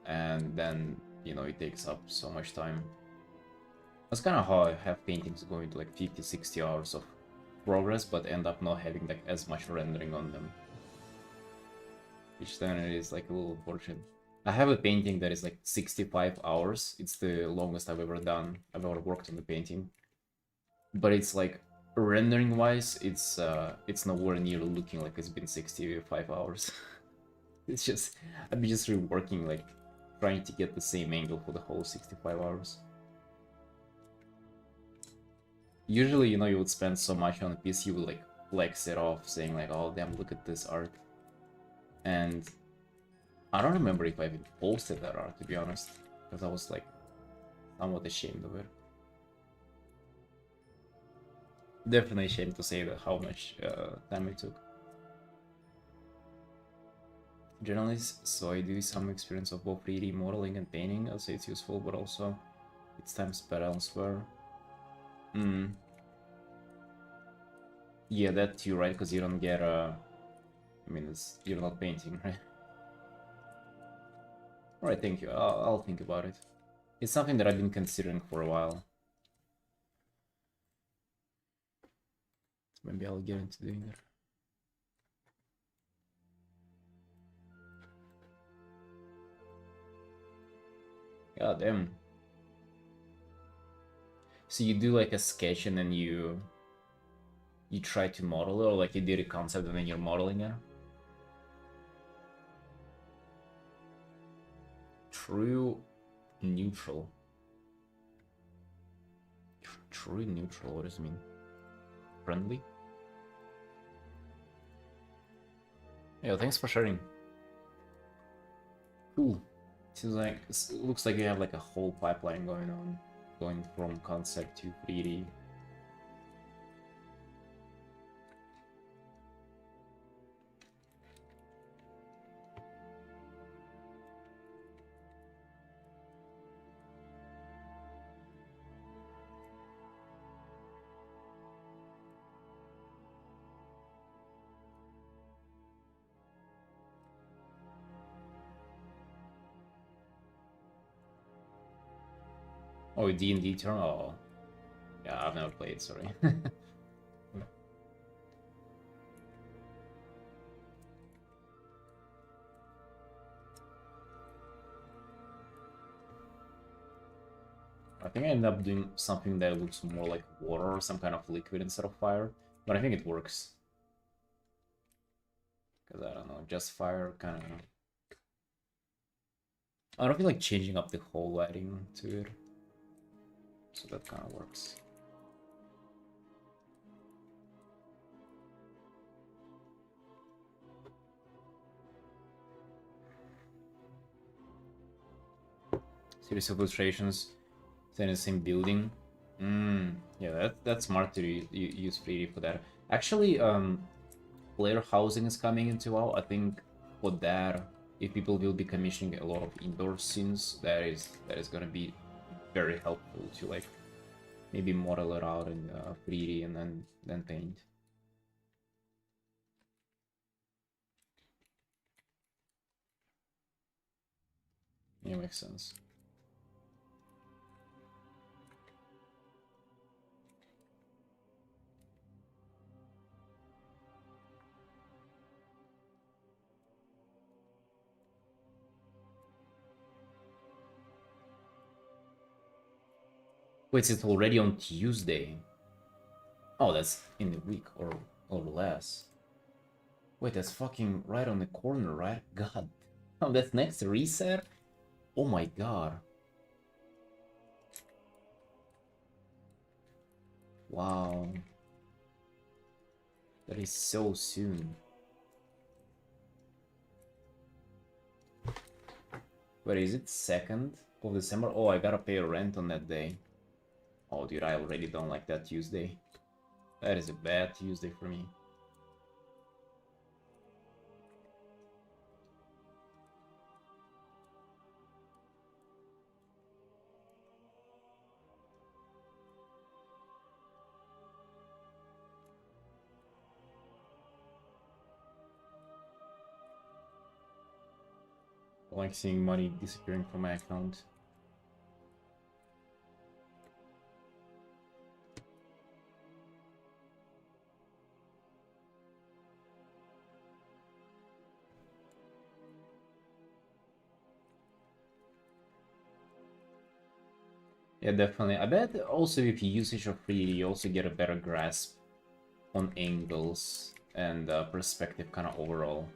And then, you know, it takes up so much time. That's kind of how I have paintings going to like 50-60 hours of progress, but end up not having like as much rendering on them. Which then it is like a little unfortunate. I have a painting that is like 65 hours. It's the longest I've ever done. I've ever worked on the painting. But it's like rendering wise, it's nowhere near looking like it's been 65 hours. It's just I'd be just reworking, like trying to get the same angle for the whole 65 hours. Usually, you know, you would spend so much on a piece, you would like flex it off, saying like, oh damn, look at this art. And I don't remember if I even posted that art, to be honest, because I was like somewhat ashamed of it. Definitely ashamed to say that how much time it took. Generally, so I do some experience of both 3D modeling and painting. I'll say it's useful, but also it's time spent elsewhere. Yeah, that too, right? Because you don't get I mean, you're not painting, right? Alright, thank you. I'll think about it. It's something that I've been considering for a while. Maybe I'll get into doing that. God damn. So you do like a sketch and then you try to model it, or like you did a concept and then you're modeling it? True neutral. True neutral, what does it mean? Friendly? Yeah, thanks for sharing. Cool. Seems like, looks like you have like a whole pipeline going on, going from concept to 3D. Oh, D&D turn? Oh, yeah, I've never played, sorry. I think I ended up doing something that looks more like water or some kind of liquid instead of fire, but I think it works. Because I don't know, just fire kind of... I don't feel like changing up the whole lighting to it, so that kind of works. Series of illustrations in the same building. Yeah, that's smart to use 3D for that. Actually, player housing is coming into WoW. I think for that, if people will be commissioning a lot of indoor scenes, that is gonna be very helpful to like maybe model it out in 3D and then paint. Yeah, makes sense. Wait, it's already on Tuesday. Oh, that's in the week or less. Wait, that's fucking right on the corner, right? God. Oh, that's next reset? Oh my god. Wow. That is so soon. Wait, is it 2nd of December? Oh, I gotta pay rent on that day. Oh, dude, I already don't like that Tuesday. That is a bad Tuesday for me. I like seeing money disappearing from my account. Yeah, definitely. I bet also if you use of 3D, you also get a better grasp on angles and perspective kind of overall.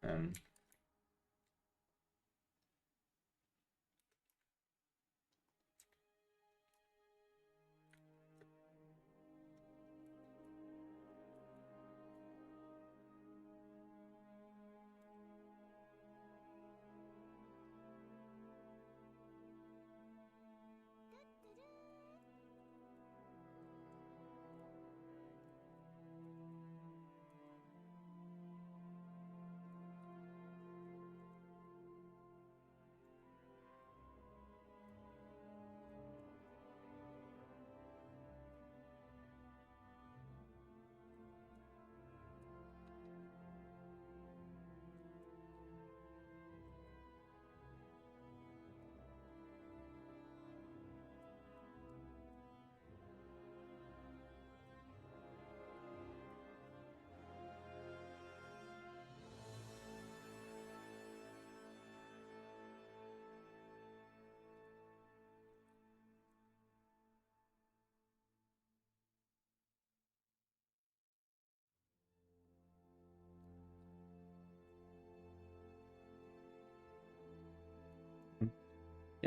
Um,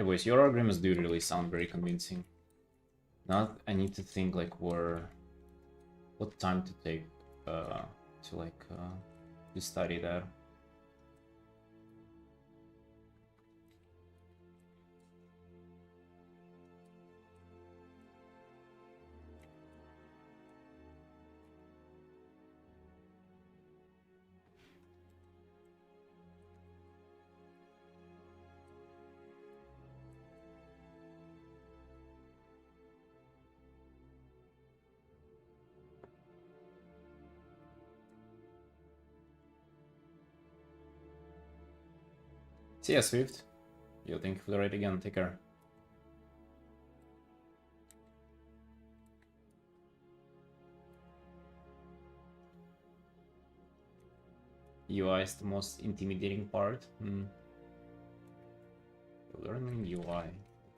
Yeah, boys, your arguments do really sound very convincing. Now I need to think like what time to take to like to study that. See ya, Swift. Yo, thank you for the raid again. Take care. UI is the most intimidating part. Learning UI.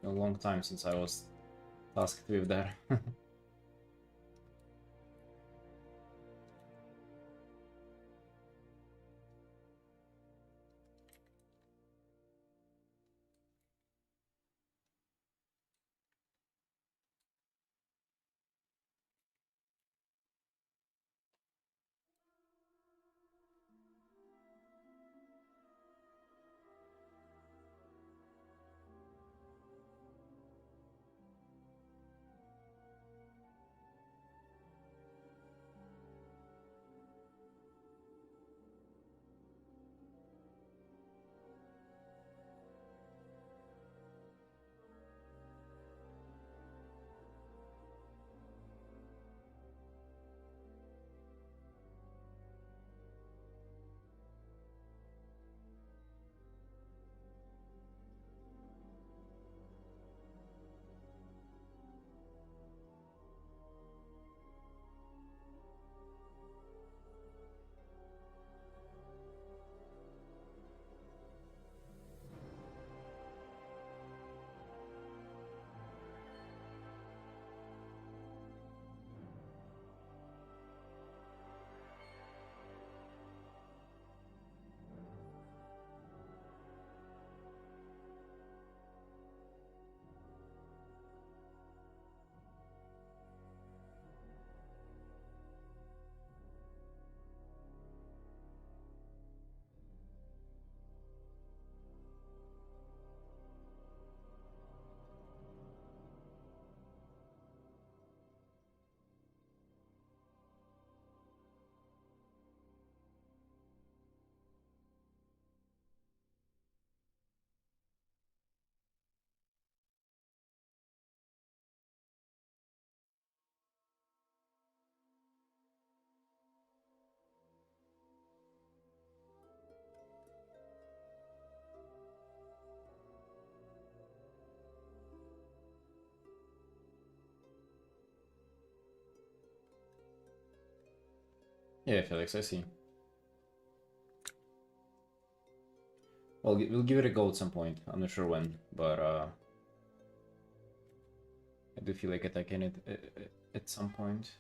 A long time since I was tasked with that. Yeah, Felix, I see. Well, we'll give it a go at some point. I'm not sure when, but I do feel like attacking it at some point.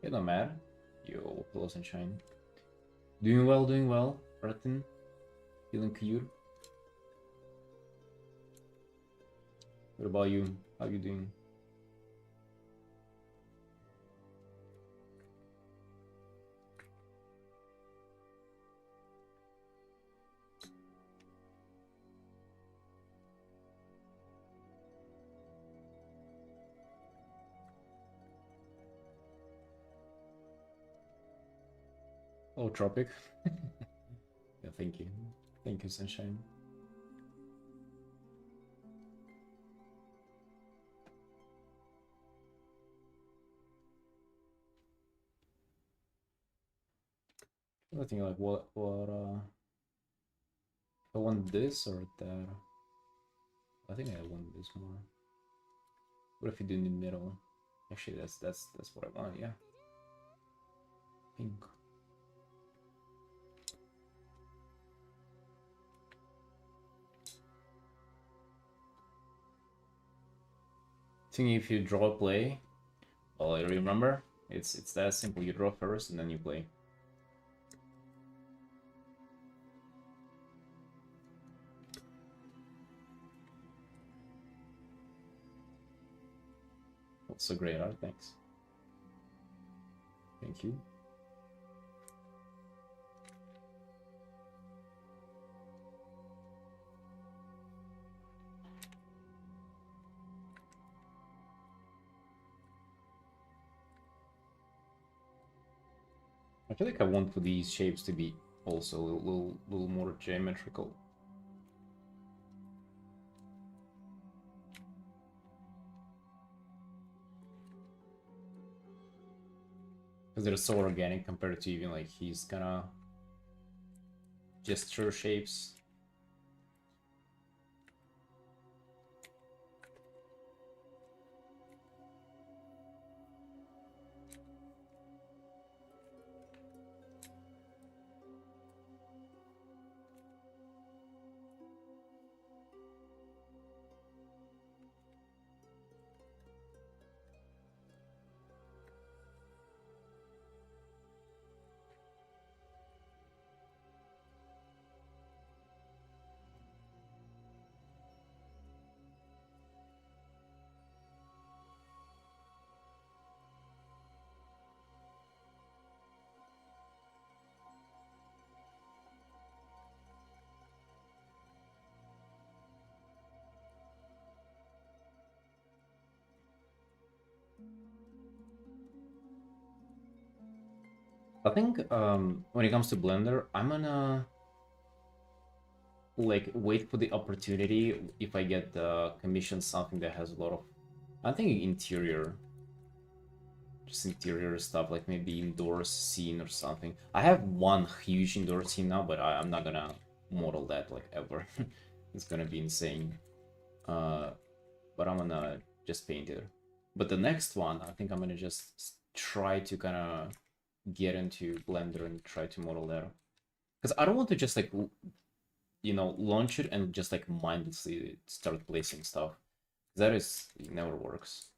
It don't matter. Yo, hello sunshine. Doing well, Artin. Feeling cute. What about you? How you doing? Oh, Tropic. Yeah, thank you. Thank you, sunshine. I think like what I want this or that. I think I want this more. What if you do in the middle? Actually, that's what I want. Yeah, pink. I think if you draw a play, Well, I remember, it's that simple. You draw first and then you play. Also great art, thanks. Thank you. I feel like I want for these shapes to be also a little more geometrical. Because they're so organic compared to even like he's gonna gesture shapes. I think when it comes to Blender, I'm gonna like wait for the opportunity if I get commission something that has a lot of, I'm thinking interior, just interior stuff, like maybe indoors scene or something. I have one huge indoor scene now, but I'm not gonna model that like ever. It's gonna be insane. But I'm gonna just paint it. But the next one, I think I'm gonna just try to kind of get into Blender and try to model that. Because I don't want to just like, you know, launch it and just like mindlessly start placing stuff. That is, it never works.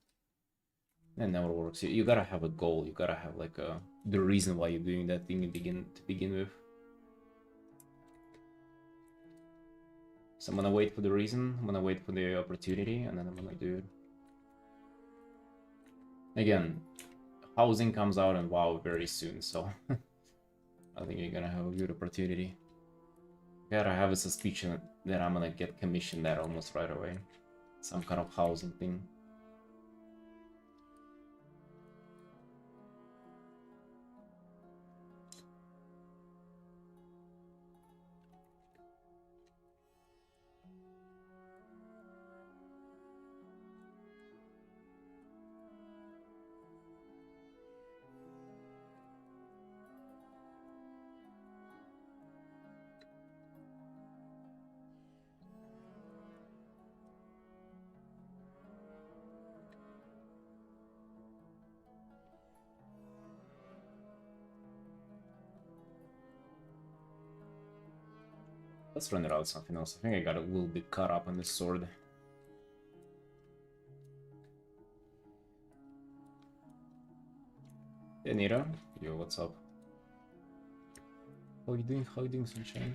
That never works. You gotta have a goal. You gotta have like the reason why you're doing that thing to begin with. So I'm gonna wait for the reason. I'm gonna wait for the opportunity, and then I'm gonna do it. Again, housing comes out and WoW very soon, so I think you're gonna have a good opportunity. Gotta have a suspicion that I'm gonna get commissioned that almost right away. Some kind of housing thing. Let's render out something else. I think I got a little bit caught up on this sword. Hey Nita, yo, what's up? How you doing? How you doing, Sunshine?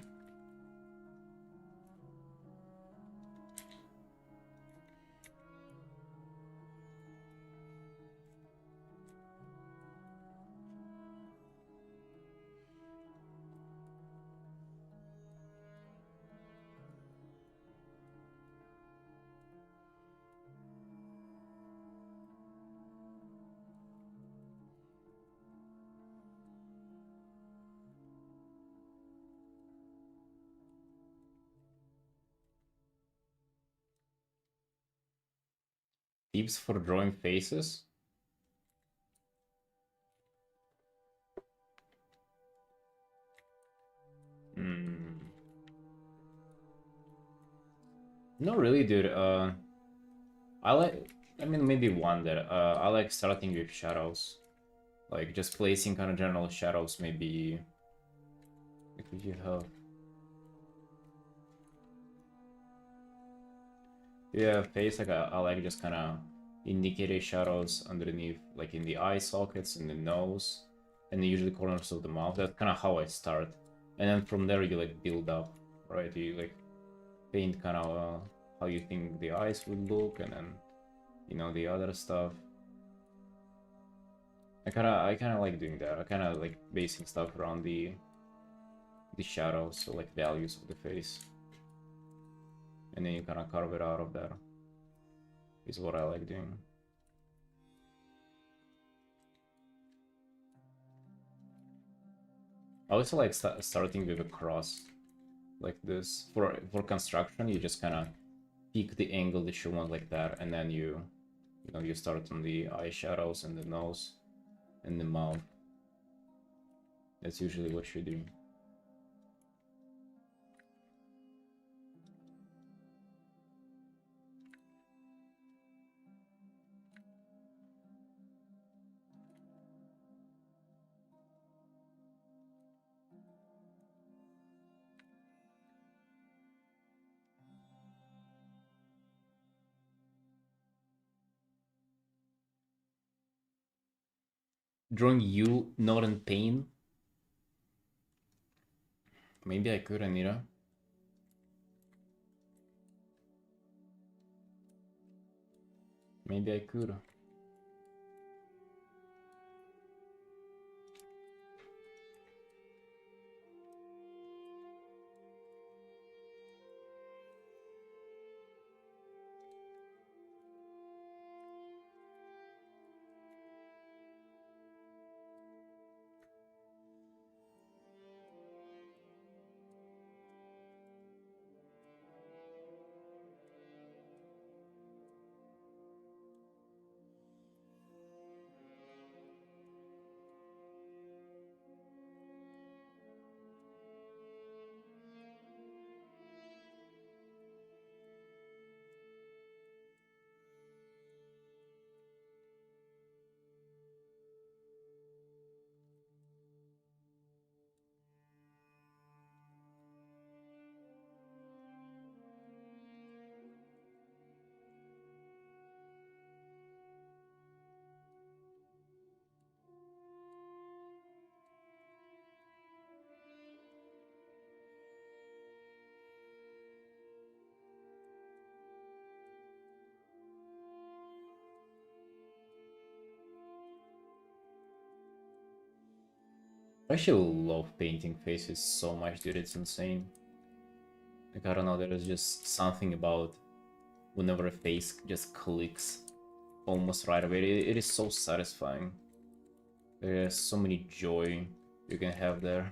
Tips for drawing faces? Not really, dude. I mean, maybe one that I like starting with shadows. Like just placing kind of general shadows, maybe. If you have. Yeah, face, like I like just kind of indicator shadows underneath, like in the eye sockets, in the nose, and usually corners of the mouth. That's kind of how I start. And then from there you like build up, right? You like paint kind of how you think the eyes would look, and then, you know, the other stuff. I kind of like doing that. I kind of like basing stuff around the shadows, so like values of the face, and then you kind of carve it out of that. Is what I like doing. I also like starting with a cross like this. For construction, you just kind of pick the angle that you want like that, and then you know, you start on the eye shadows and the nose and the mouth. That's usually what you do. Drawing you not in pain. Maybe I could, Anita. Maybe I could. I actually love painting faces so much, dude. It's insane. Like, I don't know, there is just something about whenever a face just clicks almost right away. It is so satisfying. There's so many joy you can have there.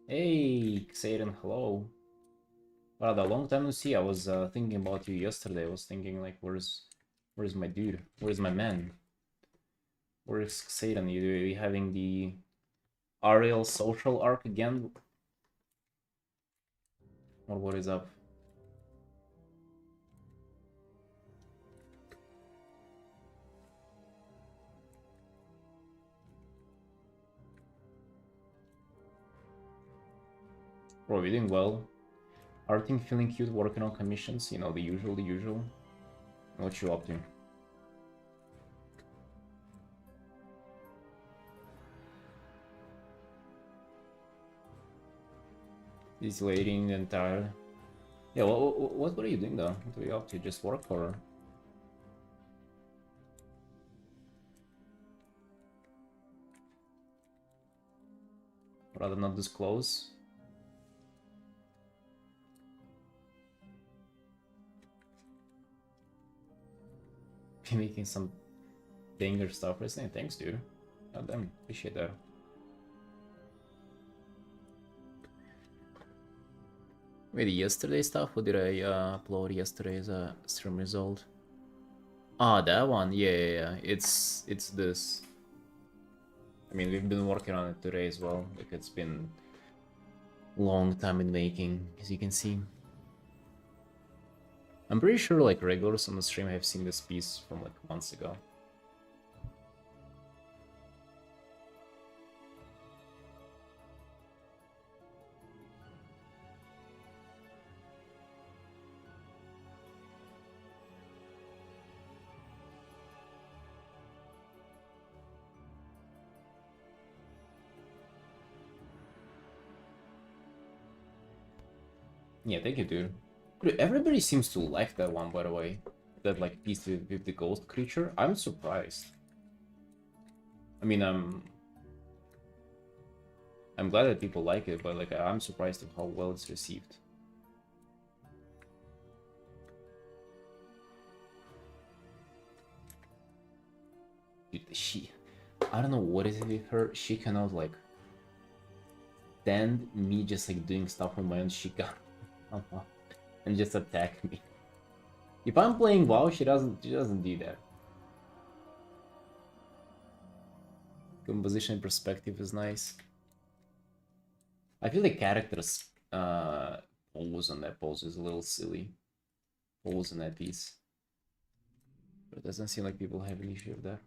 Hey, Xaden, hello. Wow, a long time to see. I was thinking about you yesterday. I was thinking like, where's my dude? Where's my man? Where's Xaden? You having the Ariel social arc again? Or what is up? Bro, we doing well. Artin feeling cute, working on commissions, you know, the usual, the usual. What you up to? He's waiting entirely. Yeah, what are you doing though? What are you up to? Just work or? Rather not disclose? Be making some danger stuff recently. Thanks, dude. God damn, appreciate that. Wait, yesterday stuff? What did I upload yesterday as a stream result? Ah, that one. Yeah. It's this. I mean, we've been working on it today as well. Like, it's been long time in making, as you can see. I'm pretty sure like regulars on the stream have seen this piece from like months ago. Yeah, thank you, dude. Dude, everybody seems to like that one, by the way. That like piece with the ghost creature. I'm surprised. I mean, I'm glad that people like it, but like I'm surprised of how well it's received. Dude, I don't know what is it with her. She cannot like stand me just like doing stuff on my own. She got and just attack me. If I'm playing WoW, she doesn't do that. Composition perspective is nice. I feel like characters pose on that pose is a little silly. Pose on that piece. But it doesn't seem like people have an issue with that.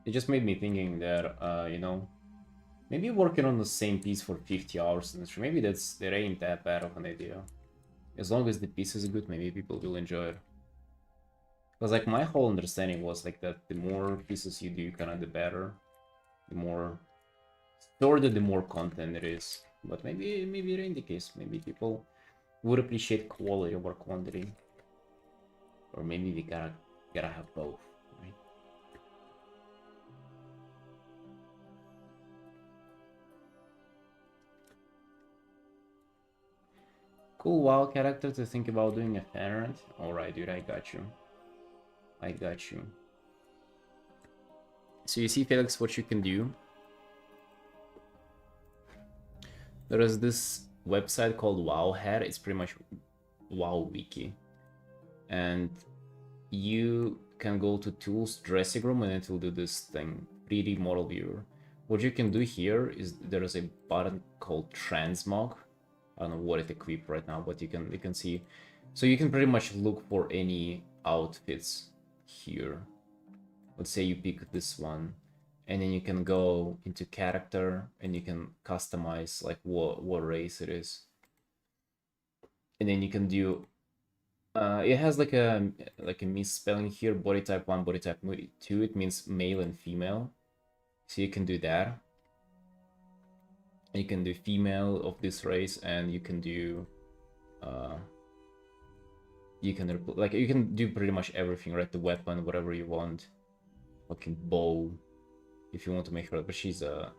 It just made me thinking that, you know, maybe working on the same piece for 50 hours, and maybe that ain't that bad of an idea. As long as the piece is good, maybe people will enjoy it. Because like my whole understanding was like that the more pieces you do, kind of the better. The more sorted, the more content it is. But maybe it ain't the case. Maybe people would appreciate quality over quantity. Or maybe we gotta have both, right? Cool WoW character to think about doing a fan art. Alright, dude, I got you. I got you. So you see, Felix, what you can do? There is this website called Wowhead. It's pretty much WoW Wiki. And you can go to Tools, Dressing Room, and it will do this thing, 3D Model Viewer. What you can do here is there is a button called Transmog. I don't know what it equipped right now, but you can see. So you can pretty much look for any outfits here. Let's say you pick this one, and then you can go into character and you can customize like what race it is. And then you can do it has like a misspelling here, body type 1, body type 2. It means male and female. So you can do that. You can do female of this race, and you can do you can do pretty much everything, right? The weapon, whatever you want. Fucking bow, if you want to make her, but she's a,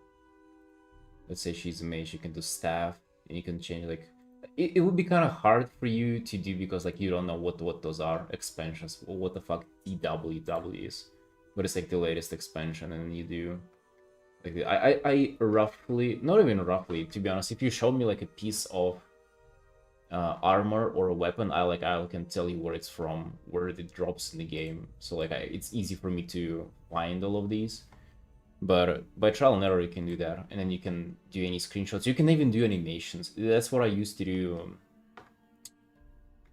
let's say she's a mage, you can do staff, and you can change like it would be kind of hard for you to do because like you don't know what those are expansions, or what the fuck EWW is, but it's like the latest expansion, and you do like I roughly, not even roughly, to be honest, if you show me like a piece of armor or a weapon, I can tell you where it's from, where it drops in the game, so like it's easy for me to find all of these. But by trial and error, you can do that, and then you can do any screenshots. You can even do animations. That's what I used to do,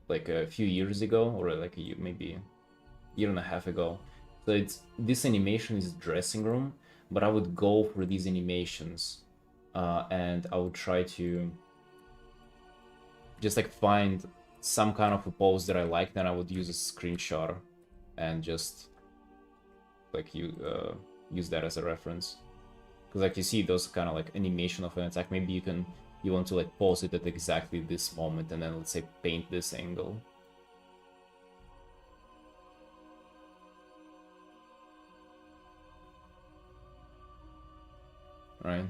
like a few years ago, or like maybe a year and a half ago. So this animation is dressing room, but I would go for these animations, and I would try to just like find some kind of a pose that I liked, and I would use a screenshot and just like use that as a reference, because like you see those kind of like animation of an attack, maybe you want to like pause it at exactly this moment, and then let's say paint this angle. Right,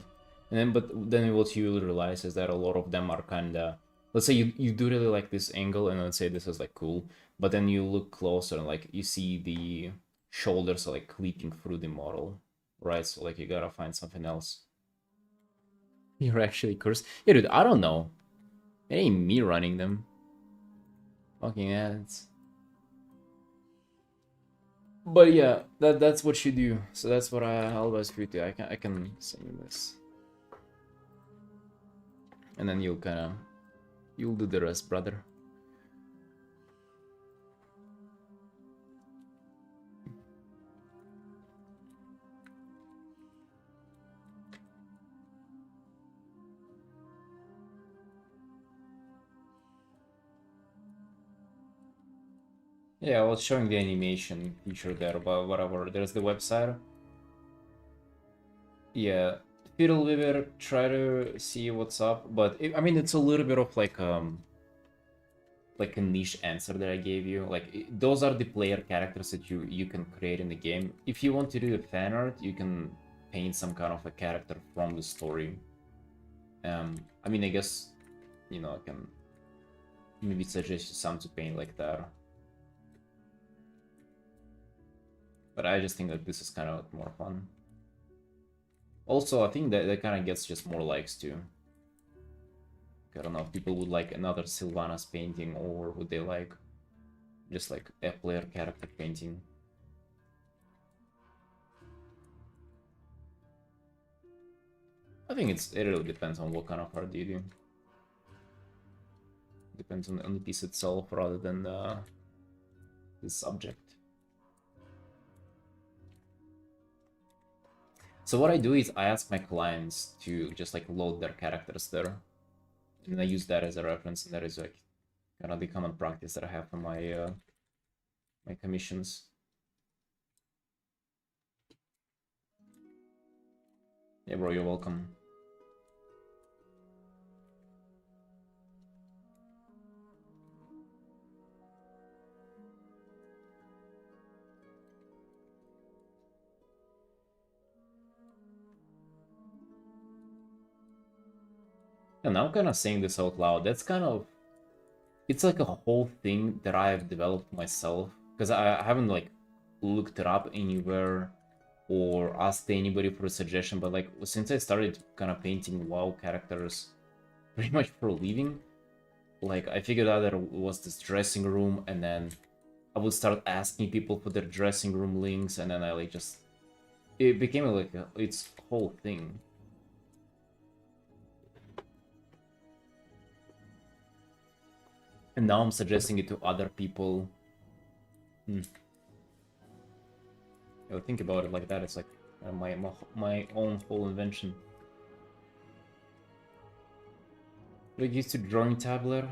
and then what you will realize is that a lot of them are kind of, let's say you do really like this angle, and let's say this is like cool, but then you look closer and like you see the shoulders are like clipping through the model, right? So like you gotta find something else. You're actually cursed? Yeah, dude, I don't know. It ain't me running them. Fucking ads. But yeah, that's what you do. So that's what I'll advise for you to. I can send you this, and then you'll do the rest, brother. Yeah, I was showing the animation feature there, but whatever. There's the website. Yeah, Fiddle Weaver, try to see what's up, but I mean, it's a little bit of like a niche answer that I gave you. Like those are the player characters that you can create in the game. If you want to do a fan art, you can paint some kind of a character from the story. I mean, I guess I can maybe suggest you some to paint like that. But I just think that this is kind of more fun. Also, I think that kind of gets just more likes too. I don't know if people would like another Sylvanas painting, or would they like just like a player character painting. I think it really depends on what kind of art you do. Depends on the piece itself rather than the subject. So what I do is I ask my clients to just like load their characters there, and I use that as a reference, and that is like kind of the common practice that I have for my my commissions. Yeah, bro, you're welcome. And I'm kind of saying this out loud. That's kind of, it's like a whole thing that I have developed myself, because I haven't like looked it up anywhere or asked anybody for a suggestion, but like since I started kind of painting WoW characters pretty much for a living, like I figured out that it was this dressing room, and then I would start asking people for their dressing room links, and then I like just, it became like its whole thing. And now I'm suggesting it to other people. Think about it like that. It's like my own whole invention. Get used to drawing tablet.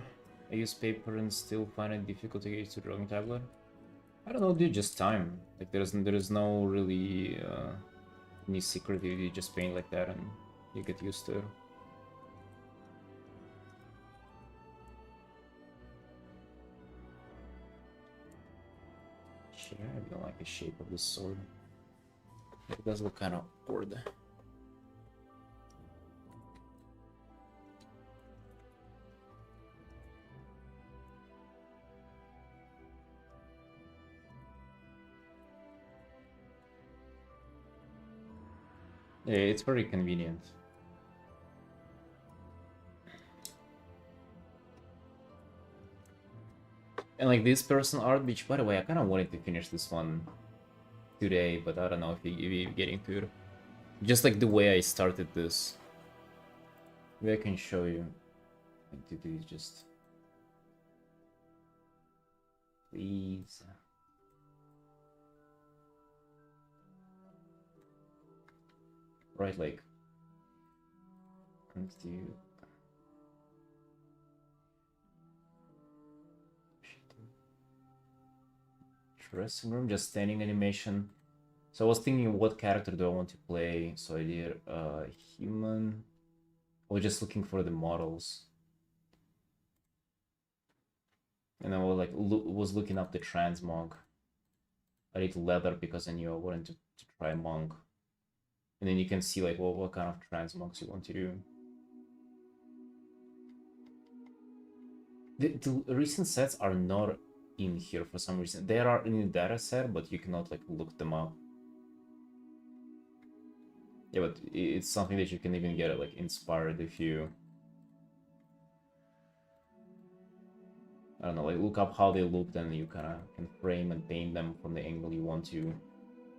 I use paper and still find it difficult to get used to drawing tablet. I don't know, dude. Just time. Like there is no really any secret. You just paint like that and you get used to it. Shit, I don't like the shape of this sword. It does look kind of awkward. Yeah, it's very convenient. And like this person art, which by the way, I kind of wanted to finish this one today, but I don't know if you're getting to it. Just like the way I started this. Maybe I can show you. To do just please. Right, like let's do dressing room, just standing animation. So I was thinking, what character do I want to play? So I did human. I was just looking for the models, and I was like was looking up the transmog. I did leather because I knew I wanted to try monk, and then you can see like what kind of transmogs you want to do. The recent sets are not in here for some reason. They are in the data set, but you cannot like look them up. Yeah, but it's something that you can even get like inspired if you I don't know, like look up how they looked, and you kind of can frame and paint them from the angle you want to,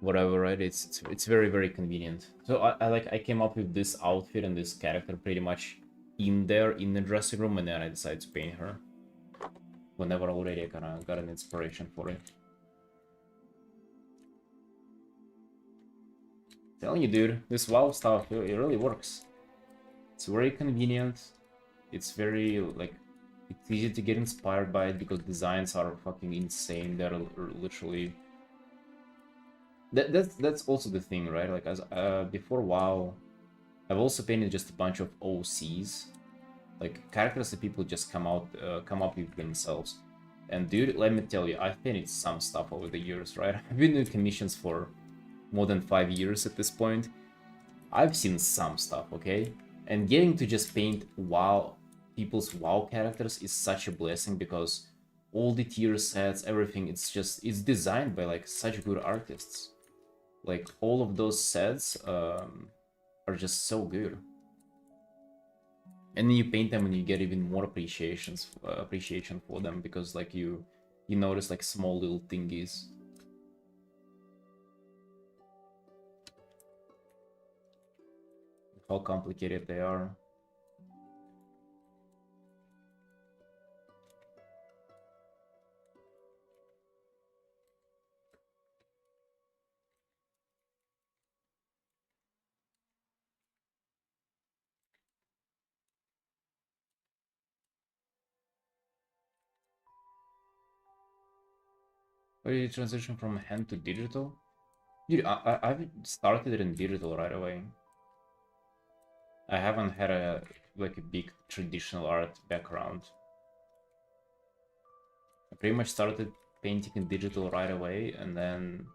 whatever, right? It's very very convenient. So I came up with this outfit and this character pretty much in there in the dressing room, and then I decided to paint her whenever already I kind of got an inspiration for it. Telling you, dude, this WoW stuff, it really works. It's very convenient. It's very, like, it's easy to get inspired by it because designs are fucking insane. They're literally... That's also the thing, right? Like, as before WoW, I've also painted just a bunch of OCs. Like, characters that people just come up with themselves. And dude, let me tell you, I've painted some stuff over the years, right? I've been doing commissions for more than 5 years at this point. I've seen some stuff, okay? And getting to just paint WoW, people's WoW characters is such a blessing because all the tier sets, everything, it's designed by like such good artists. Like all of those sets are just so good. And then you paint them and you get even more appreciation for them because like you notice like small little thingies. How complicated they are. Why did you transition from hand to digital? Dude, I've started it in digital right away. I haven't had a big traditional art background. I pretty much started painting in digital right away, and then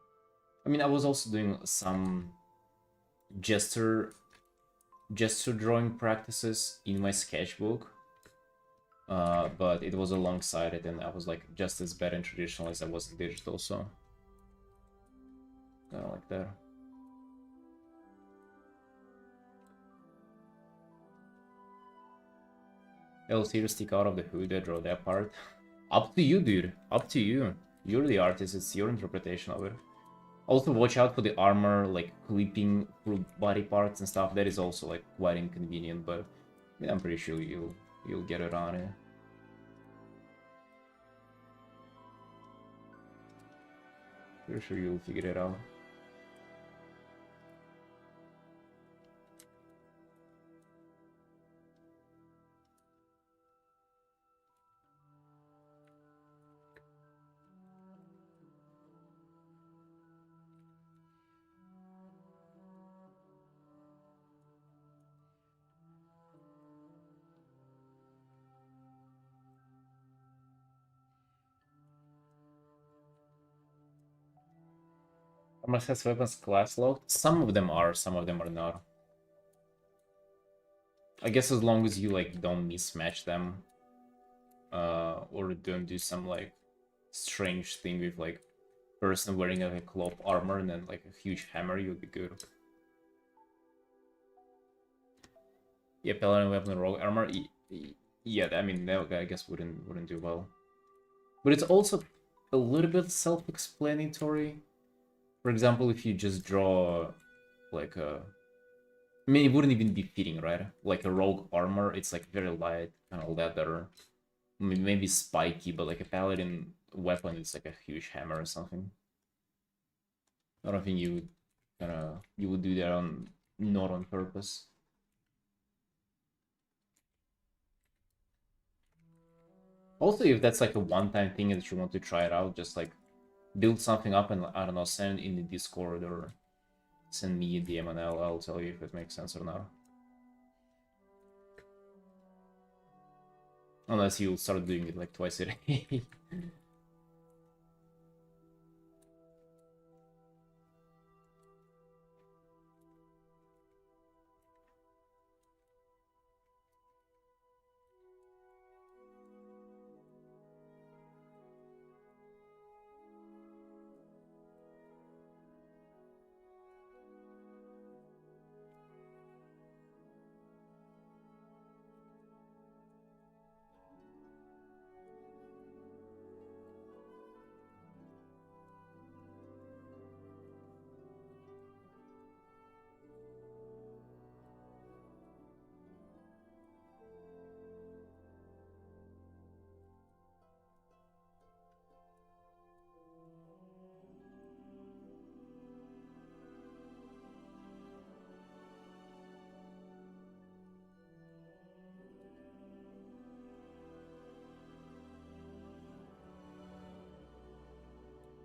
I mean I was also doing some gesture drawing practices in my sketchbook, but it was alongside it, and I was like just as bad in traditional as I was in digital, so kind of like that. LC to stick out of the hood, I draw that part. Up to you, dude. Up to you. You're the artist, it's your interpretation of it. Also, watch out for the armor, like, clipping through body parts and stuff. That is also, like, quite inconvenient, but I mean, I'm pretty sure you'll get it on it. Pretty sure you'll figure it out. Armor has weapons class locked. Some of them are, some of them are not. I guess as long as you like don't mismatch them, or don't do some like strange thing with like person wearing like a cloth armor and then like a huge hammer, you'll be good. Yeah, paladin weapon rogue armor. Yeah, I mean that I guess wouldn't do well. But it's also a little bit self-explanatory. For example, if you just draw like a... I mean, it wouldn't even be fitting, right? Like a rogue armor, it's like very light, kind of leather. I mean, maybe spiky, but like a paladin weapon, it's like a huge hammer or something. I don't think you would do that on not on purpose. Also, if that's like a one-time thing that you want to try it out, just like build something up and I don't know, send it in the Discord or send me a DM and I'll tell you if it makes sense or not. Unless you start doing it like twice a day.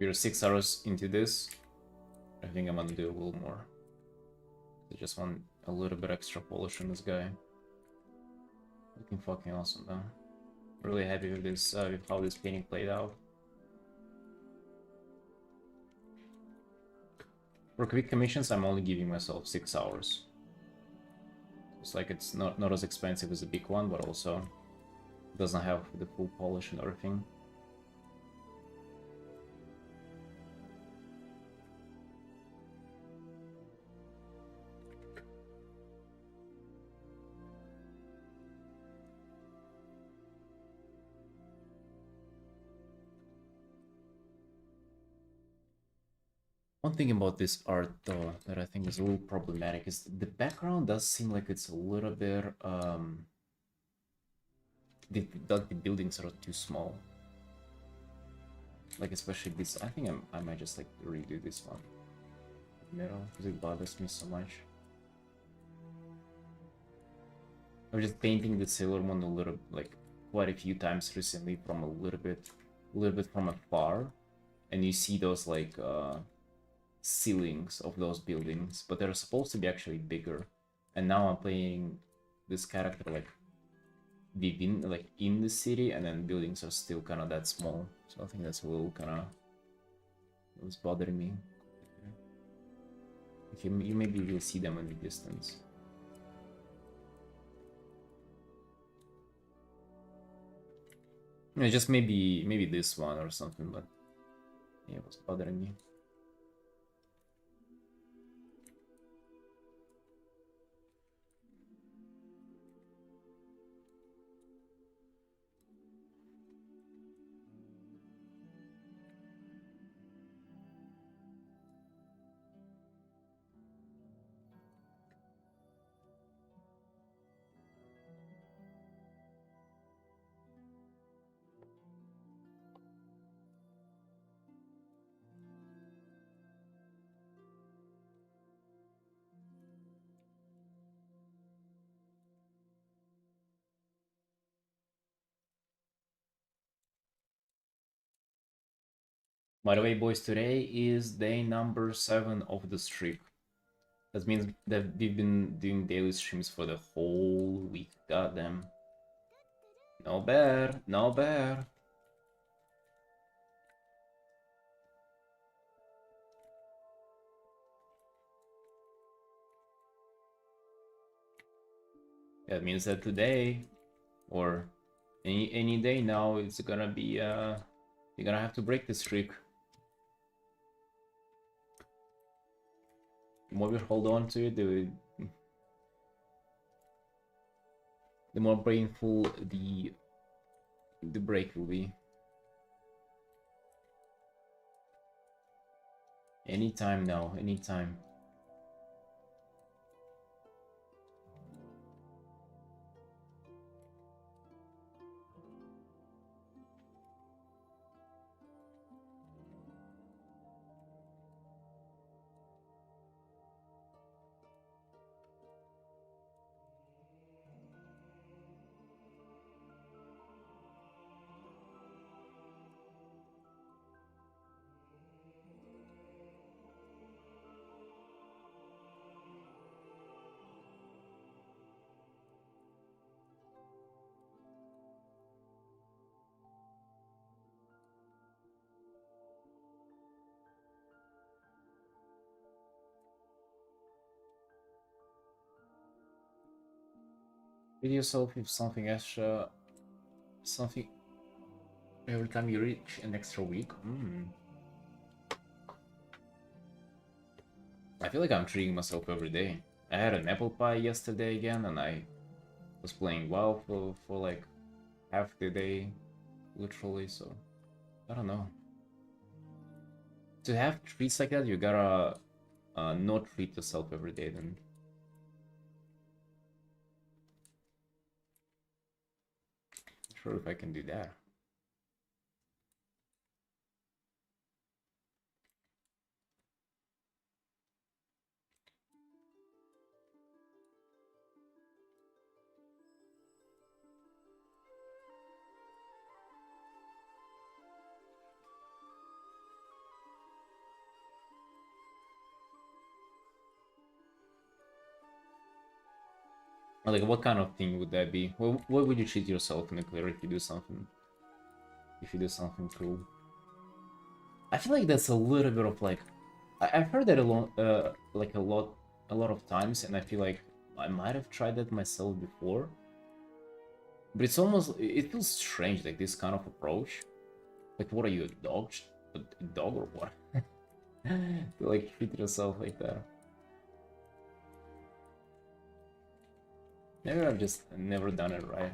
We're 6 hours into this. I think I'm gonna do a little more. I just want a little bit extra polish on this guy. Looking fucking awesome though. Really happy with this, with how this painting played out. For quick commissions, I'm only giving myself 6 hours. It's like it's not as expensive as a big one, but also doesn't have the full polish and everything. One thing about this art, though, that I think is a little problematic is the background does seem like it's a little bit, the buildings are too small. Like, especially this, I think I might just, like, redo this one. Middle, because it bothers me so much. I'm just painting the Sailor Moon a little, like, quite a few times recently from a little bit from afar. And you see those, like, ceilings of those buildings, but they're supposed to be actually bigger. And now I'm playing this character like within, like in the city, and then buildings are still kind of that small. So I think that's a little kind of what's bothering me. Okay, you maybe will see them in the distance. Yeah, just maybe this one or something, but yeah, it was bothering me. By the way, boys, today is day number 7 of the streak. That means that we've been doing daily streams for the whole week. Goddamn. No bad, no bad. That means that today, or any day now, it's gonna be you're gonna have to break the streak. The more we hold on to it, the more painful the break will be. Anytime now, anytime. Feed yourself with something extra, something every time you reach an extra week. I feel like I'm treating myself every day. I had an apple pie yesterday again, and I was playing WoW for like half the day, literally, so I don't know. To have treats like that, you gotta not treat yourself every day then. Not sure if I can do that. Like, what kind of thing would that be? What would you treat yourself in a clear if you do something? If you do something cool? I feel like that's a little bit of like, I've heard that a lot, like a lot of times, and I feel like I might have tried that myself before. But it's almost, it feels strange, like this kind of approach. Like, what are you, a dog? A dog or what? To like treat yourself like that. Maybe I've just never done it right.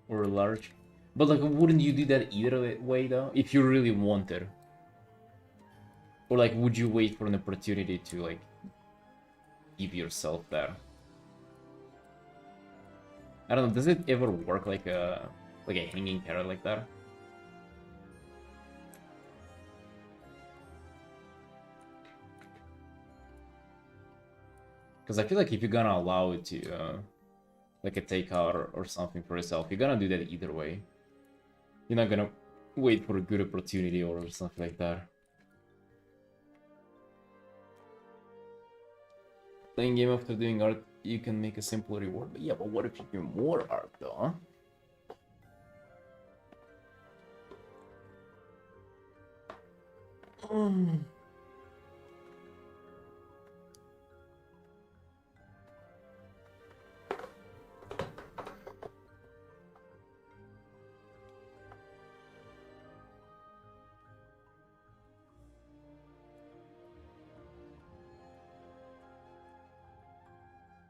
Or large. But like, wouldn't you do that either way though? If you really wanted? Or like, would you wait for an opportunity to like give yourself that? I don't know, does it ever work like a hanging carrot like that? Because I feel like if you're gonna allow it to like a takeout or something for yourself, you're gonna do that either way. You're not gonna wait for a good opportunity or something like that. Playing game after doing art, you can make a simple reward. But yeah, but what if you do more art though, huh?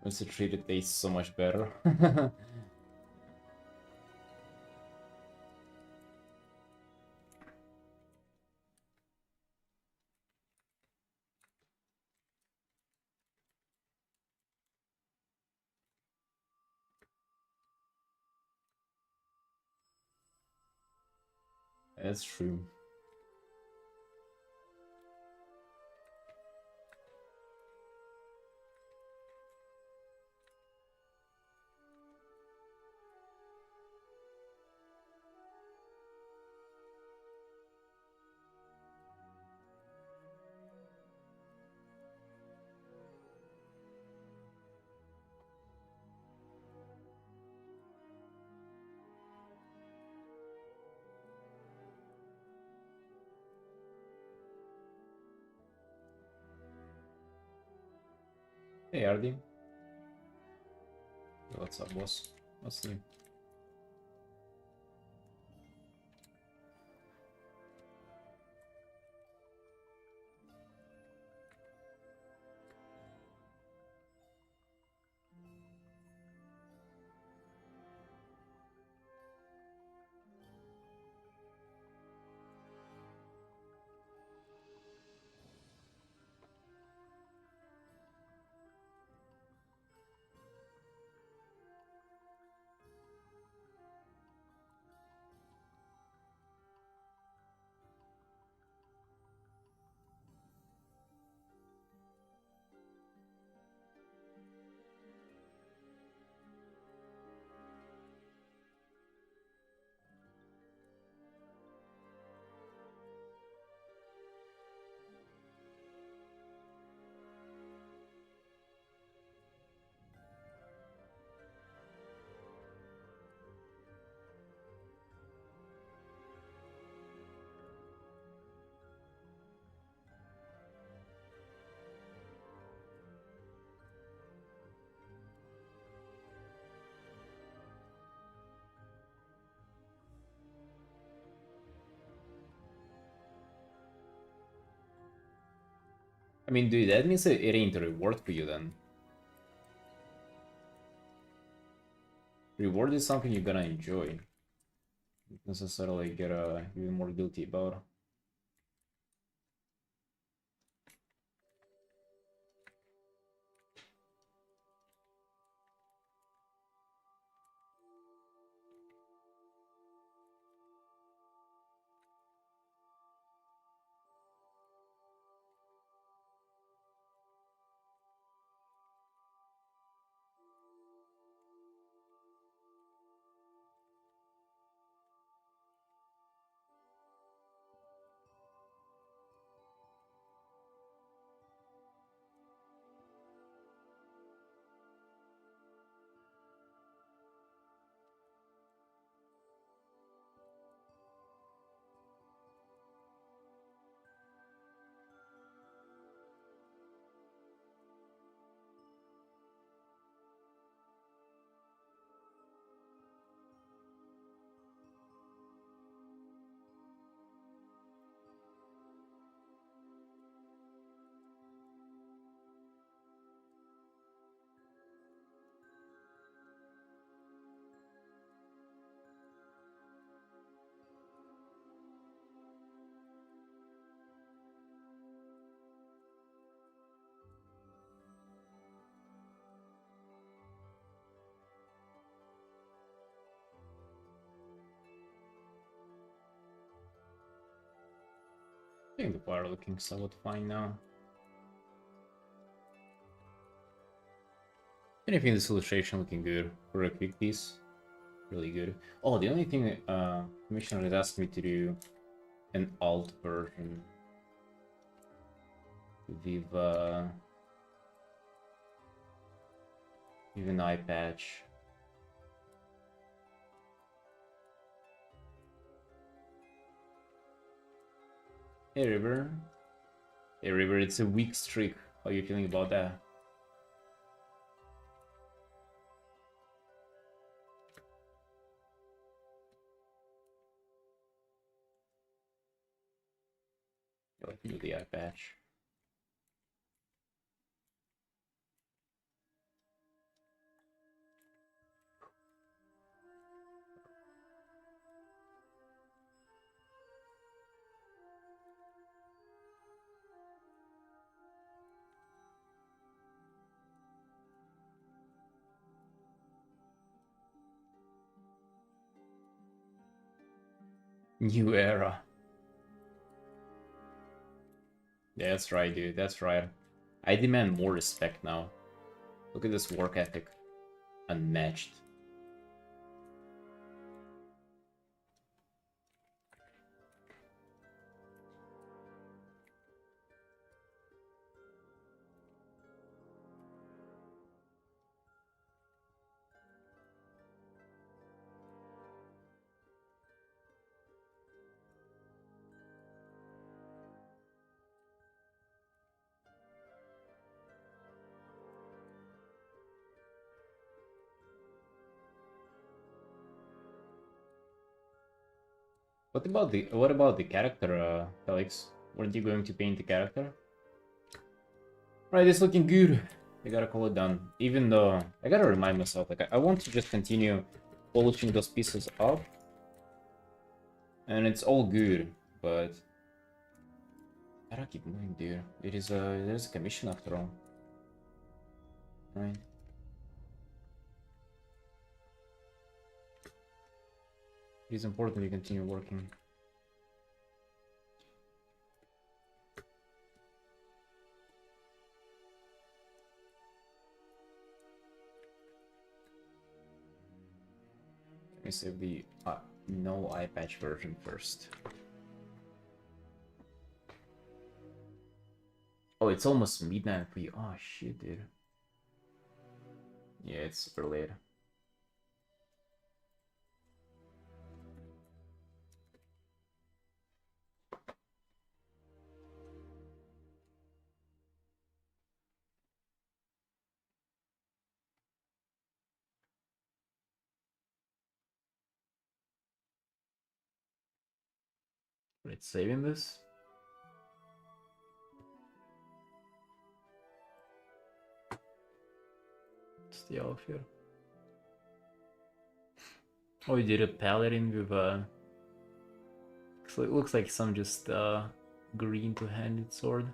It's a treat, it tastes so much better. That's true. Hey Artin, what's up, boss? What's new? I mean, dude, that means it ain't a reward for you then. Reward is something you're gonna enjoy. Not necessarily get even more guilty about. think the bar looking somewhat fine now. And I think this illustration looking good for a quick piece. Really good. Oh, the only thing Commissioner has asked me to do an alt version with an eye patch. Hey River. Hey River, it's a weak streak. How are you feeling about that? Let me do the eye patch. New era. Yeah, that's right, dude. That's right. I demand more respect now. Look at this work ethic. Unmatched. What about the character, Felix? Weren't you going to paint the character? Right, it's looking good. I gotta call it done. Even though I gotta remind myself, like I want to just continue polishing those pieces up, and it's all good, but I gotta keep moving, dude. There's a commission after all, right? It is important we continue working. Let me save the no eye patch version first. Oh, it's almost midnight for you. Oh shit, dude. Yeah, it's super late. Right, saving this. Stay off here. Oh, you did a paladin with so it looks like some just green two-handed sword.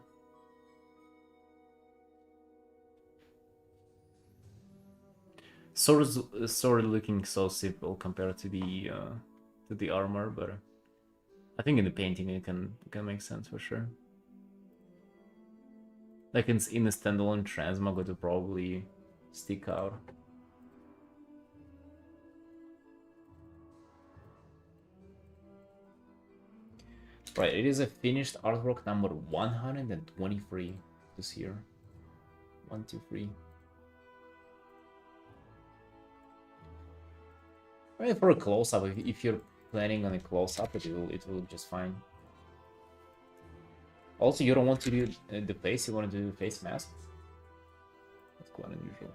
Sword looking so simple compared to the armor, but I think in the painting it can make sense for sure. Like in a standalone transmog, it would probably stick out. Right, it is a finished artwork number 123 this year. 123. Right, for a close-up, if you're planning on a close-up, it will look just fine. Also, you don't want to do the face, you want to do face mask. That's quite unusual.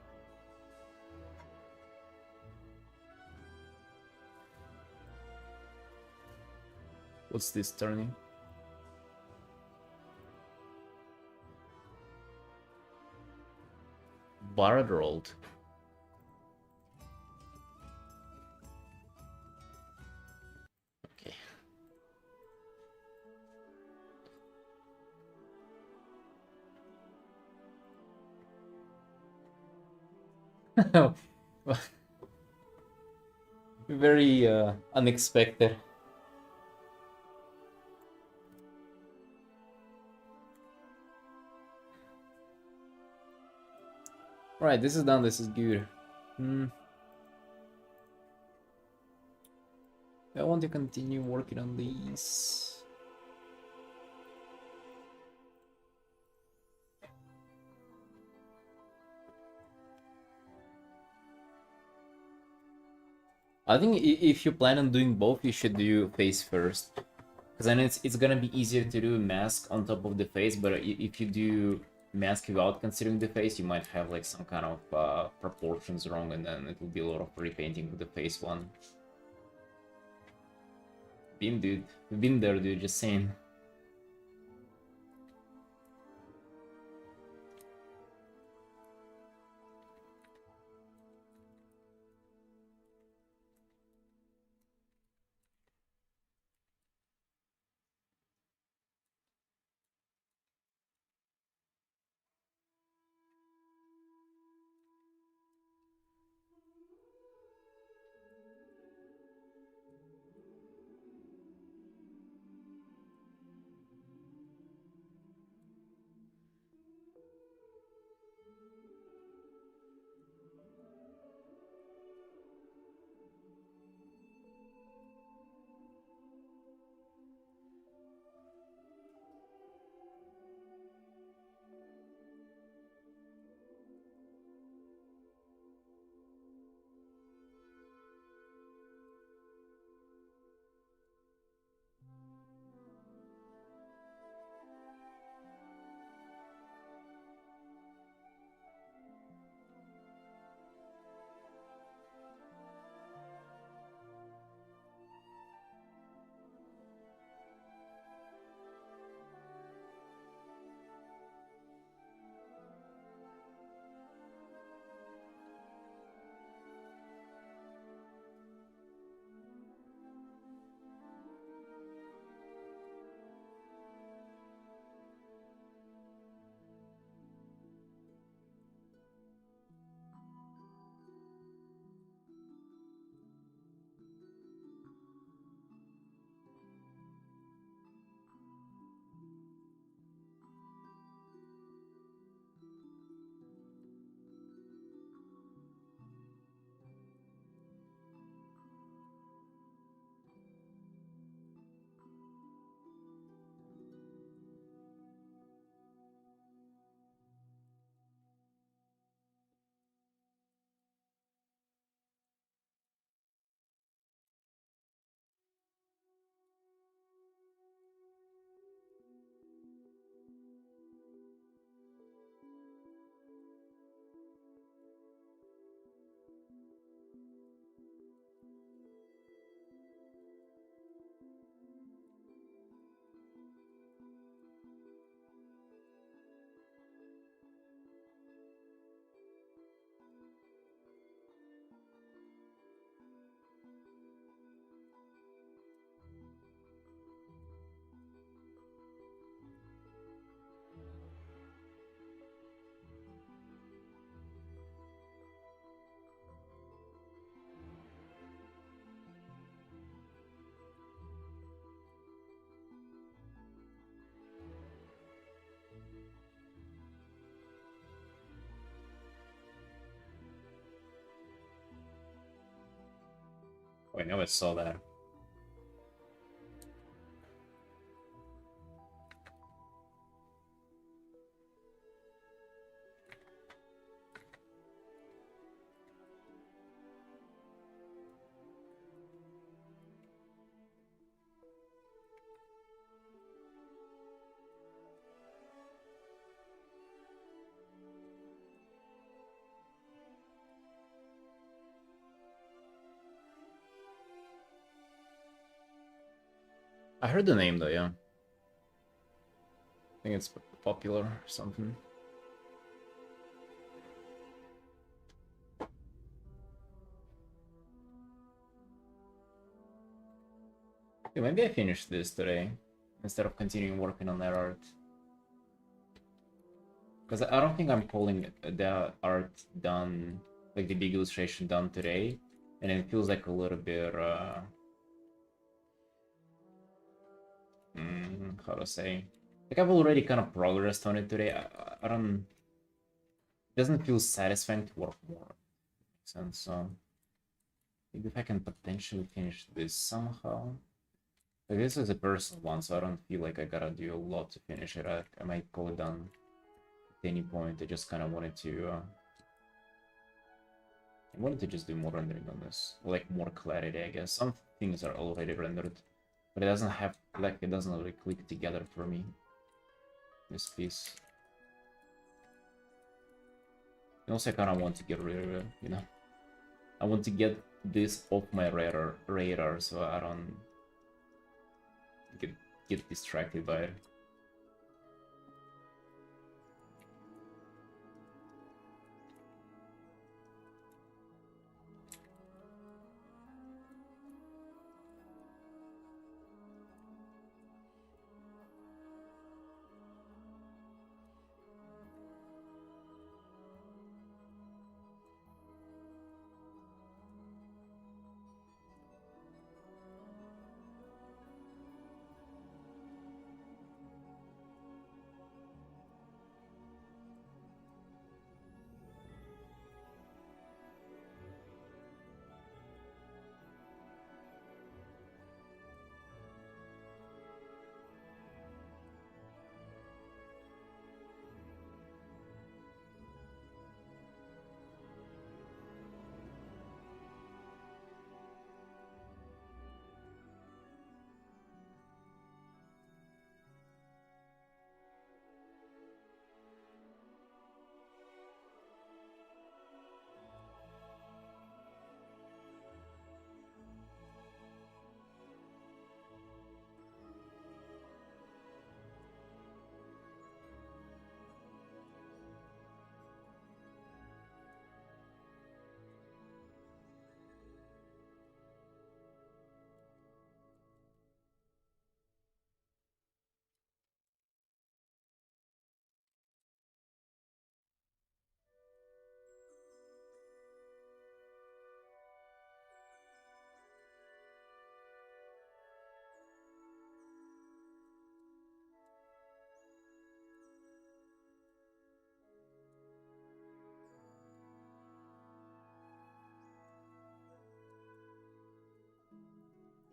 What's this turning? Barred rolled. Okay. Very unexpected. Alright, this is done, this is good. I want to continue working on these. I think if you plan on doing both, you should do face first. Because then it's gonna be easier to do mask on top of the face, but if you do mask without considering the face, you might have like some kind of proportions wrong, and then it will be a lot of repainting with the face one. Dude. We've been there, dude, just saying. Oh, I never saw that. I heard the name though, yeah. I think it's popular or something. Yeah, maybe I finished this today instead of continuing working on that art. Because I don't think I'm calling the art done, like the big illustration done today, and it feels like a little bit, how to say, like I've already kind of progressed on it today. I don't, doesn't feel satisfying to work more. Makes sense. So maybe if I can potentially finish this somehow. Like, this is a personal one, so I don't feel like I gotta do a lot to finish it. I might call it done at any point. I just kind of wanted to. I wanted to just do more rendering on this, like more clarity, I guess. Some things are already rendered, but it doesn't have, like, it doesn't really click together for me. This piece. And also, I kind of want to get rid of it, you know. I want to get this off my radar, so I don't get distracted by it.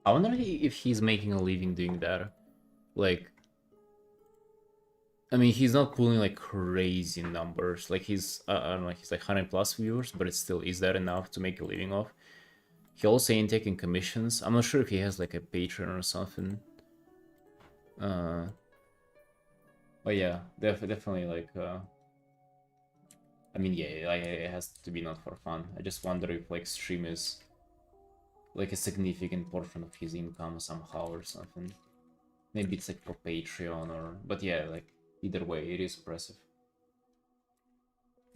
I wonder if he's making a living doing that. Like, I mean, he's not pulling like crazy numbers. Like he's, I don't know, he's like 100 plus viewers, but it still is that enough to make a living off. He also ain't taking commissions. I'm not sure if he has like a Patreon or something. But yeah, definitely like. I mean, yeah, like, it has to be not for fun. I just wonder if like stream is like a significant portion of his income somehow or something. Maybe it's like for Patreon or, but yeah, like either way, it is impressive.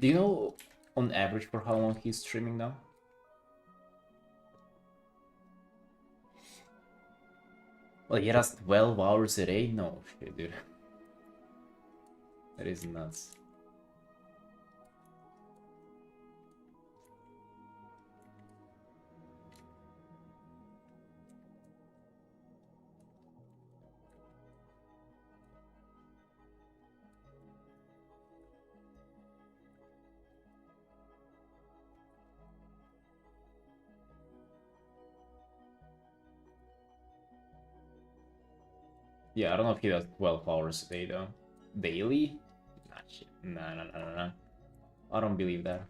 Do you know on average for how long he's streaming now? Well, he has 12 hours a day? No shit, dude. That is nuts. Yeah, I don't know if he does 12 hours a day though. Daily? Nah, shit. Nah, nah, nah, nah, nah. I don't believe that.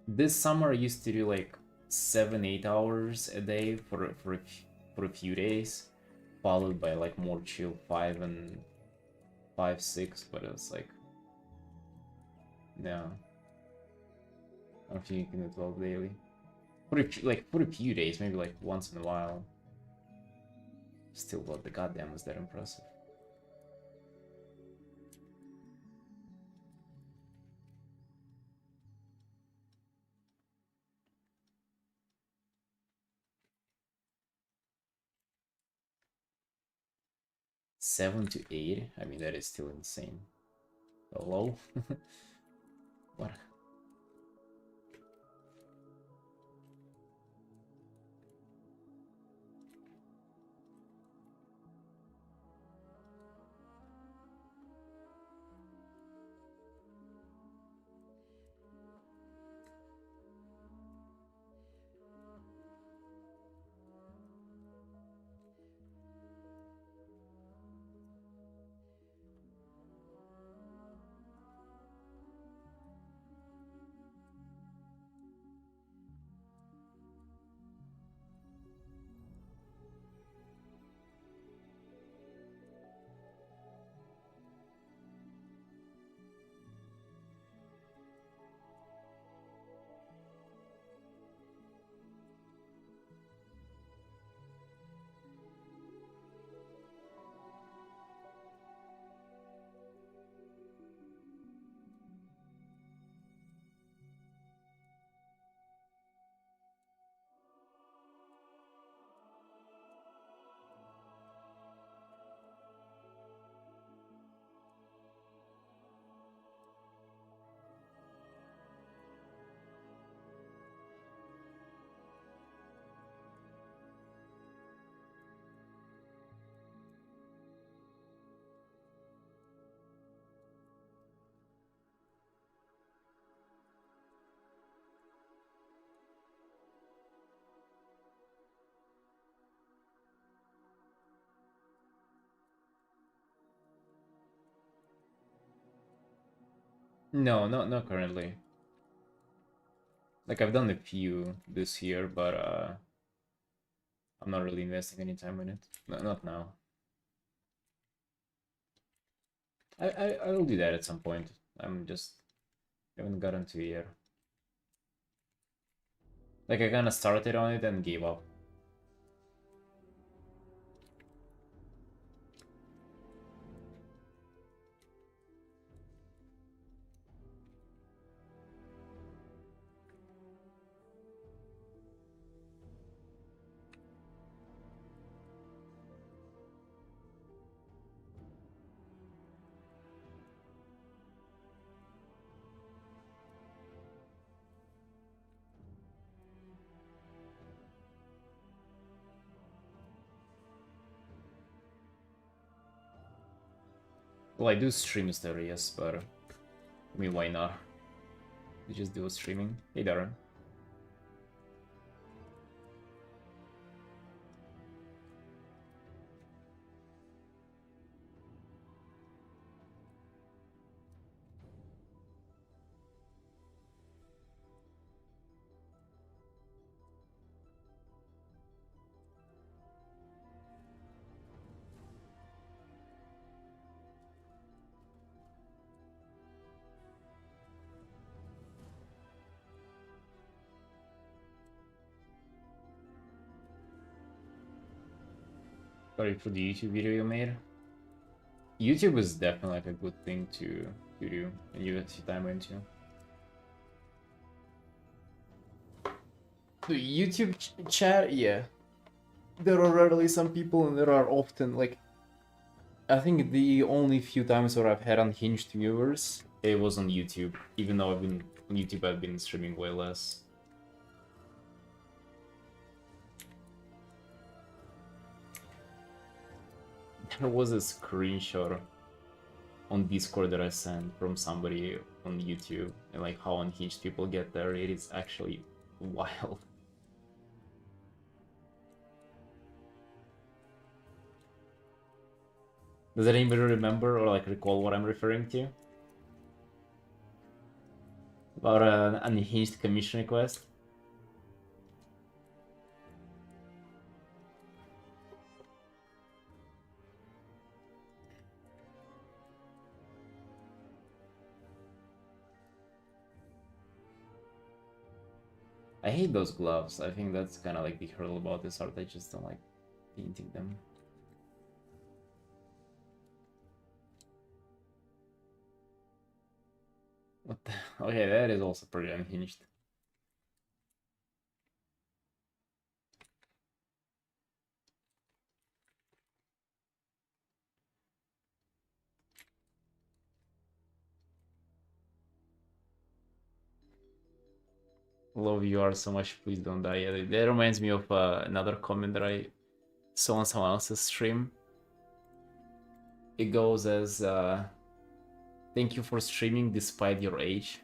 This summer I used to do like 7-8 hours a day for a few days, followed by like more chill 5-6. But it was like, no, I don't think you can do 12 daily. For a few days, maybe like once in a while. Still, what the goddamn was that impressive? Seven to eight? I mean, that is still insane. Hello? What? No, not currently. Like I've done a few this year, but I'm not really investing any time in it. No, not now. I will do that at some point. I'm just haven't gotten to it yet. Like I kind of started on it and gave up. Well, I do stream still, yes, but I mean, why not? You just do streaming. Hey, Darren. Sorry for the YouTube video you made. YouTube is definitely like a good thing to do and you invest your time into. The YouTube chat, yeah. There are rarely some people, and there are often like. I think the only few times where I've had unhinged viewers, it was on YouTube. Even though I've been on YouTube, I've been streaming way less. There was a screenshot on Discord that I sent from somebody on YouTube, and like how unhinged people get there. It is actually wild. Does anybody remember or like recall what I'm referring to? About an unhinged commission request? I hate those gloves. I think that's kind of like the hurdle about this art. I just don't like painting them. What the? Okay, that is also pretty unhinged. Love you are so much. Please don't die. Yeah, that reminds me of another comment that I saw on someone else's stream. It goes as, "Thank you for streaming despite your age."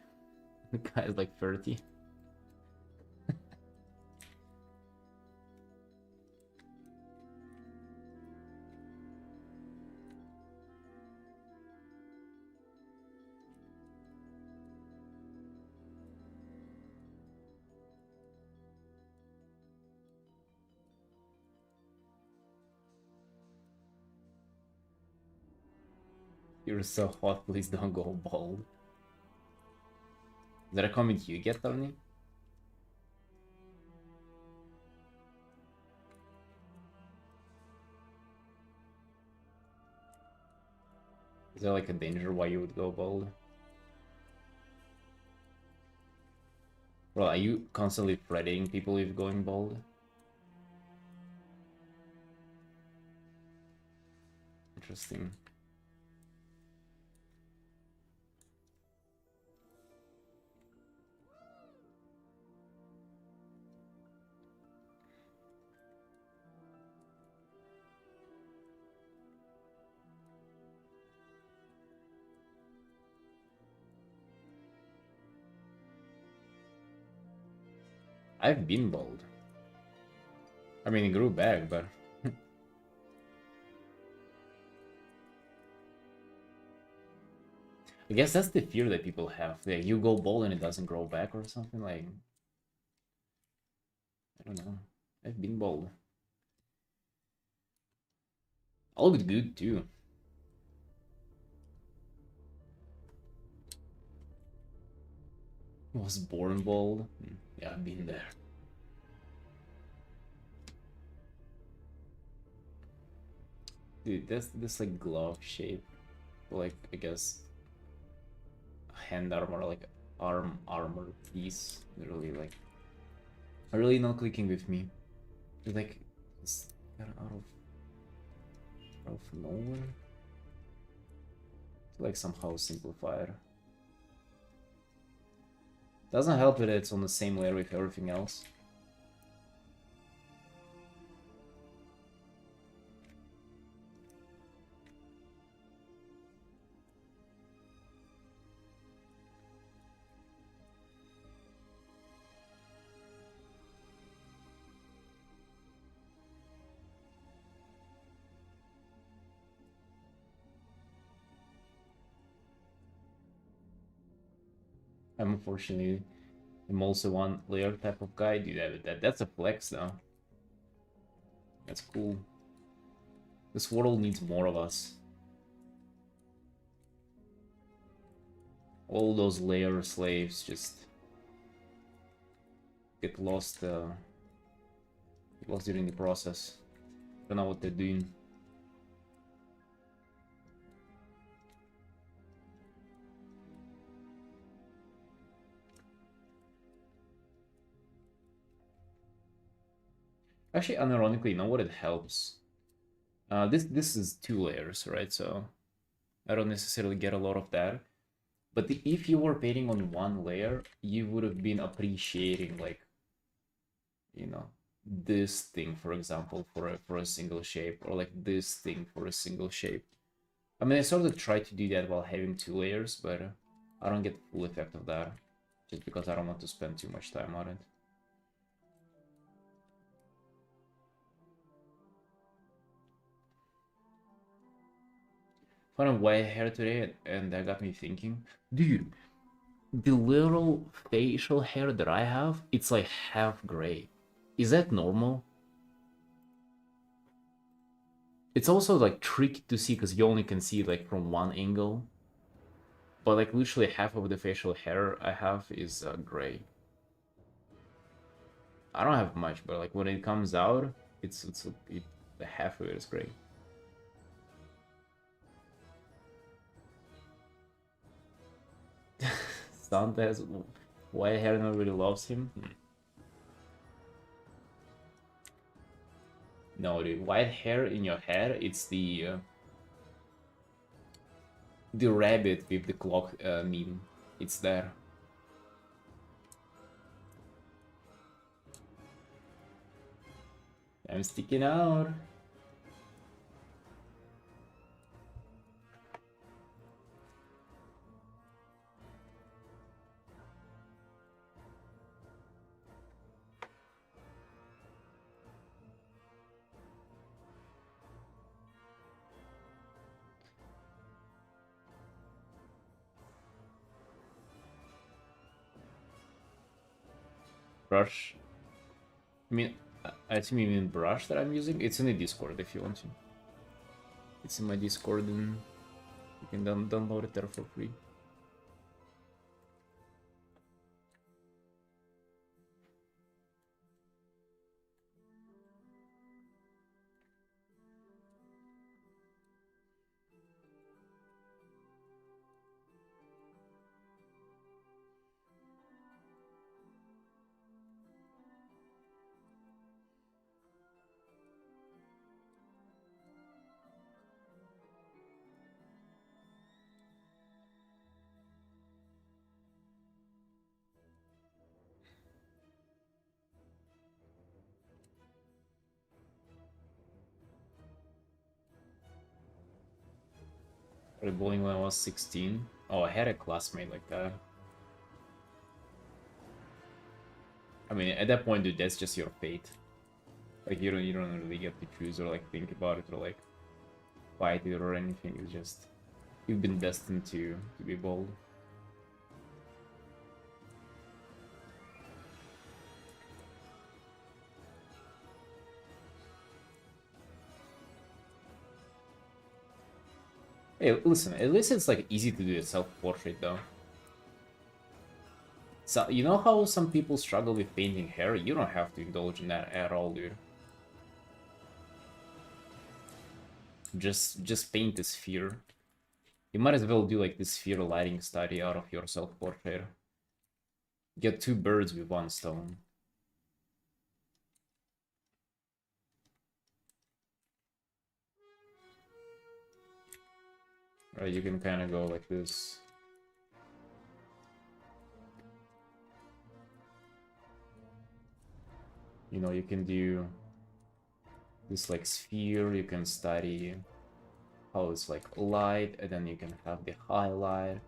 The guy is like 30. You're so hot. Please don't go bald. Is that a comment you get, Tony? Is there like a danger why you would go bald? Bro, are you constantly threatening people with going bald? Interesting. I've been bald. I mean, it grew back, but... I guess that's the fear that people have. Like, you go bald and it doesn't grow back or something, like... I don't know. I've been bald. I looked good, too. Was born bald. Yeah, I've been there. Dude, that's this like glove shape. Like, I guess hand armor, like armor piece. Literally, like, really not clicking with me. It's like, it's kind of out of nowhere. It's like somehow simplified. Doesn't help that it's on the same layer with everything else. Unfortunately, I'm also one layer type of guy. Dude, that's a flex though. That's cool. This world needs more of us. All those layer slaves just get lost during the process. Don't know what they're doing. Actually, unironically, you know what? It helps. This is 2 layers, right? So I don't necessarily get a lot of that. But if you were painting on 1 layer, you would have been appreciating, like, you know, this thing, for example, for a single shape, or like this thing for a single shape. I mean, I sort of try to do that while having 2 layers, but I don't get the full effect of that, just because I don't want to spend too much time on it. Found a white hair today, and that got me thinking, dude, the little facial hair that I have, it's like half gray. Is that normal? It's also like tricky to see because you only can see like from one angle. But like literally half of the facial hair I have is gray. I don't have much, but like when it comes out, the half of it is gray. Santa has white hair, nobody loves him. No, dude, white hair in your hair, it's the rabbit with the clock meme. It's there. I'm sticking out. Brush. I mean, I assume you mean brush that I'm using. It's in the Discord if you want to. It's in my Discord and you can download it there for free. Started bowling when I was 16. Oh, I had a classmate like that. I mean, at that point, dude, that's just your fate. Like you don't really get to choose or like think about it or like fight it or anything. It's just You've been destined to be bold. Hey, listen, at least it's like easy to do a self-portrait though. So, you know how some people struggle with painting hair? You don't have to indulge in that at all, dude. Just paint the sphere. You might as well do like the sphere lighting study out of your self-portrait. Get two birds with one stone. Right, you can kind of go like this. You know, you can do this like sphere, you can study how it's like light, and then you can have the highlight,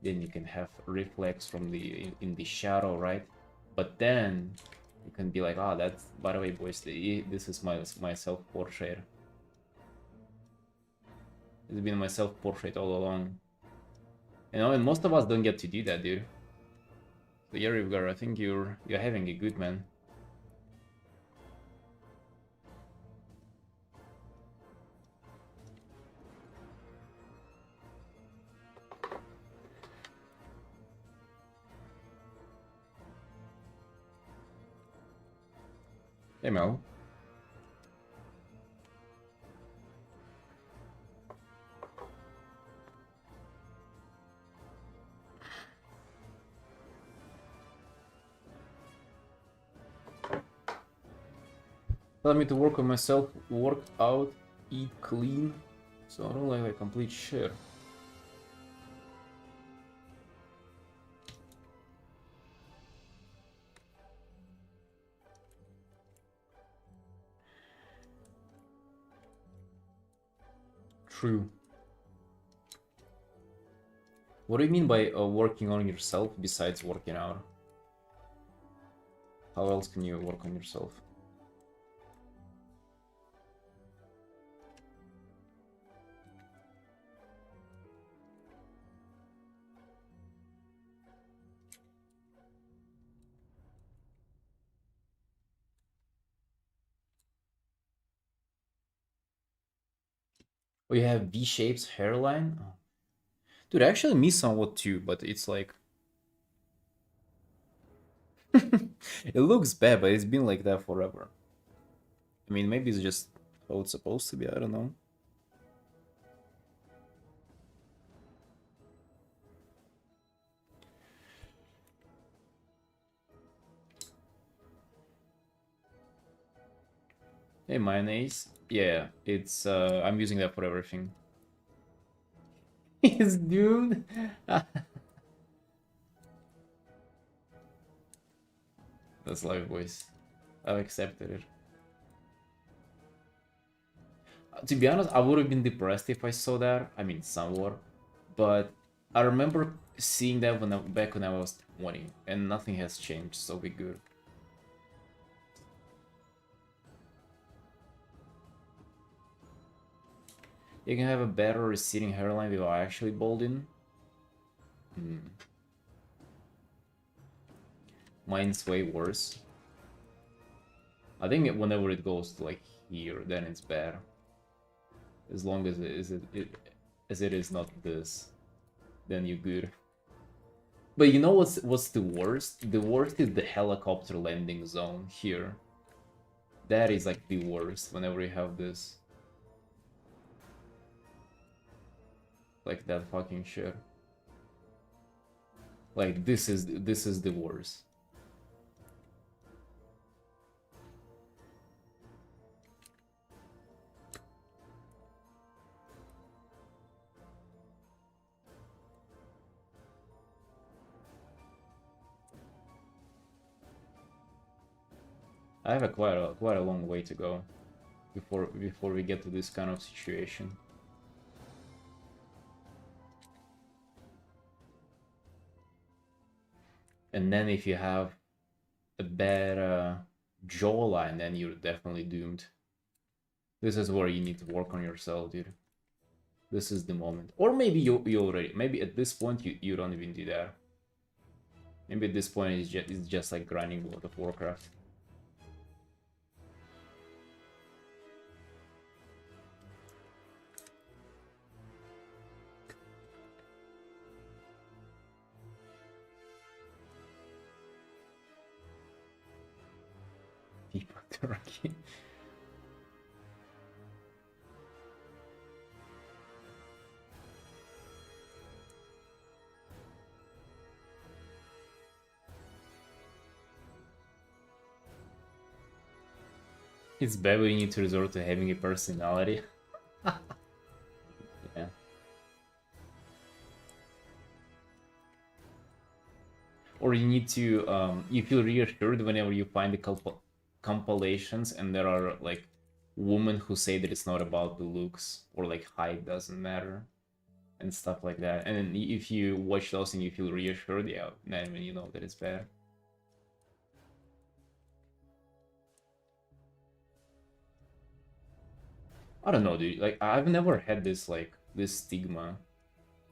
then you can have reflex from the in the shadow, right? But then you can be like, oh, that's, by the way, boys, this is my self-portrait. It's been my self-portrait all along. You know, and most of us don't get to do that, dude. So yeah, Rivgar, I think you're having a good man. Hey Mel. Tell me to work on myself, work out, eat clean, so I don't like complete shit. True. What do you mean by working on yourself besides working out? How else can you work on yourself? Oh, you have V-shapes hairline? Oh. Dude, actually me somewhat too, but it's like... it looks bad, but it's been like that forever. I mean, maybe it's just how it's supposed to be, I don't know. Hey, mayonnaise. Yeah, it's I'm using that for everything. He's doomed. That's life, boys. I've accepted it. To be honest, I would have been depressed if I saw that. I mean, somewhat. But I remember seeing that back when I was 20, and nothing has changed, so be good. You can have a better receding hairline without actually balding. Mine's way worse. I think whenever it goes to like here, then it's bad. As long as it is not this, then you're good. But you know what's the worst? The worst is the helicopter landing zone here. That is like the worst whenever you have this. Like that fucking shit. Like this is the worst. I have quite a long way to go before we get to this kind of situation. And then if you have a bad jawline, then you're definitely doomed. This is where you need to work on yourself, dude. This is the moment. Or maybe you already, maybe at this point you don't even do that. Maybe at this point it's just like grinding World of Warcraft. People Turkey. It's bad when you need to resort to having a personality. Yeah. Or you need to you feel reassured whenever you find the compilations and there are like women who say that it's not about the looks or like height doesn't matter and stuff like that. And then if you watch those and you feel reassured, yeah, then you know that it's bad. I don't know, dude. Like I've never had this like this stigma.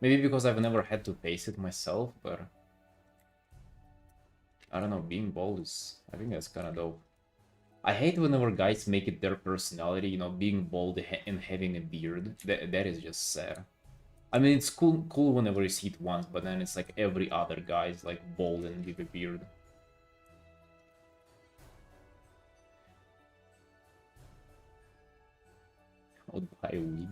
Maybe because I've never had to face it myself, but I don't know, being bald is, I think that's kind of dope. I hate whenever guys make it their personality, you know, being bald and having a beard. That is just sad. I mean, it's cool whenever you see it once, but then it's like every other guy's like bald and with a beard. I would buy a wig.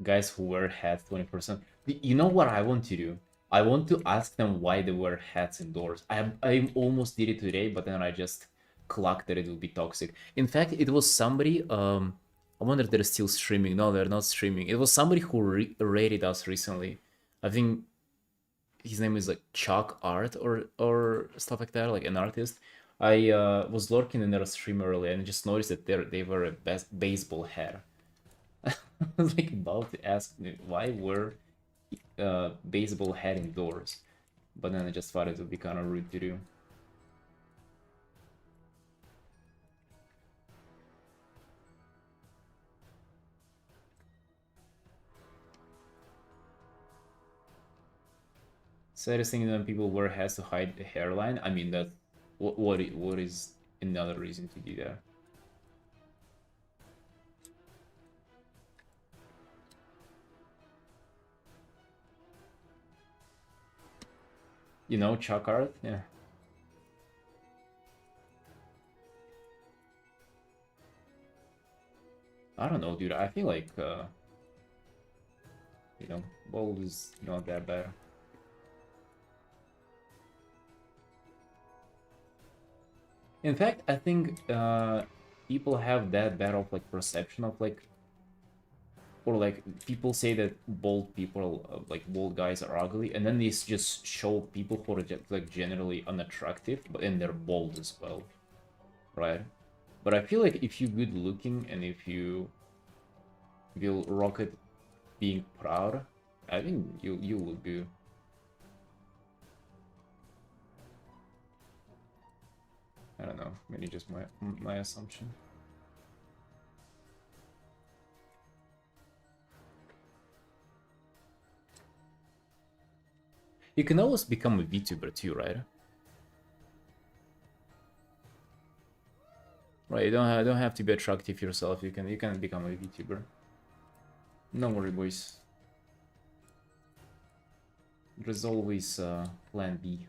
Guys who wear hats 20%. You know what I want to do? I want to ask them why they wear hats indoors. I almost did it today, but then I just clocked that it would be toxic. In fact, it was somebody. I wonder if they're still streaming. No, they're not streaming. It was somebody who rated us recently. I think his name is like Chalk Art or stuff like that, like an artist. I was lurking in their stream earlier and just noticed that they were a baseball hat. I was like about to ask why wear baseball hat indoors, but then I just thought it would be kind of rude to do. Saddest thing when people wear hats to hide the hairline. I mean that what is another reason to do that? You know, chalk art? Yeah. I don't know, dude. I feel like you know, bald is not that bad. In fact, I think people have that bad of like perception of like, or like people say that bald people, like bald guys, are ugly, and then they just show people who are just like generally unattractive, but and they're bald as well, right? But I feel like if you're good looking and if you will rock it being proud, I think you will be. I don't know, maybe just my assumption. You can always become a VTuber too, right? Right, you don't have to be attractive yourself. You can become a VTuber. No worry, boys. There's always plan B.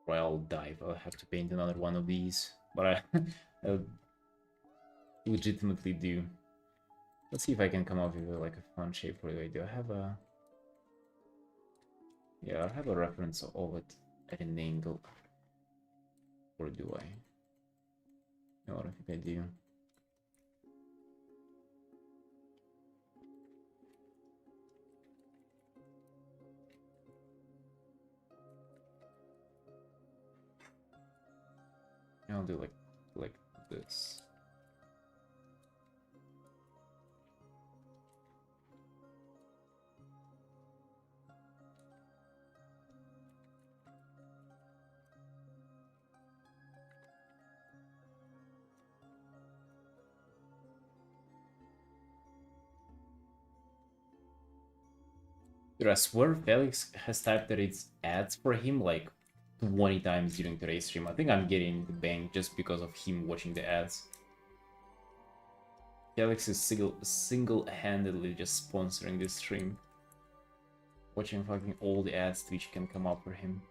Royal dive. I'll have to paint another one of these, but I legitimately do. Let's see if I can come up with like a fun shape for it. Do I have a? Yeah, I have a reference of it. at an angle. Or do I? No, I don't think I do. I'll do like this. Dude, I swear Felix has typed that it's ads for him like 20 times during today's stream. I think I'm getting the bang just because of him watching the ads. Felix is single-handedly just sponsoring this stream. Watching fucking all the ads Twitch can come up for him.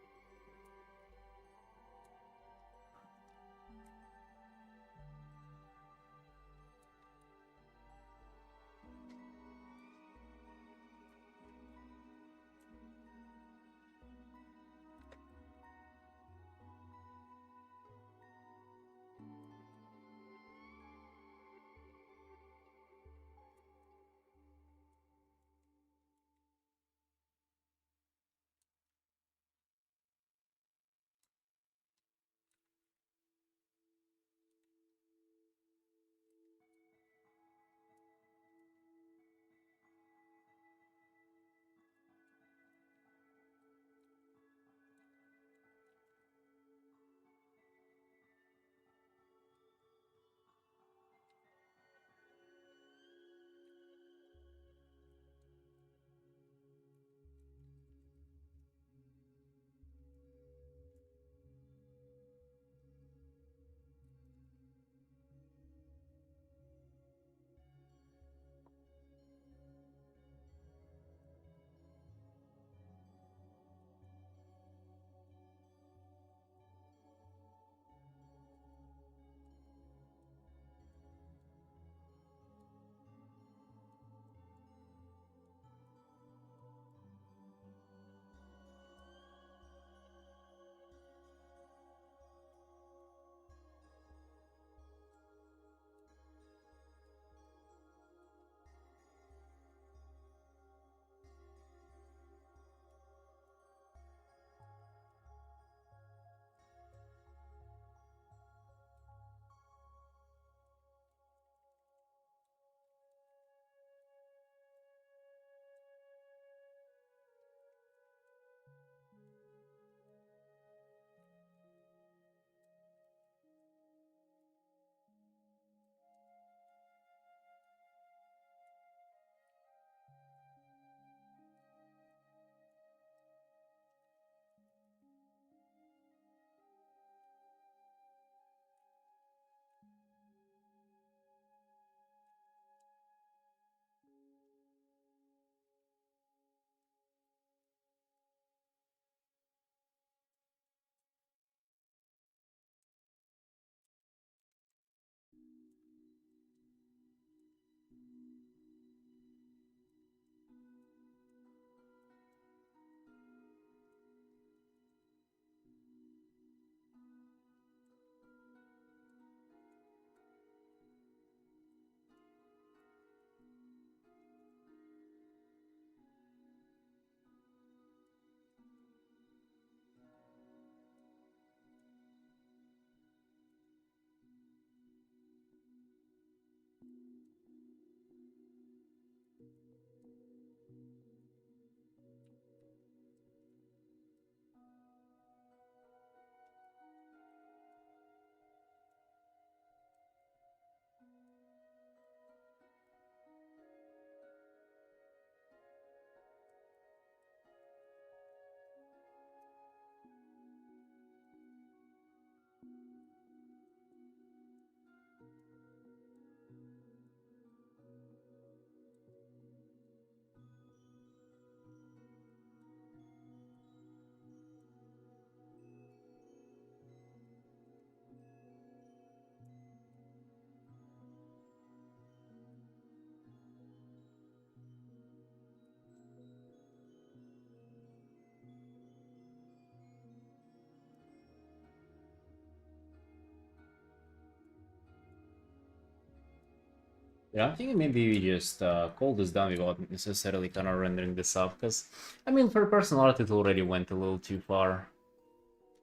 Yeah, I'm thinking maybe we just call this down without necessarily kind of rendering this up, because, I mean, for personal art, it already went a little too far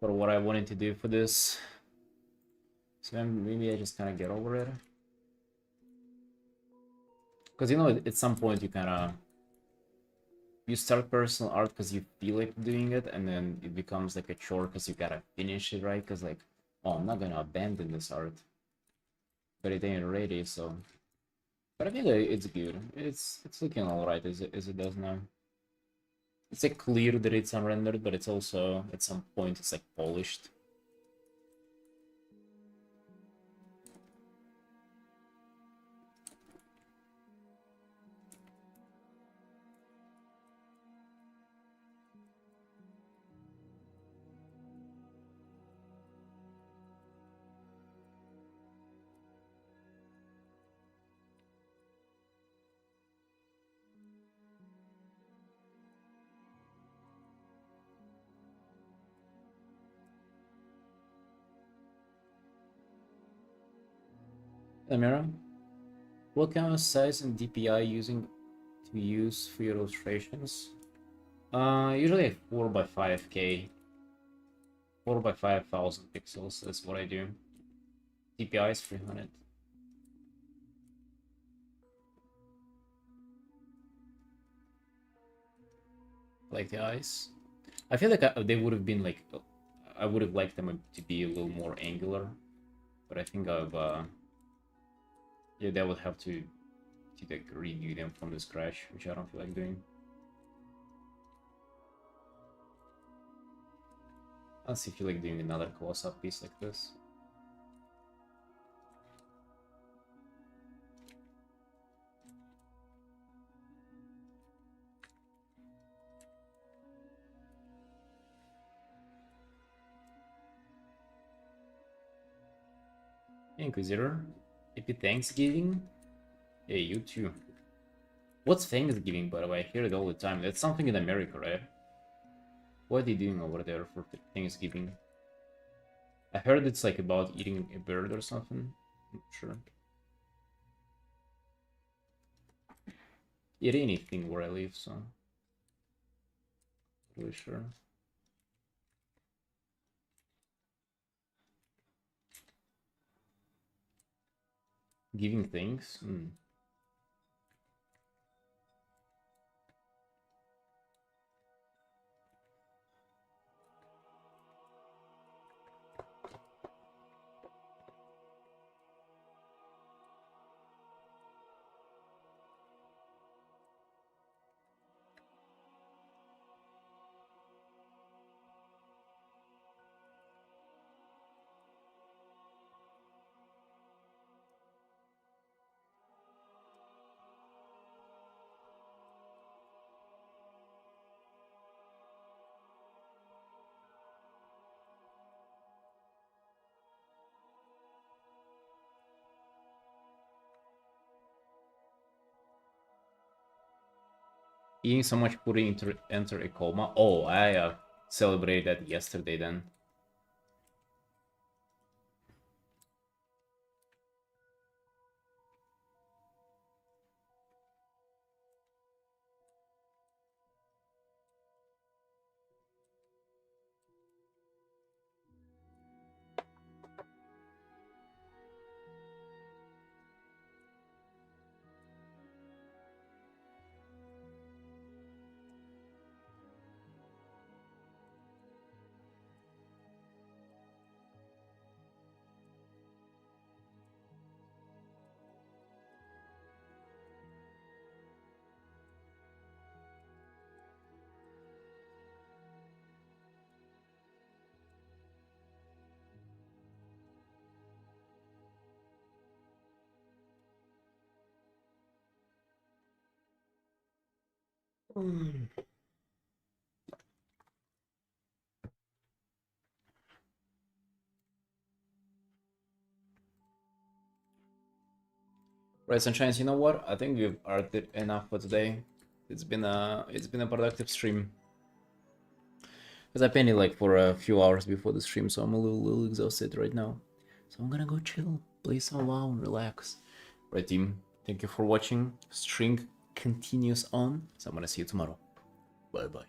for what I wanted to do for this. So then maybe I just kind of get over it. Because, you know, at some point you kind of... You start personal art because you feel like doing it, and then it becomes like a chore because you gotta finish it, right? Because, like, oh, I'm not gonna abandon this art. But it ain't ready, so... But I think it's good. It's looking alright as it does now. It's like clear that it's unrendered, but it's also, at some point, it's like polished. Amira, what kind of size and DPI using to use for your illustrations? Usually a 4 by 5K. 4 by 5,000 pixels, that's what I do. DPI is 300. Like the eyes. I feel like they would have been like... I would have liked them to be a little more angular. But I think I've... yeah, they would have to like redo them from the scratch, which I don't feel like doing. Unless if you like doing another close-up piece like this. Inquisitor, happy Thanksgiving. Hey, you too. What's Thanksgiving, by the way? I hear it all the time. That's something in America, right? What are they doing over there for Thanksgiving? I heard it's like about eating a bird or something. I'm not sure. It ain't anything where I live, so... Not really sure. Giving things? Eating so much pudding enter a coma. Oh, I celebrated that yesterday then. Right, Sunshines, you know what? I think we've arted enough for today. It's been a productive stream. Because I painted like for a few hours before the stream, so I'm a little exhausted right now. So I'm gonna go chill, play some WoW, and relax. Right, team? Thank you for watching. String continues on, so I'm gonna see you tomorrow. Bye bye.